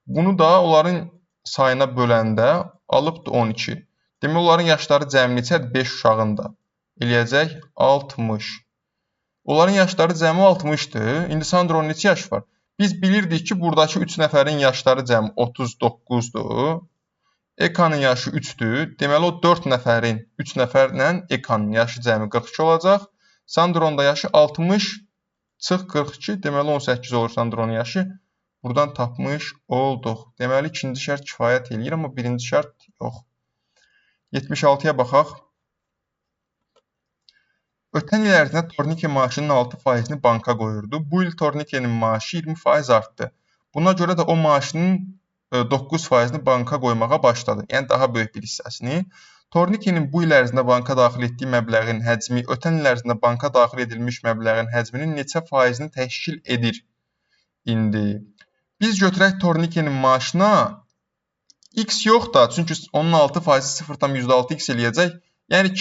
Bunu da onların sayına böləndə alıbdır 12. Demək, onların yaşları cəmi neçədir? 5 uşağın da. Eləyəcək 60. Onların yaşları cəmi 60-dır. İndi Sandronun neçə yaşı var? Biz bilirdik ki, buradakı 3 nəfərin yaşları cəmi 39-dur. Ekanın yaşı 3-dür. Deməli, o 4 nəfərin, 3 nəfərlə Ekanın yaşı cəmi 42 olacaq. Sandronun da yaşı 60 çıx 42. Deməli, 18 olur Sandronun yaşı. Buradan tapmış olduq. Deməli, ikinci şərt kifayət eləyir, amma birinci şərt yox. 76-ya baxaq. Ötən il ərzində Tornike maaşının 6%-ni banka qoyurdu. Bu il Tornikenin maaşı 20% artdı. Buna görə də o maaşının 9%-ni banka qoymağa başladı. Yəni, daha böyük bir hissəsini. Tornikenin bu il ərzində banka daxil etdiyi məbləğin həcmi ötən il ərzində banka daxil edilmiş məbləğin həcminin neçə faizini təşkil edir? İndi biz götürək Tornikenin maaşına x yox da, çünki onun 6%-i 0,6x eləyəcək. Yəni,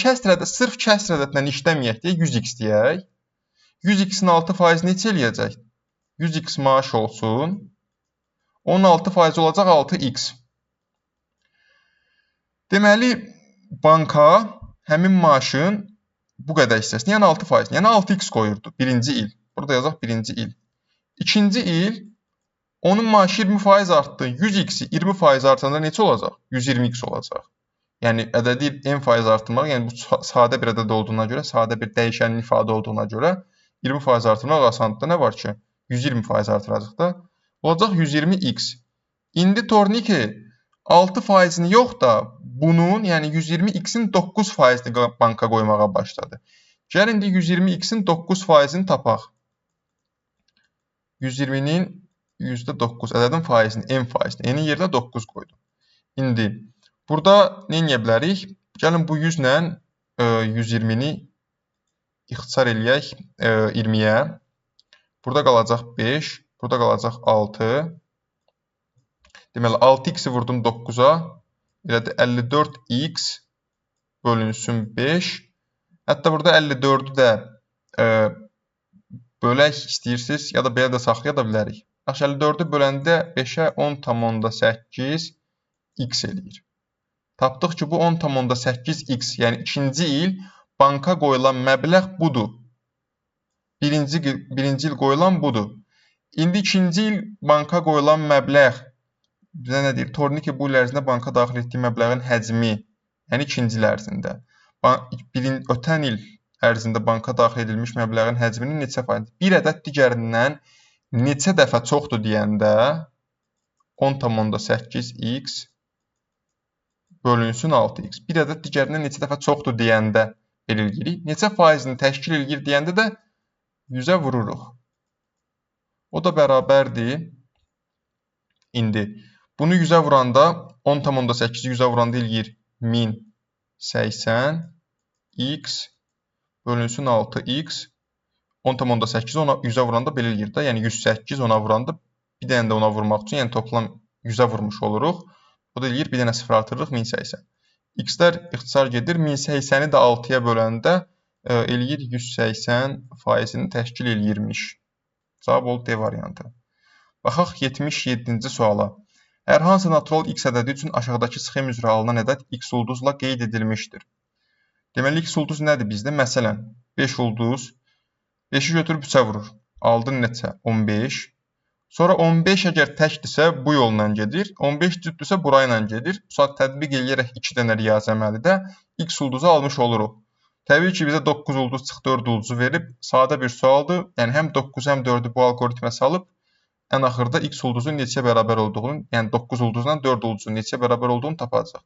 sırf kəsr ədədlə işləməyək deyə 100x deyək. 100x-in 6% neçə eləyəcək? 100x maaş olsun. Onun 6% olacaq 6x. Deməli, banka həmin maaşın bu qədər hissəsini, yəni 6%, yəni 6x qoyurdu birinci il. Burada yazaq birinci il. İkinci il onun maaşı 20% artdı. 100x-i 20% artanda neçə olacaq? 120x olacaq. Yəni ədədi n faiz artırmaq, yəni bu sadə bir ədəd olduğuna görə, sadə bir dəyişənin ifadə olduğuna görə 20% artırmaq asandır. Nə var ki? 120% artıracaq da. Olacaq 120x. İndi torniki 6%-ni yox da bunun, yəni 120x-in 9%-ni banka qoymağa başladı. Gəl indi 120x-in 9%-ni tapaq. 120-nin %9 ədədin faizini, n faizini, n-in yerinə 9 qoydum. İndi burada nə edə bilərik? Gəlin bu 100 ilə 120-ni ixtisar eləyək 20-yə. Burada qalacaq 5, burada qalacaq 6. Deməli 6x-i vurdum 9-a. Elədir 54x bölünsün 5. Hətta burada 54-ü də bölək istəyirsiniz, ya da belə də saxlaya da bilərik. Yaxşı, 54-ü böləndə 5-ə 10,8 x eləyir. Tapdıq ki, bu 10,8 x, yəni ikinci il banka qoyulan məbləğ budur. Birinci il qoyulan budur. İndi ikinci il banka qoyulan məbləğ, bizə nə deyir? Torniki bu il ərzində banka daxil etdiyi məbləğin həcmi, yəni ikinci il ərzində. Ötən il ərzində banka daxil edilmiş məbləğin həcminin neçə faiz? Bir ədəd digərindən neçə dəfə çoxdur deyəndə 10,8x bölünsün 6x. Bir ədəd digərindən neçə dəfə çoxdur deyəndə belə eləyirik. Neçə faizini təşkil edir deyəndə də 100-ə vururuq. O da bərabərdir. İndi bunu 100-ə vuranda 10,8-i 100-ə vuranda eləyir 1080 x bölünsün 6x 10,8 ona 100-ə vuranda belə eləyir də. Yəni 108 ona vuranda bir dənə də ona vurmaq üçün, yəni toplam 100-ə vurmuş oluruq. O da eləyir bir dənə 0 artırırıq 1080. X-lər ixtisar gedir. 1080-i də 6-ya böləndə eləyir 180 faizini təşkil eləyirmiş. Cavab oldu D variantı. Baxaq 77-ci suala. Hər hansı natural x ədədi üçün aşağıdakı sxem üzrə alınan ədəd x ulduzla qeyd edilmişdir. Deməli, x ulduz nədir bizdə? Məsələn, 5 ulduz. 5-i götürüb 3-ə vurur. Aldın neçə? 15. Sonra 15 əgər təkdirsə bu yolla gedir. 15 cütdürsə burayla gedir. Bu saat tətbiq eləyərək 2 dənə riyazi əməlidə x ulduzu almış oluruq. Təbii ki, bizə 9 ulduz çıx 4 ulduzu verib. Sadə bir sualdır. Yəni həm 9 həm 4-ü bu algoritmə salıb ən axırda x ulduzun neçəyə bərabər olduğunu, yəni 9 ulduzla 4 ulduzun neçəyə bərabər olduğunu tapacaq.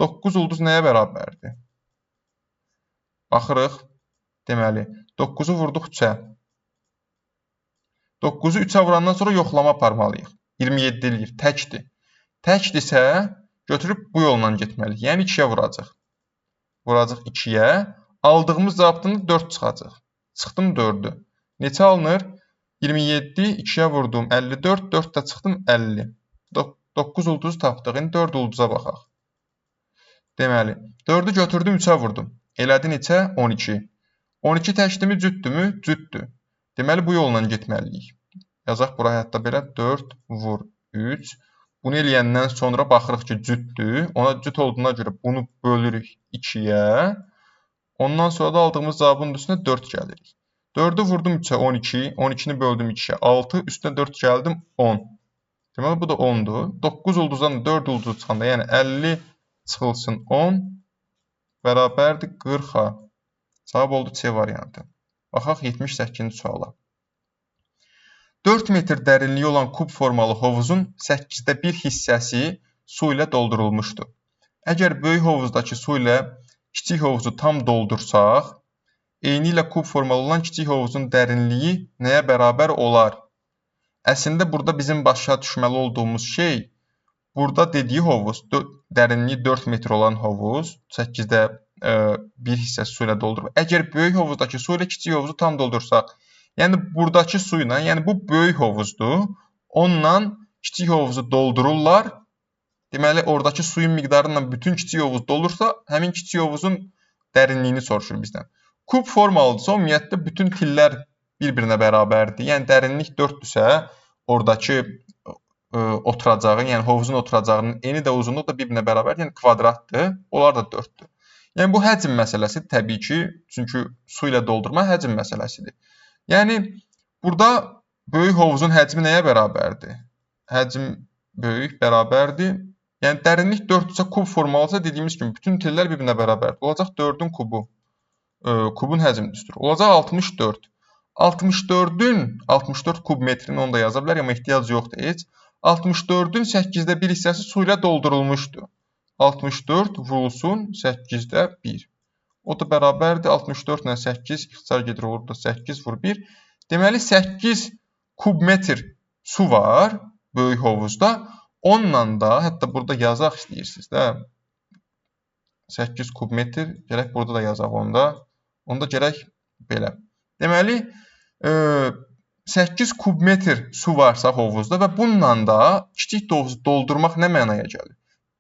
9 ulduz nəyə bərabərdir? Baxırıq. Deməli, 9-u vurduq 3-ə. 9-u 3-ə vurandan sonra yoxlama aparmalıyıq. 27 eləyir, təkdir. Təkdirsə, götürüb bu yolla getməliyik. Yəni 2-yə vuracaq. Vuracaq 2-yə. Aldığımız cavabdan 4 çıxacaq. Çıxdım 4-ü. Neçə alınır? 27, 2-yə vurdum 54, 4 də çıxdım 50. 9 ulduzu tapdıq. İndi 4 ulduza baxaq. Deməli, 4-ü götürdüm 3-ə vurdum. Elədi neçə? 12. 12 təkdimi, cütdümü? Cütdür. Deməli, bu yolla getməliyik. Yazaq bura hətta belə 4 vur 3. Bunu eləyəndən sonra baxırıq ki, cütdür. Ona cüt olduğuna görə bunu bölürük 2-yə. Ondan sonra da aldığımız cavabın üstünə 4 gəlirik. 4-ü vurdum 3-ə 12. 12-ni böldüm 2-yə 6. Üstünə 4 gəldim 10. Deməli, bu da 10-dur. 9 ulduzdan 4 ulduz çıxanda, yəni 50 çıxılsın 10 bərabərdir 40-a. Cavab oldu C variantı. Baxaq 78-ci suala. 4 metr dərinliyi olan kub formalı hovuzun 8də 1 hissəsi su ilə doldurulmuşdur. Əgər böyük hovuzdakı su ilə kiçik hovuzu tam doldursaq, eyni ilə kub formalı olan kiçik hovuzun dərinliyi nəyə bərabər olar? Əslində burada bizim başa düşməli olduğumuz şey, burada dediyi hovuz, dərinliyi 4 metr olan hovuz, 8də 1 hissəsi su ilə doldurulur. Əgər böyük hovuzdakı su ilə kiçik hovuzu tam doldursaq, yəni buradakı su ilə, yəni bu böyük hovuzdur, onunla kiçik hovuzu doldururlar. Deməli, oradakı suyun miqdarıyla bütün kiçik hovuz dolursa, həmin kiçik hovuzun dərinliyini soruşur bizdən. Kub formalıdırsa, ümumiyyətlə bütün tillər bir-birinə bərabərdir. Yəni dərinlik 4-dürsə, oradakı oturacağın, yəni hovuzun oturacağının eni də uzunluğu da bir-birinə bərabər, yəni kvadratdır. Onlar da 4-dür. Yəni bu həcm məsələsi təbii ki, çünki su ilə doldurma həcm məsələsidir. Yəni burada böyük hovuzun həcmi nəyə bərabərdir? Həcm böyük bərabərdir. Yəni dərinlik 4-dürsə, kub formalısa dediyimiz kimi bütün tellər bir-birinə bərabərdir. Olacaq 4-ün kubu. Kubun həcmi düzdür. Olacaq 64. 64 kub metrini onu da yaza bilər, amma ehtiyac yoxdur heç. 64-ün 8-də 1 hissəsi su ilə doldurulmuşdur. 64 vurulsun 8-də 1. O da bərabərdir. 64 ilə 8 ixtisar gedir, olur da 8 vur 1. Deməli 8 kub metr su var böyük hovuzda. Onunla da, hətta burada yazaq istəyirsiniz də. 8 kub metr, gərək burada da yazaq onda. Onda gərək belə. Deməli 8 kub metr su varsa hovuzda və bununla da kiçik hovuzu doldurmaq nə mənaya gəlir?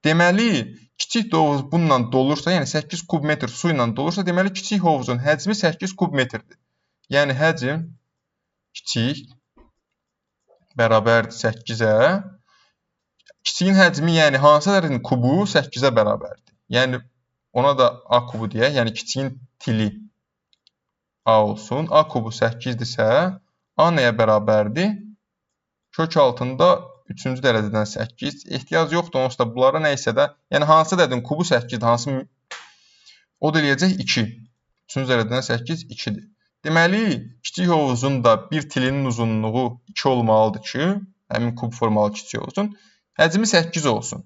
Deməli, kiçik hovuz bununla dolursa, yəni 8 kub metr su ilə dolursa, deməli kiçik hovuzun həcmi 8 kub metrdir. Yəni həcm kiçik bərabərdir 8-ə. Kiçiyin həcmi, yəni hansı ədədin kubu 8-ə bərabərdir. Yəni ona da A kubu deyək, yəni kiçiyin tili A olsun. A kubu 8-dirsə, A nəyə bərabərdir? Kök altında 3-cü dərəcədən 8. Ehtiyac yoxdur onsuz da bunlara nəysə də. Yəni hansı ədədin kubu 8-dir, hansı o da eləyəcək 2. 3-cü dərəcədən 8 2-dir. Deməli, kiçik hovuzun da bir tilinin uzunluğu 2 olmalıdır ki, həmin kub formalı kiçik olsun. Həcmi 8 olsun.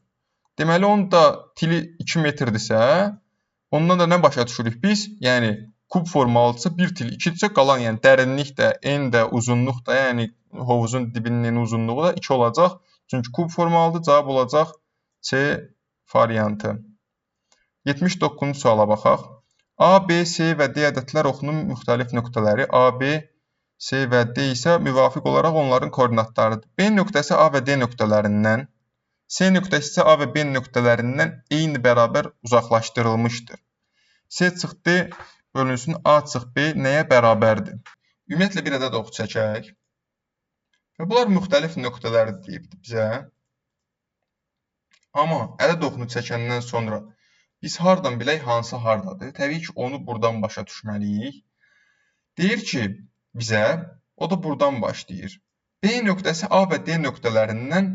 Deməli, onun da tili 2 metrdirsə, ondan da nə başa düşürük biz? Yəni kub formalıdırsa, bir til 2-dirsə, qalan yəni dərinlik də, en də, uzunluq da, yəni hovuzun dibinin uzunluğu da 2 olacaq. Çünki kub formalıdır, cavab olacaq C variantı. 79-cu suala baxaq. A, B, C və D ədədlər oxunun müxtəlif nöqtələri. A, B, C və D isə müvafiq olaraq onların koordinatlarıdır. B nöqtəsi A və D nöqtələrindən, C nöqtəsi isə A və B nöqtələrindən eyni bərabər uzaqlaşdırılmışdır. C çıx D bölünsün A çıx B nəyə bərabərdir? Ümumiyyətlə bir ədəd oxu çəkək. Və bunlar müxtəlif nöqtələri deyibdir bizə. Amma ədəd oxunu çəkəndən sonra biz hardan bilək hansı hardadır? Təbii ki, onu buradan başa düşməliyik. Deyir ki, bizə, o da buradan başlayır. B nöqtəsi A və D nöqtələrindən,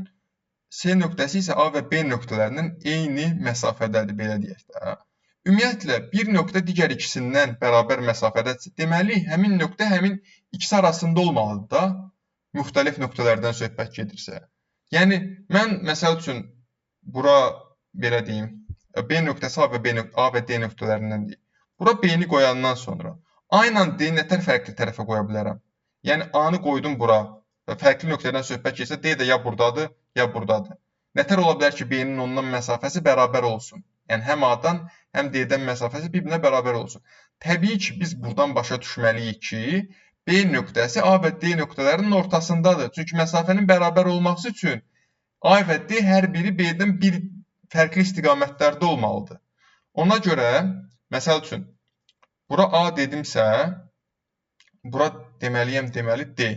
C nöqtəsi isə A və B nöqtələrindən eyni məsafədədir, belə deyək də. Ümumiyyətlə, bir nöqtə digər ikisindən bərabər məsafədədirsə, deməli, həmin nöqtə həmin ikisi arasında olmalıdır da, müxtəlif nöqtələrdən söhbət gedirsə. Yəni, mən məsəl üçün, bura belə deyim, B nöqtəsi A və D nöqtələrindən deyil. Bura B-ni qoyandan sonra A ilə D-ni nətər fərqli tərəfə qoya bilərəm? Yəni A-nı qoydum bura və fərqli nöqtədən söhbət getsə, D də ya buradadır, ya buradadır. Nətər ola bilər ki, B-nin ondan məsafəsi bərabər olsun? Yəni həm A-dan, həm D-dən məsafəsi bir-birinə bərabər olsun. Təbii ki, biz buradan başa düşməliyik ki, B nöqtəsi A və D nöqtələrinin ortasındadır. Çünki məsafənin bərabər olması üçün A və D hər biri B-dən bir fərqli istiqamətlərdə olmalıdır. Ona görə, məsəl üçün, bura A dedimsə, bura deməliyəm, deməli D.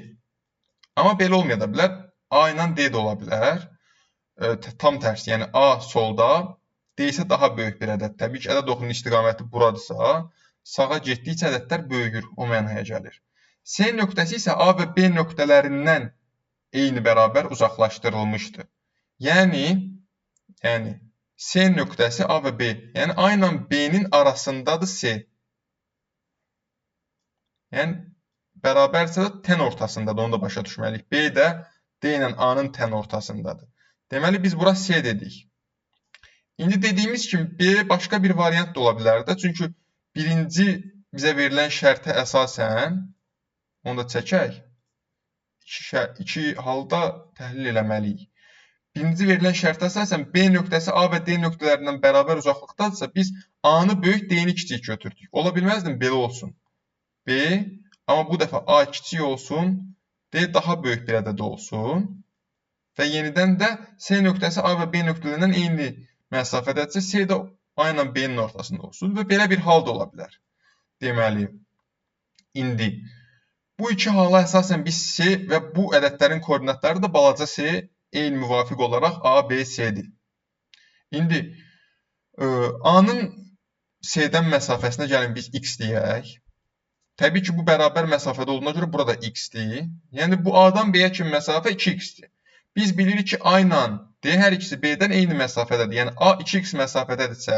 Amma belə olmaya da bilər, A ilə D də ola bilər. Tam tərsi, yəni A solda, D isə daha böyük bir ədəd. Təbii ki, ədəd oxunun istiqaməti buradırsa, sağa getdikcə ədədlər böyüyür, o mənaya gəlir. C nöqtəsi isə A və B nöqtələrindən eyni bərabər uzaqlaşdırılmışdır. Yəni C nöqtəsi A və B, yəni A ilə B-nin arasındadır C. Yəni, bərabərsə də tən ortasındadır, onu da başa düşməliyik. B də D ilə A-nın tən ortasındadır. Deməli, biz bura C dedik. İndi dediyimiz kimi, B başqa bir variant da ola bilər də. Çünki birinci bizə verilən şərtə əsasən, onu da çəkək, iki halda təhlil eləməliyik. Birinci verilən şərtə əsasən B nöqtəsi A və D nöqtələrindən bərabər uzaqlıqdadırsa, biz A-nı böyük, D-ni kiçik götürdük. Ola bilməzdim, belə olsun. B, amma bu dəfə A kiçik olsun, D daha böyük bir ədəd olsun. Və yenidən də C nöqtəsi A və B nöqtələrindən eyni məsafədədirsə, C də A ilə B-nin ortasında olsun. Və belə bir hal da ola bilər. Deməli, indi bu iki hala əsasən biz C və bu ədədlərin koordinatları da balaca C eyni müvafiq olaraq A, B, C-dir. İndi A-nın C-dən məsafəsinə gəlin biz X deyək. Təbii ki, bu bərabər məsafədə olduğuna görə burada x-dir. Yəni, bu A-dan B-yə kimi məsafə 2x-dir. Biz bilirik ki, A ilə D hər ikisi B-dən eyni məsafədədir. Yəni, A 2x məsafədədirsə,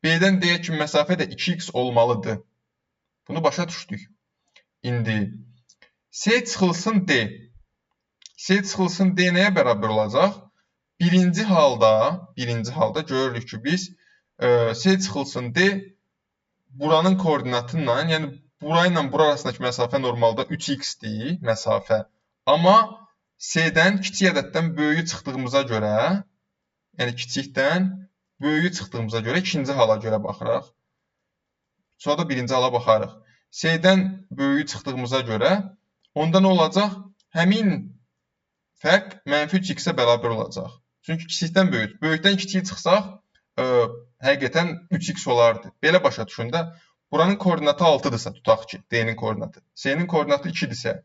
B-dən D-yə kimi məsafə də 2x olmalıdır. Bunu başa düşdük. İndi S çıxılsın D. S çıxılsın D nəyə bərabər olacaq? Birinci halda görürük ki, biz S çıxılsın D buranın koordinatı ilə, yəni bura ilə bura arasındakı məsafə normalda 3x-dir məsafə. Amma S-dən kiçik ədəddən böyüyü çıxdığımıza görə, yəni kiçikdən böyüyü çıxdığımıza görə ikinci hala görə baxırıq. Sonra da birinci hala baxarıq. S-dən böyüyü çıxdığımıza görə onda nə olacaq? Həmin fərq -3x-ə bərabər olacaq. Çünki kiçikdən böyük. Böyükdən kiçiyi çıxsaq, həqiqətən 3x olardı. Belə başa düşün də, buranın koordinatı 6-dırsa, tutaq ki, D-nin koordinatı. S-nin koordinatı 2-dirsə,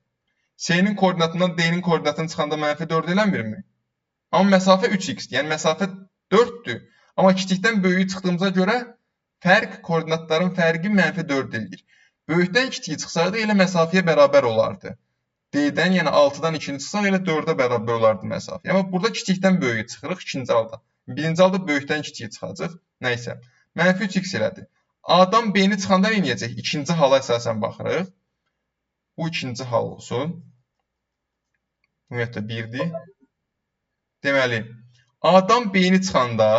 S-nin koordinatından D-nin koordinatını çıxanda -4 eləmirmi? Amma məsafə 3x-dir. Yəni, məsafə 4-dür. Amma kiçikdən böyüyü çıxdığımıza görə fərq, koordinatların fərqi -4 eləyir. Böyükdən kiçiyi çıxsaydı, elə məsafəyə bərabər olardı. D-dən, yəni 6-dan 2-ni çıxsaq, elə 4-ə bərabər olardı məsafə. Amma burada kiçikdən böyüyü çıxırıq ikinci halda. Birinci halda böyükdən kiçiyi çıxacaq. Nəysə, -3x elədi. A-dan B-ni çıxanda nə edəcək? İkinci hala əsasən baxırıq. Bu ikinci hal olsun. Ümumiyyətlə 1-dir. Deməli, A-dan B-ni çıxanda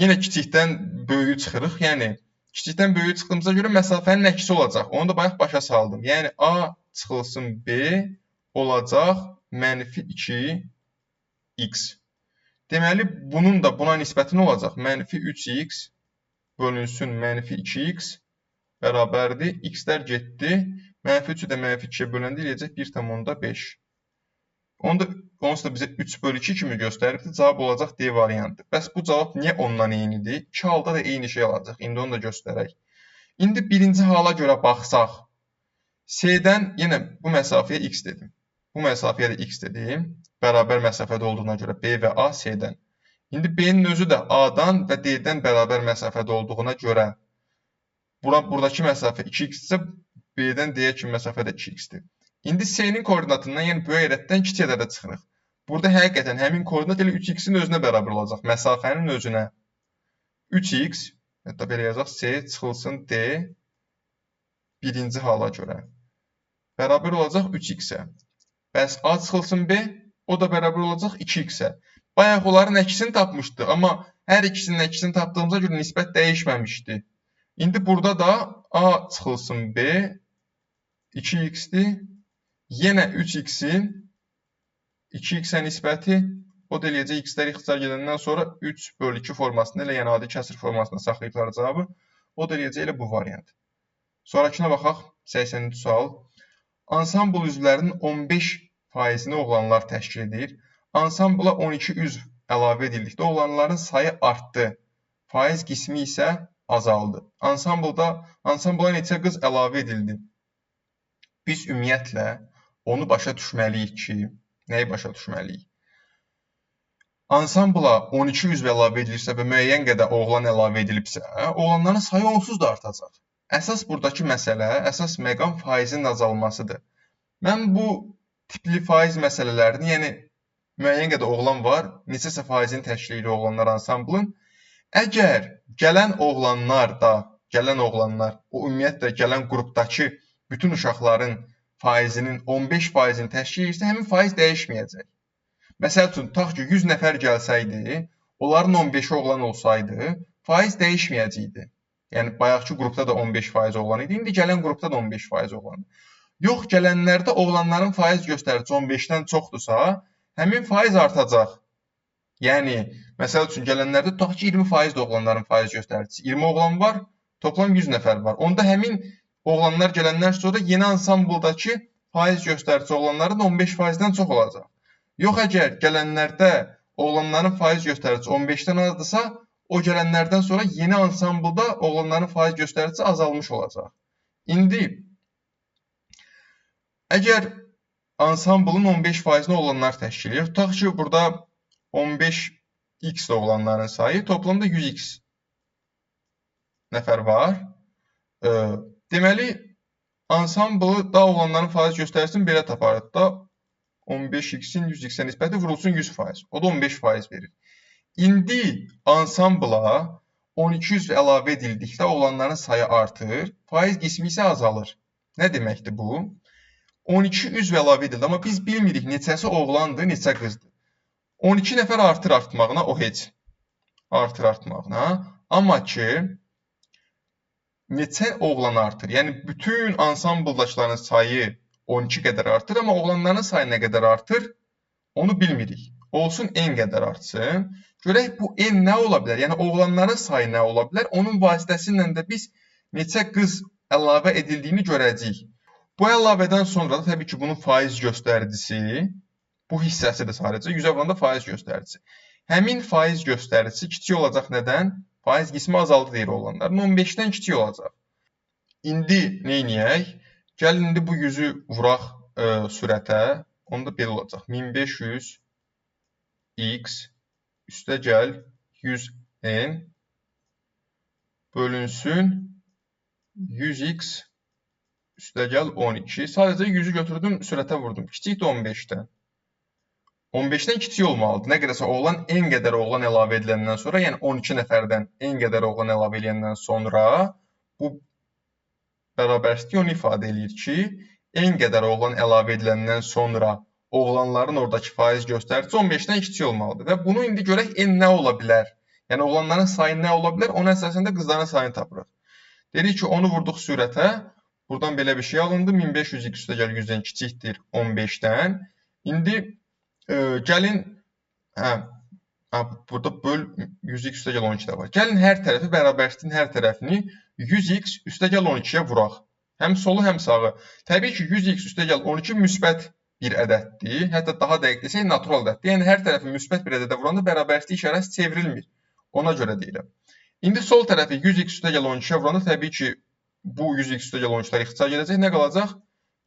yenə kiçikdən böyüyü çıxırıq. Yəni, kiçikdən böyüyü çıxdığımıza görə məsafənin əksi olacaq. Onu da bayaq başa saldım. Yəni, A çıxılsın B olacaq -2x. Deməli, bunun da buna nisbəti nə olacaq? -3x bölünsün -2x bərabərdir. X-lər getdi. -3-ü də -2-yə böləndə eləyəcək 1,5. Onsuz da bizə 3/2 kimi göstəribdir. Cavab olacaq D variantı. Bəs bu cavab niyə ondan eynidir? İki halda da eyni şey alacaq. İndi onu da göstərək. İndi birinci hala görə baxsaq, S-dən yenə bu məsafəyə x dedim. Bu məsafəyə də x dedim. Bərabər məsafədə olduğuna görə B və A S-dən. İndi B-nin özü də A-dan və D-dən bərabər məsafədə olduğuna görə buradakı məsafə 2x-dirsə, B-dən D-yə kimi məsafə də 2x-dir. İndi S-nin koordinatından, yəni böyük ədəddən kiçik ədədə çıxırıq. Burada həqiqətən həmin koordinat elə 3x-in özünə bərabər olacaq. Məsafənin özünə. 3x, hətta belə yazaq, S çıxılsın D birinci hala görə. Bərabər olacaq 3x-ə. Bəs A çıxılsın B, o da bərabər olacaq 2x-ə. Bayaq onların əksini tapmışdı, amma hər ikisinin əksini tapdığımıza görə nisbət dəyişməmişdi. İndi burada da A çıxılsın B 2x-dir. Yenə 3x-in 2x-ə nisbəti o da eləyəcək x-lər ixtisar gedəndən sonra 3/2 formasında, elə yəni adi kəsr formasında saxlayıblar cavabı. O da eləyəcək elə bu variant. Sonrakına baxaq. 80-ci sual. Ansambl üzvlərinin 15%-ni oğlanlar təşkil edir. Ansambla 12 üzv əlavə edildikdə oğlanların sayı artdı. Faiz qismi isə azaldı. Ansambla neçə qız əlavə edildi? Biz ümumiyyətlə onu başa düşməliyik ki, nəyi başa düşməliyik? Ansambla 12 üzv əlavə edilirsə və müəyyən qədər oğlan əlavə edilibsə, oğlanların sayı onsuz da artacaq. Əsas buradakı məsələ, əsas məqam faizin azalmasıdır. Mən bu tipli faiz məsələlərini, yəni müəyyən qədər oğlan var, neçəsə faizini təşkil edir oğlanlar ansamblın. Əgər gələn oğlanlar, o ümumiyyətlə gələn qrupdakı bütün uşaqların faizinin 15%-ni təşkil edirsə, həmin faiz dəyişməyəcək. Məsəl üçün, tutaq ki, 100 nəfər gəlsəydi, onların 15-i oğlan olsaydı, faiz dəyişməyəcəkdi. Yəni, bayaqki qrupda da 15% oğlan idi, indi gələn qrupda da 15% oğlan. Yox, gələnlərdə oğlanların faiz göstəricisi 15-dən çoxdursa, həmin faiz artacaq. Yəni, məsəl üçün, gələnlərdə tutaq ki, 20% oğlanların faiz göstəricisi. 20 oğlan var, toplam 100 nəfər var. Onda həmin oğlanlar gələndən sonra yeni ansambldakı faiz göstəricisi oğlanların 15%-dən çox olacaq. Yox, əgər gələnlərdə oğlanların faiz göstəricisi 15-dən azdırsa, o gələnlərdən sonra yeni ansamblda oğlanların faiz göstəricisi azalmış olacaq. İndi, əgər ansamblın 15%-ni oğlanlar təşkil edir, tutaq ki, burada 15x oğlanların sayı, toplamda 100x nəfər var. Deməli, ansamblı da olanların faiz göstərisini belə taparıq da. 15x-in 100x-ə nisbəti vurulsun 100%. O da 15% verir. İndi ansambla 12 üzv əlavə edildikdə olanların sayı artır, faiz qismi isə azalır. Nə deməkdir bu? 12 üzv əlavə edildi, amma biz bilmirik neçəsi oğlandır, neçə qızdır. 12 nəfər artır artmağına, o heç. Artır artmağına. Amma ki, neçə oğlan artır? Yəni, bütün ansambldakıların sayı 12 qədər artır, amma oğlanların sayı nə qədər artır? Onu bilmirik. Olsun n qədər artsın. Görək bu n nə ola bilər? Yəni oğlanların sayı nə ola bilər? Onun vasitəsilə də biz neçə qız əlavə edildiyini görəcəyik. Bu əlavədən sonra da təbii ki, bunun faiz göstəricisi, bu hissəsidir sadəcə. 100-ə vuranda faiz göstəricisi. Həmin faiz göstəricisi kiçik olacaq nədən? Faiz qismi azaldı deyir oğlanların. 15-dən kiçik olacaq. İndi neyniyək? Gəlin indi bu 100-ü vuraq sürətə. Onda belə olacaq. 1500 x üstəgəl 100n bölünsün 100x üstəgəl 12. Sadəcə 100-ü götürdüm, sürətə vurdum. Kiçikdir 15-dən. 15-dən kiçik olmalıdır. Nə qədərsə oğlan n qədər oğlan əlavə ediləndən sonra, yəni 12 nəfərdən n qədər oğlan əlavə edəndən sonra bu bərabərsizlik onu ifadə edir ki, n qədər oğlan əlavə ediləndən sonra oğlanların oradakı faiz göstəricisi 15-dən kiçik olmalıdır. Və bunu indi görək n nə ola bilər? Yəni oğlanların sayı nə ola bilər? Onun əsasında qızların sayını tapırıq. Dedik ki, onu vurduq sürətə. Buradan belə bir şey alındı. 1500x üstəgəl 100-dən kiçikdir 15-dən. İndi gəlin, burada böl 100x üstəgəl 12 də var. Gəlin hər tərəfi, bərabərsizliyin hər tərəfini 100x üstəgəl 12-yə vuraq. Həm solu, həm sağı. Təbii ki, 100x üstəgəl 12 müsbət bir ədəddir. Hətta daha dəqiq desək, natural ədəddir. Yəni, hər tərəfi müsbət bir ədədə vuranda bərabərsizlik işarəsi çevrilmir. Ona görə deyirəm. İndi sol tərəfi 100x üstəgəl 12-yə vuranda təbii ki, bu 100x üstəgəl 12-lər ixtisar gedəcək. Nə qalacaq?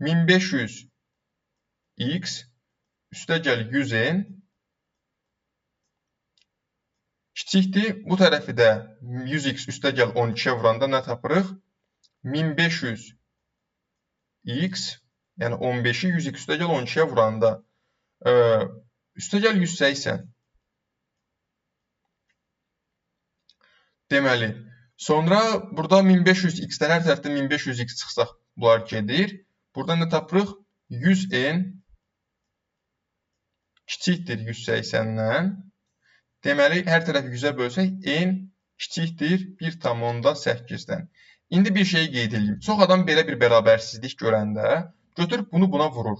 1500x üstəgəl 100n kiçikdir. Bu tərəfi də 100x üstəgəl 12-yə vuranda nə tapırıq? 1500x, yəni 15-i 100x üstəgəl 12-yə vuranda üstəgəl 180. Deməli, sonra burada 1500x-də hər tərəfdə 1500x çıxsaq bunlar gedir. Burada nə tapırıq? 100n kiçikdir 180-dən. Deməli, hər tərəfi 100-ə bölsək, n kiçikdir 1,8-dən. İndi bir şey qeyd edeyim. Çox adam belə bir bərabərsizlik görəndə götürüb bunu buna vurur.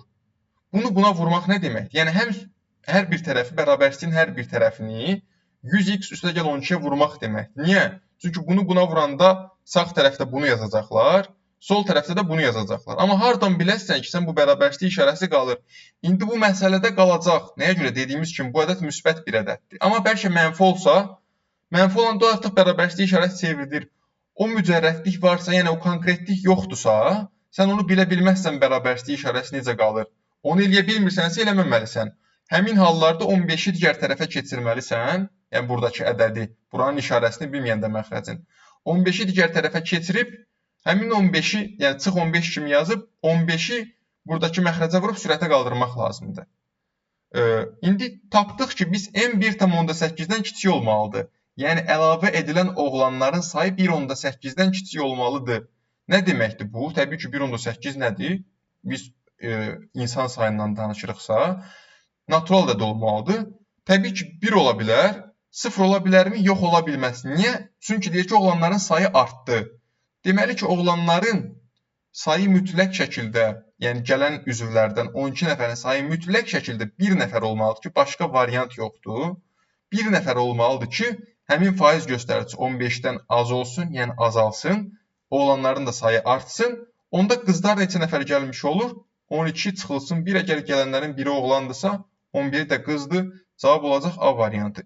Bunu buna vurmaq nə deməkdir? Yəni, hər bir tərəfi, bərabərsizliyin hər bir tərəfini 100x üstəgəl 12-yə vurmaq deməkdir. Niyə? Çünki bunu buna vuranda sağ tərəfdə bunu yazacaqlar, sol tərəfdə də bunu yazacaqlar. Amma hardan biləsən ki, sən bu bərabərsizlik işarəsi qalır. İndi bu məsələdə qalacaq. Nəyə görə? Dediyimiz kimi bu ədəd müsbət bir ədəddir. Amma bəlkə mənfi olsa, mənfi olanda artıq bərabərsizlik işarəsi çevrilir. O mücərrədlik varsa, yəni o konkretlik yoxdursa, sən onu bilə bilməzsən bərabərsizlik işarəsi necə qalır. Onu eləyə bilmirsənsə eləməməlisən. Həmin hallarda 15-i digər tərəfə keçirməlisən. Yəni buradakı ədədi, buranın işarəsini bilməyəndə məxrəcin. 15-i digər tərəfə keçirib, həmin 15-i, yəni çıx 15 kimi yazıb, 15-i buradakı məxrəcə vurub sürətə qaldırmaq lazımdır. İndi tapdıq ki, biz n 1,8-dən kiçik olmalıdır. Yəni əlavə edilən oğlanların sayı 1,8-dən kiçik olmalıdır. Nə deməkdir bu? Təbii ki, 1,8 nədir? Biz insan sayından danışırıqsa, natural da olmalıdır. Təbii ki, 1 ola bilər, 0 ola bilərmi? Yox, ola bilməz. Niyə? Çünki deyir ki, oğlanların sayı artdı. Deməli ki, oğlanların sayı mütləq şəkildə, yəni gələn üzvlərdən 12 nəfərin sayı mütləq şəkildə 1 nəfər olmalıdır ki, başqa variant yoxdur. 1 nəfər olmalıdır ki, həmin faiz göstəricisi 15-dən az olsun, yəni azalsın, oğlanların da sayı artsın. Onda qızlar neçə nəfər gəlmiş olur? 12 çıxılsın 1, əgər gələnlərin biri oğlandırsa, 11 də qızdır. Cavab olacaq A variantı.